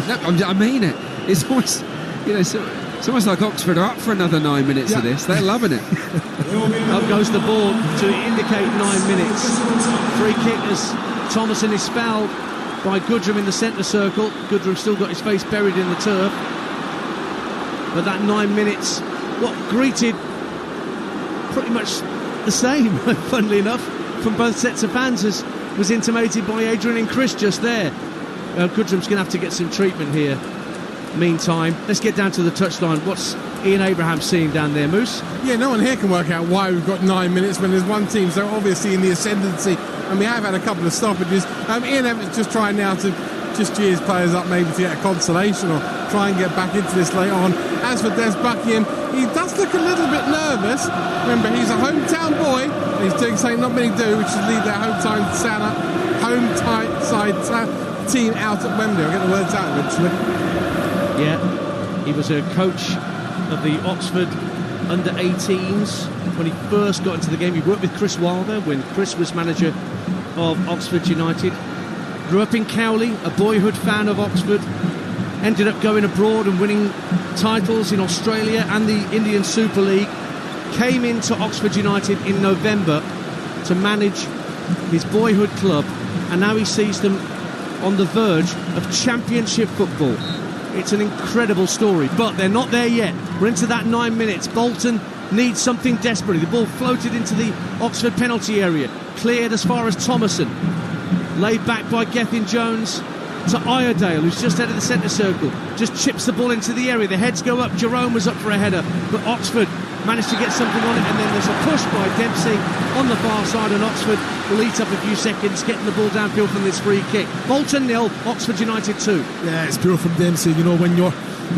No, I mean it. It's almost, it's almost like Oxford are up for another 9 minutes of this. They're loving it. Up goes the ball to indicate 9 minutes. Free kick as Thomason is fouled by Goodrum in the centre circle. Goodrum still got his face buried in the turf. But that 9 minutes, greeted pretty much the same, funnily enough, from both sets of fans, as was intimated by Adrian and Chris just there. Goodrum's going to have to get some treatment here. Meantime, let's get down to the touchline. What's Ian Abraham seeing down there, Moose? Yeah, no one here can work out why we've got 9 minutes when there's one team so obviously in the ascendancy, and we have had a couple of stoppages. Ian Everett's just trying now to just cheer his players up, maybe to get a consolation or try and get back into this later on. As for Des Buckingham, he does look a little bit nervous. Remember, he's a hometown boy, and he's doing something not many do, which is lead their home side team out at Wembley. I'll get the words out eventually. Yeah, he was a coach of the Oxford under-18s when he first got into the game. He worked with Chris Wilder when Chris was manager of Oxford United. Grew up in Cowley, a boyhood fan of Oxford. Ended up going abroad and winning titles in Australia and the Indian Super League. Came into Oxford United in November to manage his boyhood club, and now he sees them on the verge of championship football. It's an incredible story, but they're not there yet. We're into that 9 minutes. Bolton needs something desperately. The ball floated into the Oxford penalty area, cleared as far as Thomason. Laid back by Gethin Jones to Iredale, who's just out of the centre circle. Just chips the ball into the area. The heads go up. Jerome was up for a header, but Oxford managed to get something on it, and then there's a push by Dempsey on the far side, and Oxford will eat up a few seconds, getting the ball downfield from this free kick. Bolton 0, Oxford United 2. Yeah, it's pure from Dempsey. When you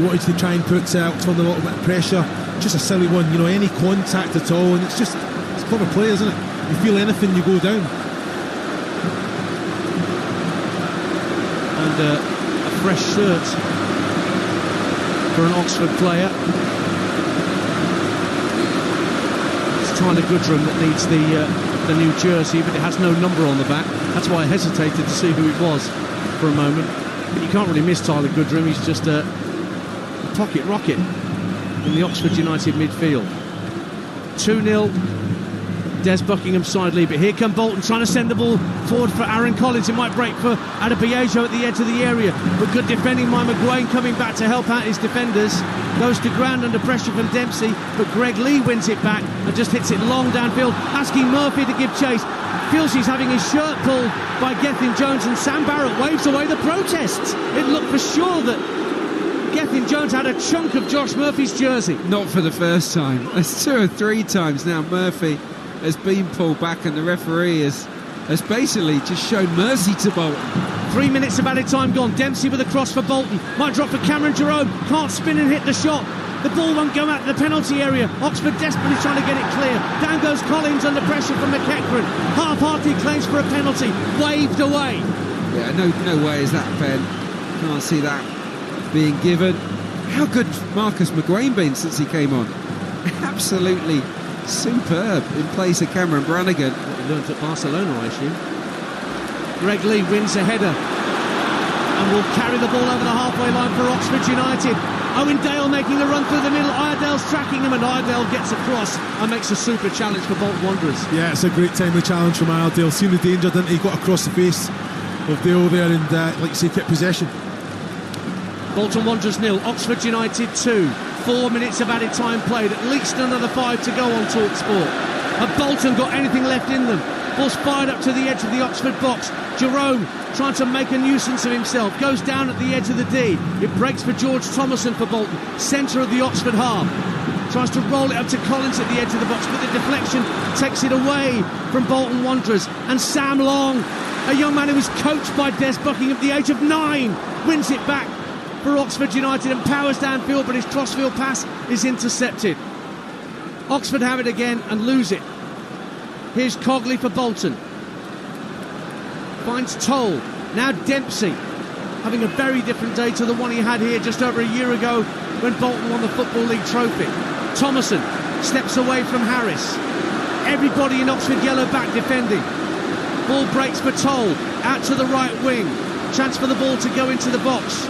wanted to try and put Oxford under a little bit of pressure, just a silly one. Any contact at all, and it's clever play, isn't it? You feel anything, you go down. And a fresh shirt for an Oxford player. It's Tyler Goodrum that needs the new jersey, but it has no number on the back. That's why I hesitated to see who it was for a moment. But you can't really miss Tyler Goodrum. He's just a pocket rocket in the Oxford United midfield. 2-0. Des Buckingham side lead, but here come Bolton trying to send the ball forward for Aaron Collins. It might break for Adebayo at the edge of the area, but good defending by McGuane, coming back to help out his defenders. Goes to ground under pressure from Dempsey, but Greg Lee wins it back and just hits it long downfield, asking Murphy to give chase. Feels he's having his shirt pulled by Gethin Jones, and Sam Barrett waves away the protests. It looked for sure that Gethin Jones had a chunk of Josh Murphy's jersey. Not for the first time. It's 2 or 3 times now Murphy has been pulled back, and the referee has basically just shown mercy to Bolton. 3 minutes of added time gone. Dempsey with a cross for Bolton. Might drop for Cameron Jerome. Can't spin and hit the shot. The ball won't go out to the penalty area. Oxford desperately trying to get it clear. Down goes Collins under pressure from McEachran. Half-hearted claims for a penalty. Waved away. Yeah, no way is that, Ben. Can't see that being given. How good Marcus McGuane been since he came on? Absolutely superb in place of Cameron Brannigan. What he learnt at Barcelona, I assume. Greg Lee wins a header and will carry the ball over the halfway line for Oxford United. Owen Dale making a run through the middle. Iredale's tracking him, and Iredale gets across and makes a super challenge for Bolton Wanderers. Yeah, it's a great timely challenge from Iredale. Seen the danger, didn't he? Got across the face of Dale there and, like you say, kept possession. Bolton Wanderers 0, Oxford United 2. 4 minutes of added time played, at least another 5 to go on Talksport. Have Bolton got anything left in them? Ball's fired up to the edge of the Oxford box. Jerome trying to make a nuisance of himself, goes down at the edge of the D. It breaks for George Thomason for Bolton, centre of the Oxford half. Tries to roll it up to Collins at the edge of the box, but the deflection takes it away from Bolton Wanderers. And Sam Long, a young man who was coached by Des Buckingham at the age of 9, wins it back for Oxford United and powers downfield, but his crossfield pass is intercepted. Oxford have it again and lose it. Here's Cogley for Bolton. Finds Toll. Now Dempsey, having a very different day to the one he had here just over a year ago when Bolton won the Football League trophy. Thomason steps away from Harris. Everybody in Oxford yellow back defending. Ball breaks for Toll. Out to the right wing. Chance for the ball to go into the box.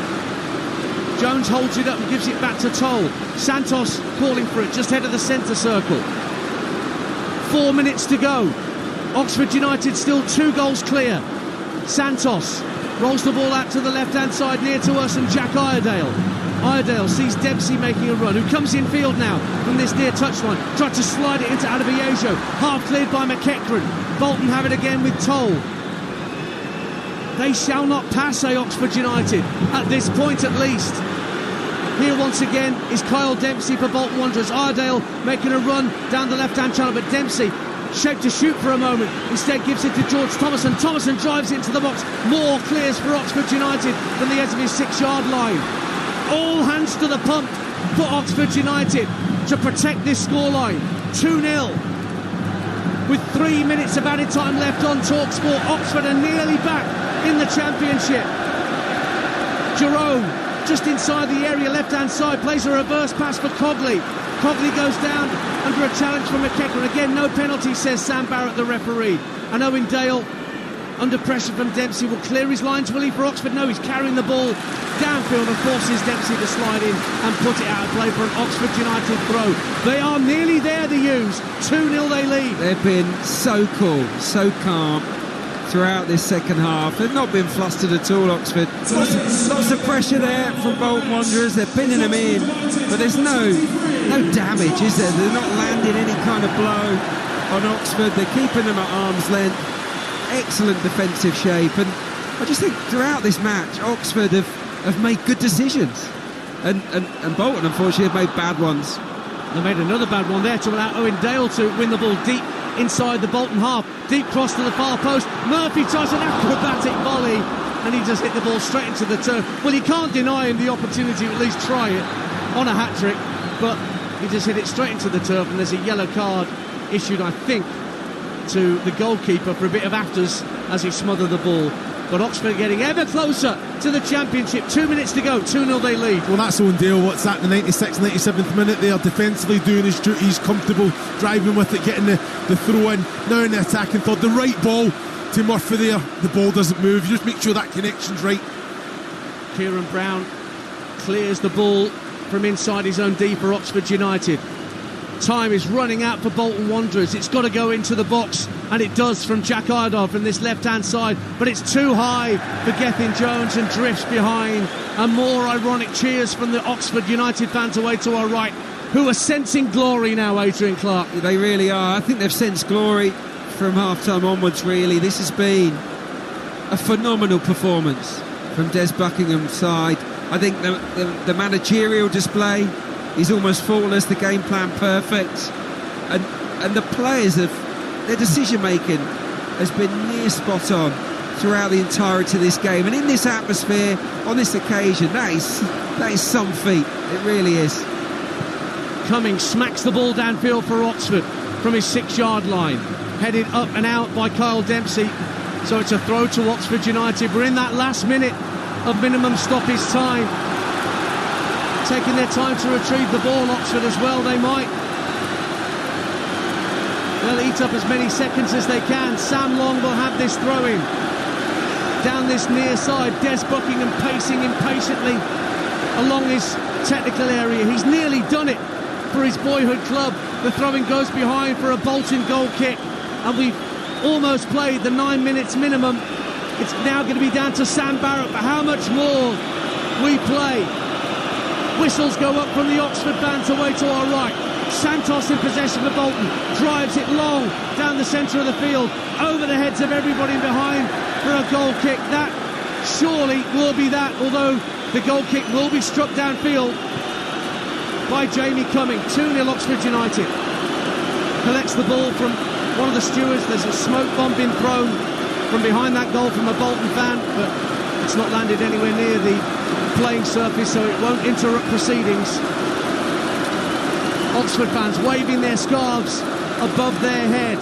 Jones holds it up and gives it back to Toll. Santos calling for it just ahead of the centre circle. 4 minutes to go. Oxford United still 2 goals clear. Santos rolls the ball out to the left-hand side near to us and Jack Iredale. Iredale sees Dempsey making a run, who comes in field now from this near touchline. Tried to slide it into Adebayejo. Half cleared by McEachran. Bolton have it again with Toll. They shall not pass, say Oxford United, at this point at least. Here once again is Kyle Dempsey for Bolton Wanderers. Iredale making a run down the left-hand channel, but Dempsey shaped to shoot for a moment. Instead gives it to George Thomason. Thomason drives into the box. Moore clears for Oxford United from the edge of his 6-yard line. All hands to the pump for Oxford United to protect this scoreline. 2-0. With 3 minutes of added time left on Talksport, Oxford are nearly back in the Championship. Jerome, just inside the area, left-hand side, plays a reverse pass for Cogley. Cogley goes down under a challenge from McEachran. Again, no penalty, says Sam Barrett, the referee. And Owen Dale, under pressure from Dempsey, will clear his lines, will he, for Oxford? No, he's carrying the ball downfield and forces Dempsey to slide in and put it out of play for an Oxford United throw. They are nearly there, the U's. 2-0 they lead. They've been so cool, so calm throughout this second half. They've not been flustered at all, Oxford. Lots of pressure there from Bolton Wanderers. They're pinning them in, but there's no damage, is there? They're not landing any kind of blow on Oxford. They're keeping them at arm's length. Excellent defensive shape, and I just think throughout this match Oxford have made good decisions, and Bolton unfortunately have made bad ones. They made another bad one there to allow Owen Dale to win the ball deep inside the Bolton half. Deep cross to the far post. Murphy tries an acrobatic volley and he just hit the ball straight into the turf. Well, you can't deny him the opportunity to at least try it on a hat-trick, but he just hit it straight into the turf, and there's a yellow card issued, I think, to the goalkeeper for a bit of afters as he smothered the ball. But Oxford getting ever closer to the Championship. 2 minutes to go, 2-0 they lead. Well, that's Owen Dale. What's that, the 96th, 97th minute there, defensively doing his duties, comfortable, driving with it, getting the throw in. Now in the attacking third, the right ball to Murphy there. The ball doesn't move. You just make sure that connection's right. Kieran Brown clears the ball from inside his own D for Oxford United. Time is running out for Bolton Wanderers. It's got to go into the box, and it does from Jack Iredale from this left-hand side, but it's too high for Gethin Jones and drifts behind. And more ironic cheers from the Oxford United fans away to our right, who are sensing glory now, Adrian Clarke. They really are. I think they've sensed glory from half-time onwards, really. This has been a phenomenal performance from Des Buckingham's side. I think the managerial display is almost flawless, the game plan perfect, and the players their decision making has been near spot on throughout the entirety of this game, and in this atmosphere on this occasion, that is some feat. It really is. Cummings smacks the ball downfield for Oxford from his 6-yard line, headed up and out by Kyle Dempsey, so it's a throw to Oxford United. We're in that last minute of minimum stoppage time, taking their time to retrieve the ball. Oxford as well, they might. They'll eat up as many seconds as they can. Sam Long will have this throw-in. down this near side. Des Buckingham pacing impatiently along his technical area. He's nearly done it for his boyhood club. The throw-in goes behind for a Bolton goal kick, and we've almost played the 9 minutes minimum. It's now going to be down to Sam Barrett for how much more we play. Whistles go up from the Oxford fans away to our right. Santos in possession for Bolton, drives it long down the centre of the field, over the heads of everybody behind for a goal kick. That surely will be that, although the goal kick will be struck downfield by Jamie Cumming. 2-0 Oxford United. Collects the ball from one of the stewards. There's a smoke bomb being thrown from behind that goal from a Bolton fan, but it's not landed anywhere near the playing surface, so it won't interrupt proceedings. Oxford fans waving their scarves above their head.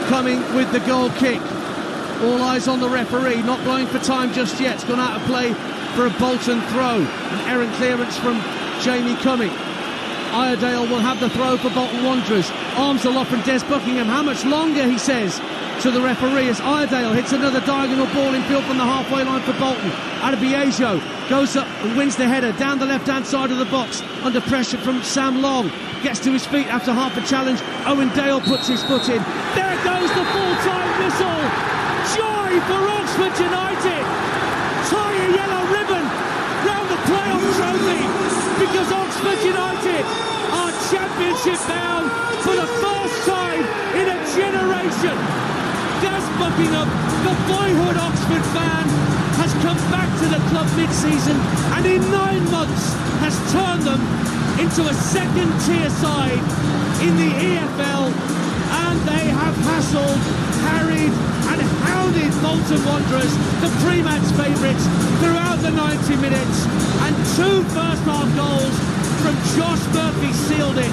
Cumming with the goal kick. All eyes on the referee, not blowing for time just yet. It's gone out of play for a Bolton throw. An errant clearance from Jamie Cumming. Iredale will have the throw for Bolton Wanderers. Arms aloft from Des Buckingham. How much longer, he says to the referee, as Iredale hits another diagonal ball in field from the halfway line for Bolton. Adebiojo goes up and wins the header down the left-hand side of the box under pressure from Sam Long. Gets to his feet after half a challenge. Owen Dale puts his foot in. There goes the full-time whistle. Joy for Oxford United. Tie a yellow ribbon round the playoff trophy, because Oxford United are championship bound for the first time in a generation. Des Buckingham, the boyhood Oxford fan, has come back to the club mid-season and in 9 months has turned them into a second-tier side in the EFL, and they have hassled, harried and hounded Bolton Wanderers, the pre-match favourites, throughout the 90 minutes, and 2 first-half goals from Josh Murphy sealed it.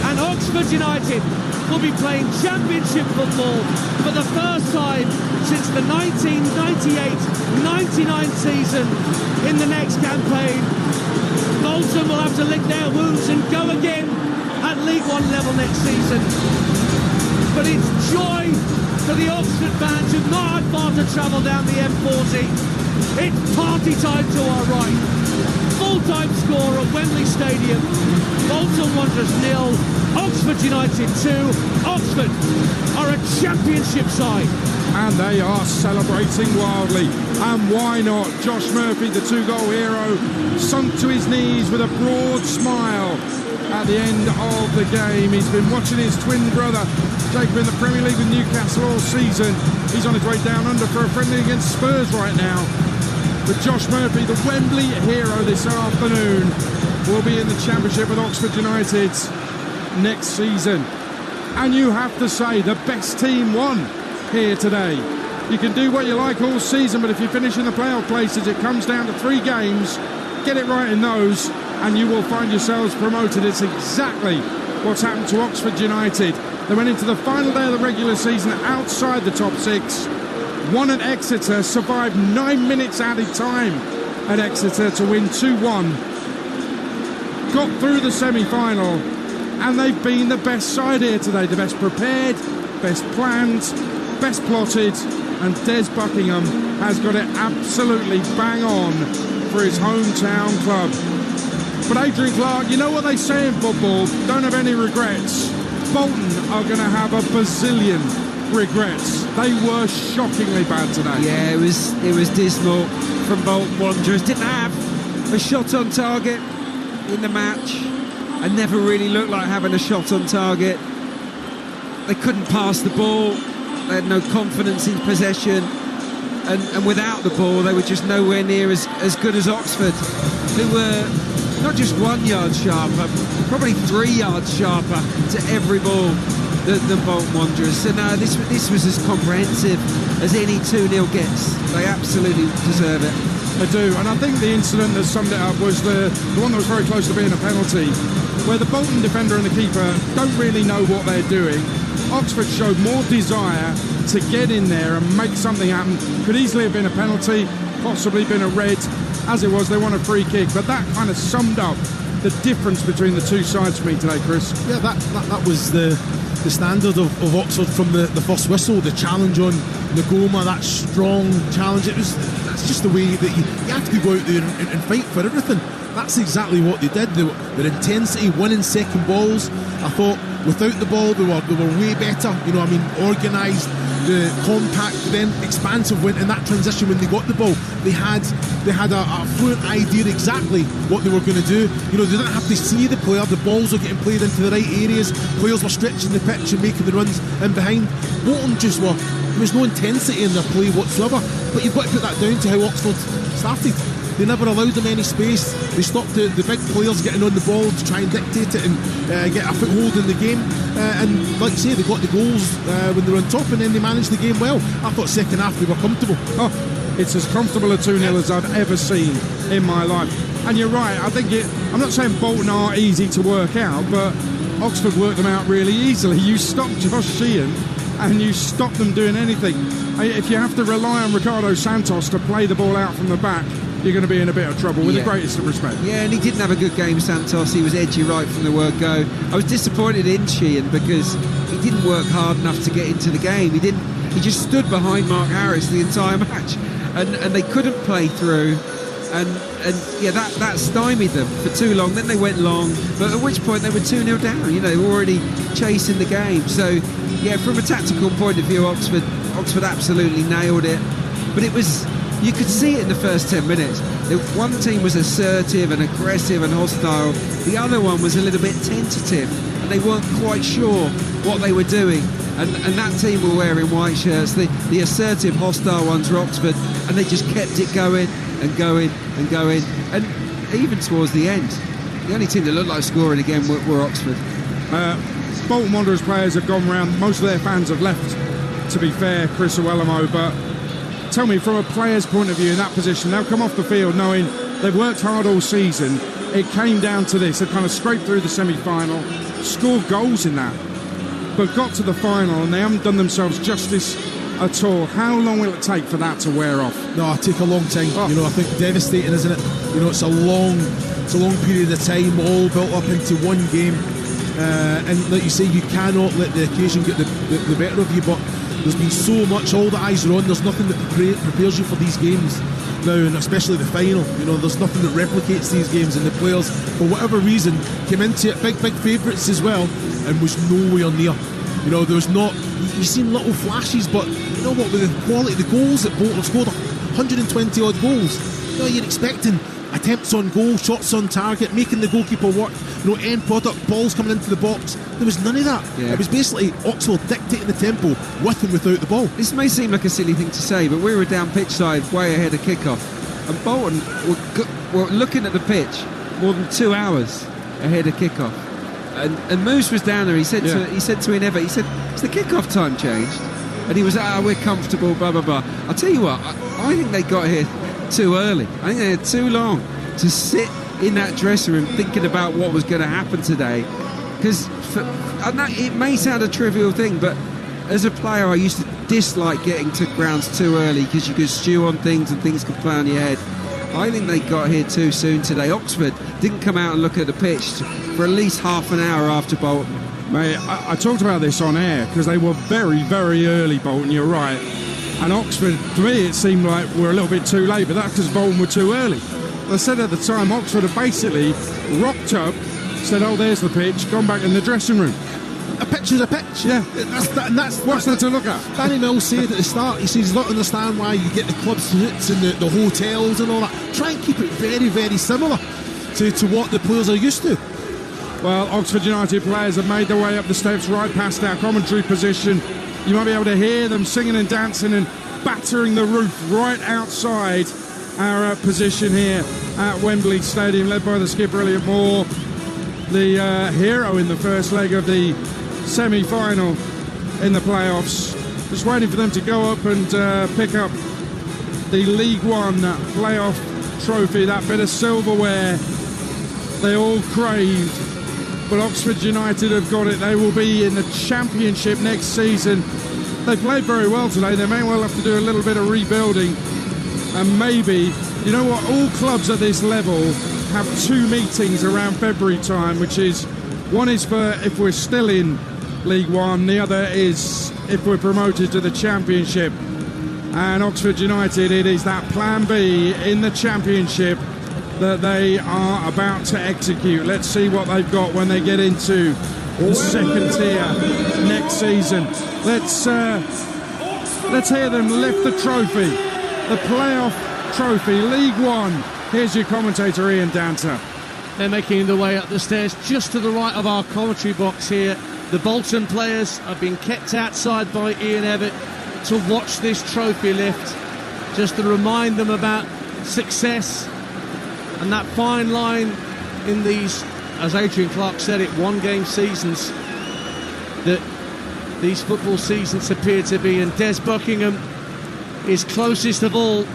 And Oxford United will be playing championship football for the first time since the 1998-99 season in the next campaign. Bolton will have to lick their wounds and go again at League One level next season. But it's joy for the Oxford fans who've not had far to travel down the M40. It's party time to our right. Full-time score at Wembley Stadium. Bolton Wanderers 0, Oxford United 2. Oxford are a championship side. And they are celebrating wildly. And why not? Josh Murphy, the 2-goal hero, sunk to his knees with a broad smile at the end of the game. He's been watching his twin brother Jacob in the Premier League with Newcastle all season. He's on his way down under for a friendly against Spurs right now. But Josh Murphy, the Wembley hero this afternoon, will be in the Championship with Oxford United next season. And you have to say, the best team won here today. You can do what you like all season, but if you finish in the playoff places, it comes down to 3 games. Get it right in those, and you will find yourselves promoted. It's exactly what's happened to Oxford United. They went into the final day of the regular season outside the top 6. Won at Exeter, survived 9 minutes added time at Exeter to win 2-1. Got through the semi-final, and they've been the best side here today. The best prepared, best planned, best plotted, and Des Buckingham has got it absolutely bang on for his hometown club. But Adrian Clarke, you know what they say in football, don't have any regrets. Bolton are going to have a bazillion regrets. They were shockingly bad today. Yeah, it was dismal from Bolton Wanderers. Didn't have a shot on target in the match, and never really looked like having a shot on target. They couldn't pass the ball. They had no confidence in possession, and without the ball they were just nowhere near as good as Oxford, who were not just 1 yard sharper, probably 3 yards sharper to every ball than Bolton Wanderers. So no, this was as comprehensive as any 2-0 gets. They absolutely deserve it. They do, and I think the incident that summed it up was the one that was very close to being a penalty, where the Bolton defender and the keeper don't really know what they're doing. Oxford showed more desire to get in there and make something happen. Could easily have been a penalty, possibly been a red. As it was, they won a free kick, but that kind of summed up the difference between the two sides for me today, Chris. Yeah, that was the standard of Oxford from the first whistle. The challenge on Ngoma, that strong challenge. That's just the way that you have to go out there and fight for everything. That's exactly what they did. Their intensity, winning second balls. I thought without the ball they were way better. Organised, the compact, then expansive in that transition when they got the ball. They had a fluent idea exactly what they were going to do. They didn't have to see the player. The balls were getting played into the right areas. Players were stretching the pitch and making the runs in behind. Bolton there was no intensity in their play whatsoever. But you've got to put that down to how Oxford started. They never allowed them any space. They stopped the big players getting on the ball to try and dictate it and get a foothold in the game. And like you say, they got the goals when they were on top, and then they managed the game well. I thought second half they were comfortable. Oh, it's as comfortable a 2-0 as I've ever seen in my life. And you're right, I think I'm not saying Bolton are easy to work out, but Oxford worked them out really easily. You stopped Josh Sheehan and you stopped them doing anything. If you have to rely on Ricardo Santos to play the ball out from the back, you're going to be in a bit of trouble, with the greatest of respect. Yeah, and he didn't have a good game, Santos. He was edgy right from the word go. I was disappointed in Sheehan because he didn't work hard enough to get into the game. He just stood behind Mark Harris the entire match, and they couldn't play through. And that stymied them for too long. Then they went long, but at which point they were 2-0 down. They were already chasing the game. So, from a tactical point of view, Oxford absolutely nailed it. But you could see it in the first 10 minutes. One team was assertive and aggressive and hostile. The other one was a little bit tentative, and they weren't quite sure what they were doing. And that team were wearing white shirts. The assertive, hostile ones were Oxford, and they just kept it going and going and going. And even towards the end, the only team that looked like scoring again were Oxford. Bolton Wanderers players have gone round. Most of their fans have left, to be fair, Chris Iwelumo, but tell me, from a player's point of view in that position, they'll come off the field knowing they've worked hard all season. It came down to this. They kind of scraped through the semi-final, scored goals in that, but got to the final and they haven't done themselves justice at all. How long will it take for that to wear off? No, it'll take a long time. I think devastating, isn't it? It's a long period of time, all built up into one game. And like you say, you cannot let the occasion get the better of you, but there's been so much, all the eyes are on. There's nothing that prepares you for these games now, and especially the final. There's nothing that replicates these games, and the players, for whatever reason, came into it big favourites as well, and was nowhere near. There was not. You've seen little flashes, but you know what? With the quality of the goals that Bolton have scored, 120 odd goals. You're expecting attempts on goal, shots on target, making the goalkeeper work, end product, balls coming into the box. There was none of that. It was basically Oxford dictating the tempo with and without the ball. This may seem like a silly thing to say, but we were down pitch side way ahead of kickoff, and Bolton were looking at the pitch more than 2 hours ahead of kickoff. And Moose was down there. He said to Inever, he said, "Has the kickoff time changed?" And he was, we're comfortable, blah blah blah. I'll tell you what, I think they got here too early. I think they had too long to sit in that dressing room thinking about what was going to happen today. Because it may sound a trivial thing, but as a player I used to dislike getting to grounds too early because you could stew on things and things could play on your head. I think they got here too soon today. Oxford didn't come out and look at the pitch for at least half an hour after Bolton. Mate, I talked about this on air because they were very, very early, Bolton, you're right. And Oxford, to me, it seemed like we're a little bit too late, but that's because Bolton were too early. I said at the time, Oxford had basically rocked up, said, there's the pitch, gone back in the dressing room. A pitch is a pitch. Yeah. That's what's there to look at? Danny Mills said at the start, he says, not understand why you get the club suites and the hotels and all that. Try and keep it very, very similar to what the players are used to. Well, Oxford United players have made their way up the steps right past our commentary position. You might be able to hear them singing and dancing and battering the roof right outside our position here at Wembley Stadium, led by the skipper Elliot Moore, the hero in the first leg of the semi-final in the playoffs. Just waiting for them to go up and pick up the League One playoff trophy, that bit of silverware they all craved. But Oxford United have got it. They will be in the Championship next season. They played very well today. They may well have to do a little bit of rebuilding. And maybe, you know what, all clubs at this level have 2 meetings around February time, which is, one is for if we're still in League One, the other is if we're promoted to the Championship. And Oxford United, it is that plan B in the Championship that they are about to execute. Let's see what they've got when they get into the second tier next season. Let's hear them lift the trophy, the playoff trophy, League One. Here's your commentator, Ian Danter. They're making their way up the stairs just to the right of our commentary box here. The Bolton players are being kept outside by Ian Evatt to watch this trophy lift, just to remind them about success and that fine line in these, as Adrian Clarke said it, 1-game seasons that these football seasons appear to be. And Des Buckingham is closest of all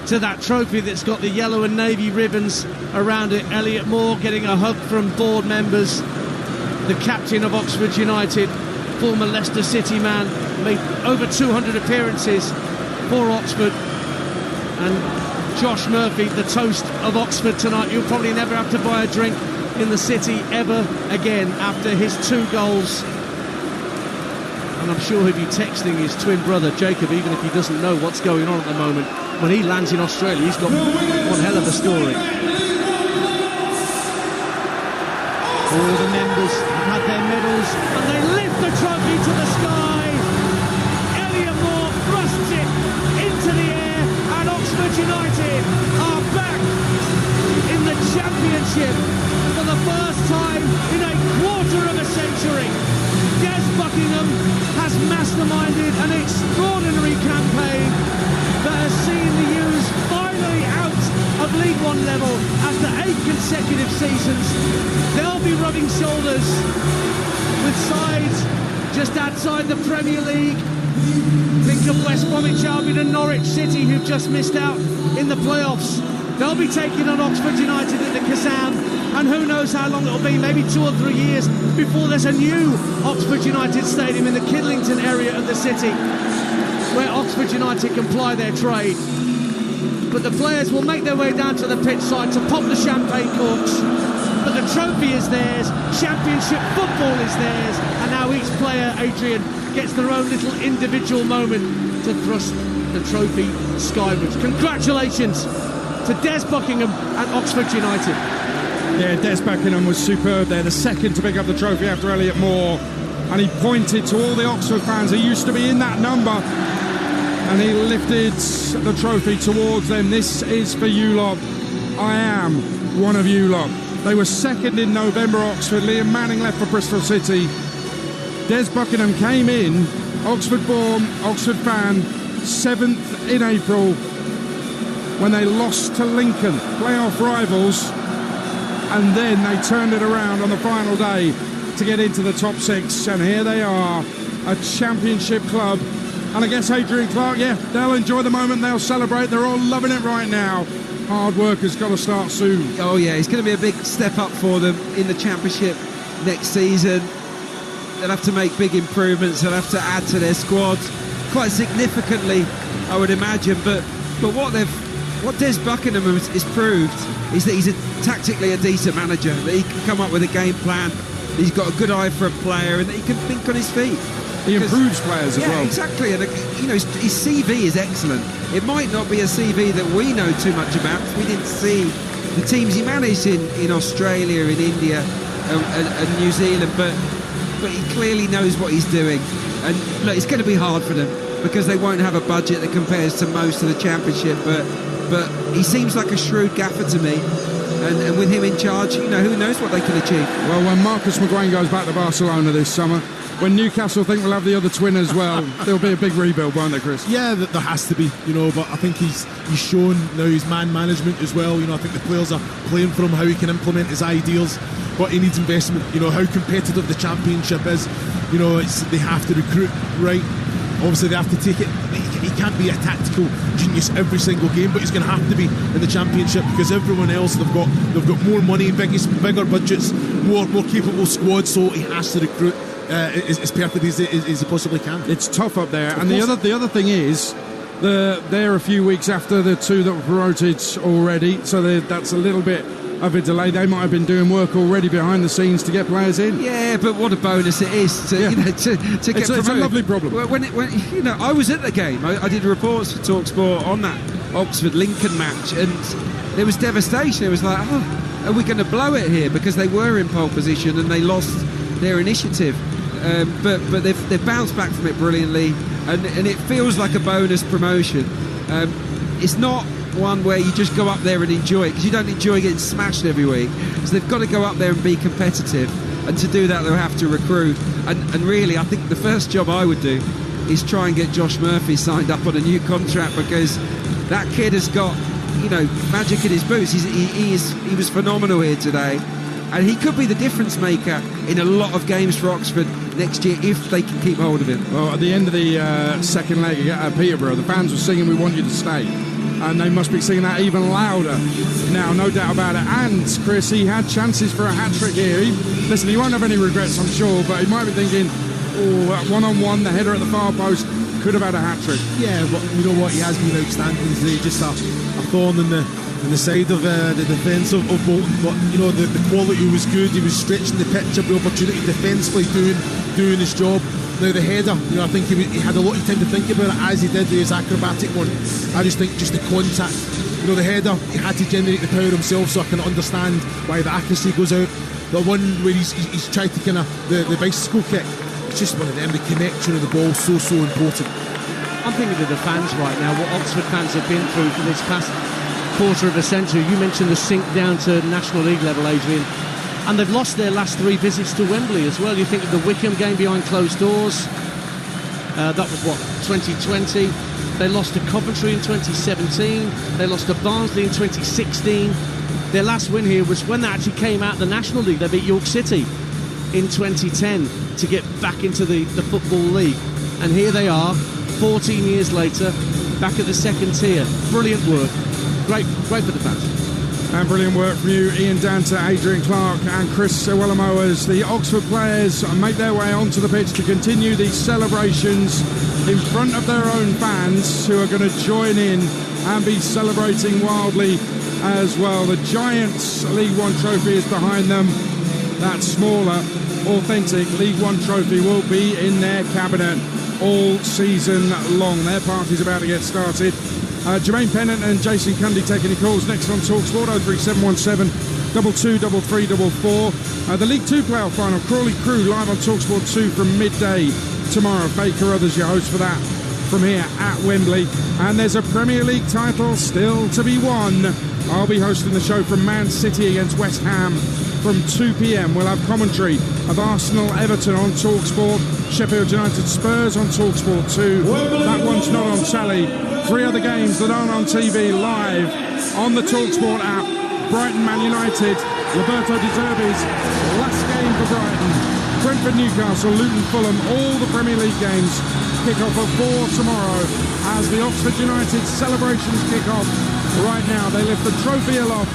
to that trophy that's got the yellow and navy ribbons around it. Elliot Moore getting a hug from board members. The captain of Oxford United, former Leicester City man, made over 200 appearances for Oxford. And Josh Murphy, the toast of Oxford tonight. You'll probably never have to buy a drink in the city ever again after his 2 goals. And I'm sure he'll be texting his twin brother Jacob, even if he doesn't know what's going on at the moment. When he lands in Australia, he's got one hell of a story. All the members have had their medals, and they lift the trophy to the sky. Elliot Moore thrusts it into the air, and Oxford United are back in the Championship for the first time in a quarter of a century. Des Buckingham has masterminded an extraordinary campaign that has seen the U's finally out of League One level after 8 consecutive seasons. They'll be rubbing shoulders with sides just outside the Premier League. Think of West Bromwich Albion and Norwich City, who've just missed out in the playoffs. They'll be taking on Oxford United at the Kazan, and who knows how long it'll be, maybe 2 or 3 years before there's a new Oxford United stadium in the Kidlington area of the city where Oxford United can ply their trade. But the players will make their way down to the pitch side to pop the champagne corks. But the trophy is theirs, Championship football is theirs, and now each player, Adrian, gets their own little individual moment to thrust the trophy skywards. Congratulations to Des Buckingham and Oxford United. Yeah, Des Buckingham was superb there, the second to pick up the trophy after Elliot Moore, and he pointed to all the Oxford fans who used to be in that number, and he lifted the trophy towards them. This is for you lot. I am one of you lot. They were second in November, Oxford. Liam Manning left for Bristol City. Des Buckingham came in, Oxford-born, Oxford fan, 7th in April, when they lost to Lincoln, playoff rivals, and then they turned it around on the final day to get into the top 6, and here they are, a Championship club. And I guess Adrian Clarke, yeah, they'll enjoy the moment, they'll celebrate, they're all loving it right now. Hard work has got to start soon. Oh yeah, it's going to be a big step up for them in the Championship next season. They'll have to make big improvements, they'll have to add to their squad quite significantly, I would imagine, but what Des Buckingham has proved is that he's tactically a decent manager, that he can come up with a game plan, he's got a good eye for a player, and that he can think on his feet. He improves players as well. Yeah, exactly. And his CV is excellent. It might not be a CV that we know too much about. We didn't see the teams he managed in Australia, in India, and New Zealand, but he clearly knows what he's doing. And look, it's going to be hard for them because they won't have a budget that compares to most of the Championship. But he seems like a shrewd gaffer to me. And with him in charge, who knows what they can achieve. Well, when Marcus McGuane goes back to Barcelona this summer, when Newcastle think we'll have the other twin as well, there'll be a big rebuild, won't there, Chris? Yeah, there has to be, but I think he's shown now his man management as well. I think the players are playing for him, how he can implement his ideals, but he needs investment. How competitive the Championship is. They have to recruit right. Obviously, they have to take it. He can't be a tactical genius every single game, but he's going to have to be in the Championship because everyone else they've got more money, bigger budgets, more capable squads. So he has to recruit as perfect as he possibly can. It's tough up there, and the other thing is they're a few weeks after the 2 that were promoted already, so that's a little bit of a delay. They might have been doing work already behind the scenes to get players in. Yeah, but what a bonus it is to get promoted. It's a lovely problem. When I was at the game, I did reports for Talksport on that Oxford-Lincoln match, and there was devastation. It was like, oh, are we going to blow it here? Because they were in pole position and they lost their initiative. But they've bounced back from it brilliantly, and it feels like a bonus promotion. It's not one where you just go up there and enjoy it, because you don't enjoy getting smashed every week. So they've got to go up there and be competitive, and to do that they'll have to recruit. And really, I think the first job I would do is try and get Josh Murphy signed up on a new contract, because that kid has got, magic in his boots. He was phenomenal here today, and he could be the difference maker in a lot of games for Oxford next year if they can keep hold of him. Well, at the end of the second leg at Peterborough, the fans were singing "We Want You to Stay," and they must be singing that even louder now, no doubt about it. And Chris, he had chances for a hat-trick here. Listen, he won't have any regrets, I'm sure, but he might be thinking, one-on-one, the header at the far post, could have had a hat-trick. Yeah, but you know what, he has been outstanding today, just a thorn in the side of the defence of Bolton. But the quality was good. He was stretching the pitch, every opportunity defensively, doing his job. Now the header, I think he had a lot of time to think about it, as he did his acrobatic one. I just think just the contact, the header, he had to generate the power himself, so I can understand why the accuracy goes out. The one where he's tried to the bicycle kick, it's just one of them. The connection of the ball, so important. I'm thinking of the fans right now, what Oxford fans have been through for this past quarter of a century. You mentioned the sink down to National League level, Adrian, and they've lost their last 3 visits to Wembley as well. You think of the Wickham game behind closed doors, that was 2020. They lost to Coventry in 2017, they lost to Barnsley in 2016. Their last win here was when they actually came out of the National League. They beat York City in 2010 to get back into the Football League, and here they are 14 years later, back at the second tier. Brilliant work. Great for the fans. And brilliant work from you, Ian Danter, Adrian Clarke and Chris Iwelumo, as the Oxford players make their way onto the pitch to continue these celebrations in front of their own fans, who are going to join in and be celebrating wildly as well. The Giants League One trophy is behind them. That smaller, authentic League One trophy will be in their cabinet all season long. Their party's about to get started. Jermaine Pennant and Jason Cundy taking your calls next on Talksport. 03717 223344. The League 2 playoff final, Crawley Crew, live on Talksport 2 from midday tomorrow. Baker Others, your host for that, from here at Wembley. And there's a Premier League title still to be won. I'll be hosting the show from Man City against West Ham from 2 p.m. We'll have commentary of Arsenal-Everton on Talksport, Sheffield United Spurs on Talksport 2. That one's not on telly. 3 other games that aren't on TV live on the Talksport app. Brighton Man United, Roberto De Zerbi's last game for Brighton. Brentford Newcastle, Luton Fulham, all the Premier League games kick off at 4 tomorrow as the Oxford United celebrations kick off. Right now they lift the trophy aloft.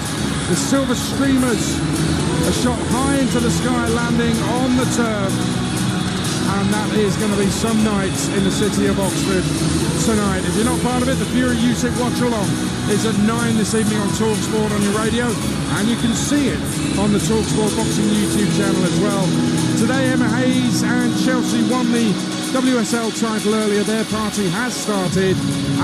The silver streamers are shot high into the sky, landing on the turf. And that is going to be some night in the city of Oxford tonight. If you're not part of it, the Fury USIC Watch Along is at 9 this evening on Talksport on your radio, and you can see it on the Talksport Boxing YouTube channel as well. Today, Emma Hayes and Chelsea won the WSL title earlier. Their party has started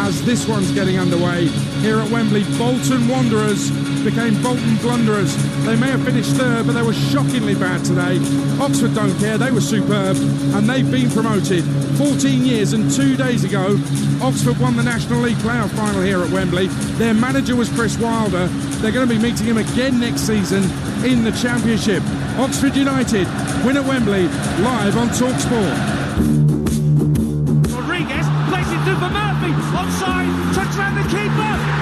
as this one's getting underway here at Wembley. Bolton Wanderers became Bolton Blunderers. They may have finished third, but they were shockingly bad today. Oxford don't care, they were superb, and they've been promoted. 14 years and 2 days ago, Oxford won the National League playoff final here at Wembley. Their manager was Chris Wilder. They're going to be meeting him again next season in the Championship. Oxford United win at Wembley, live on Talksport. Rodriguez plays it through for Murphy, offside, touch around the keeper.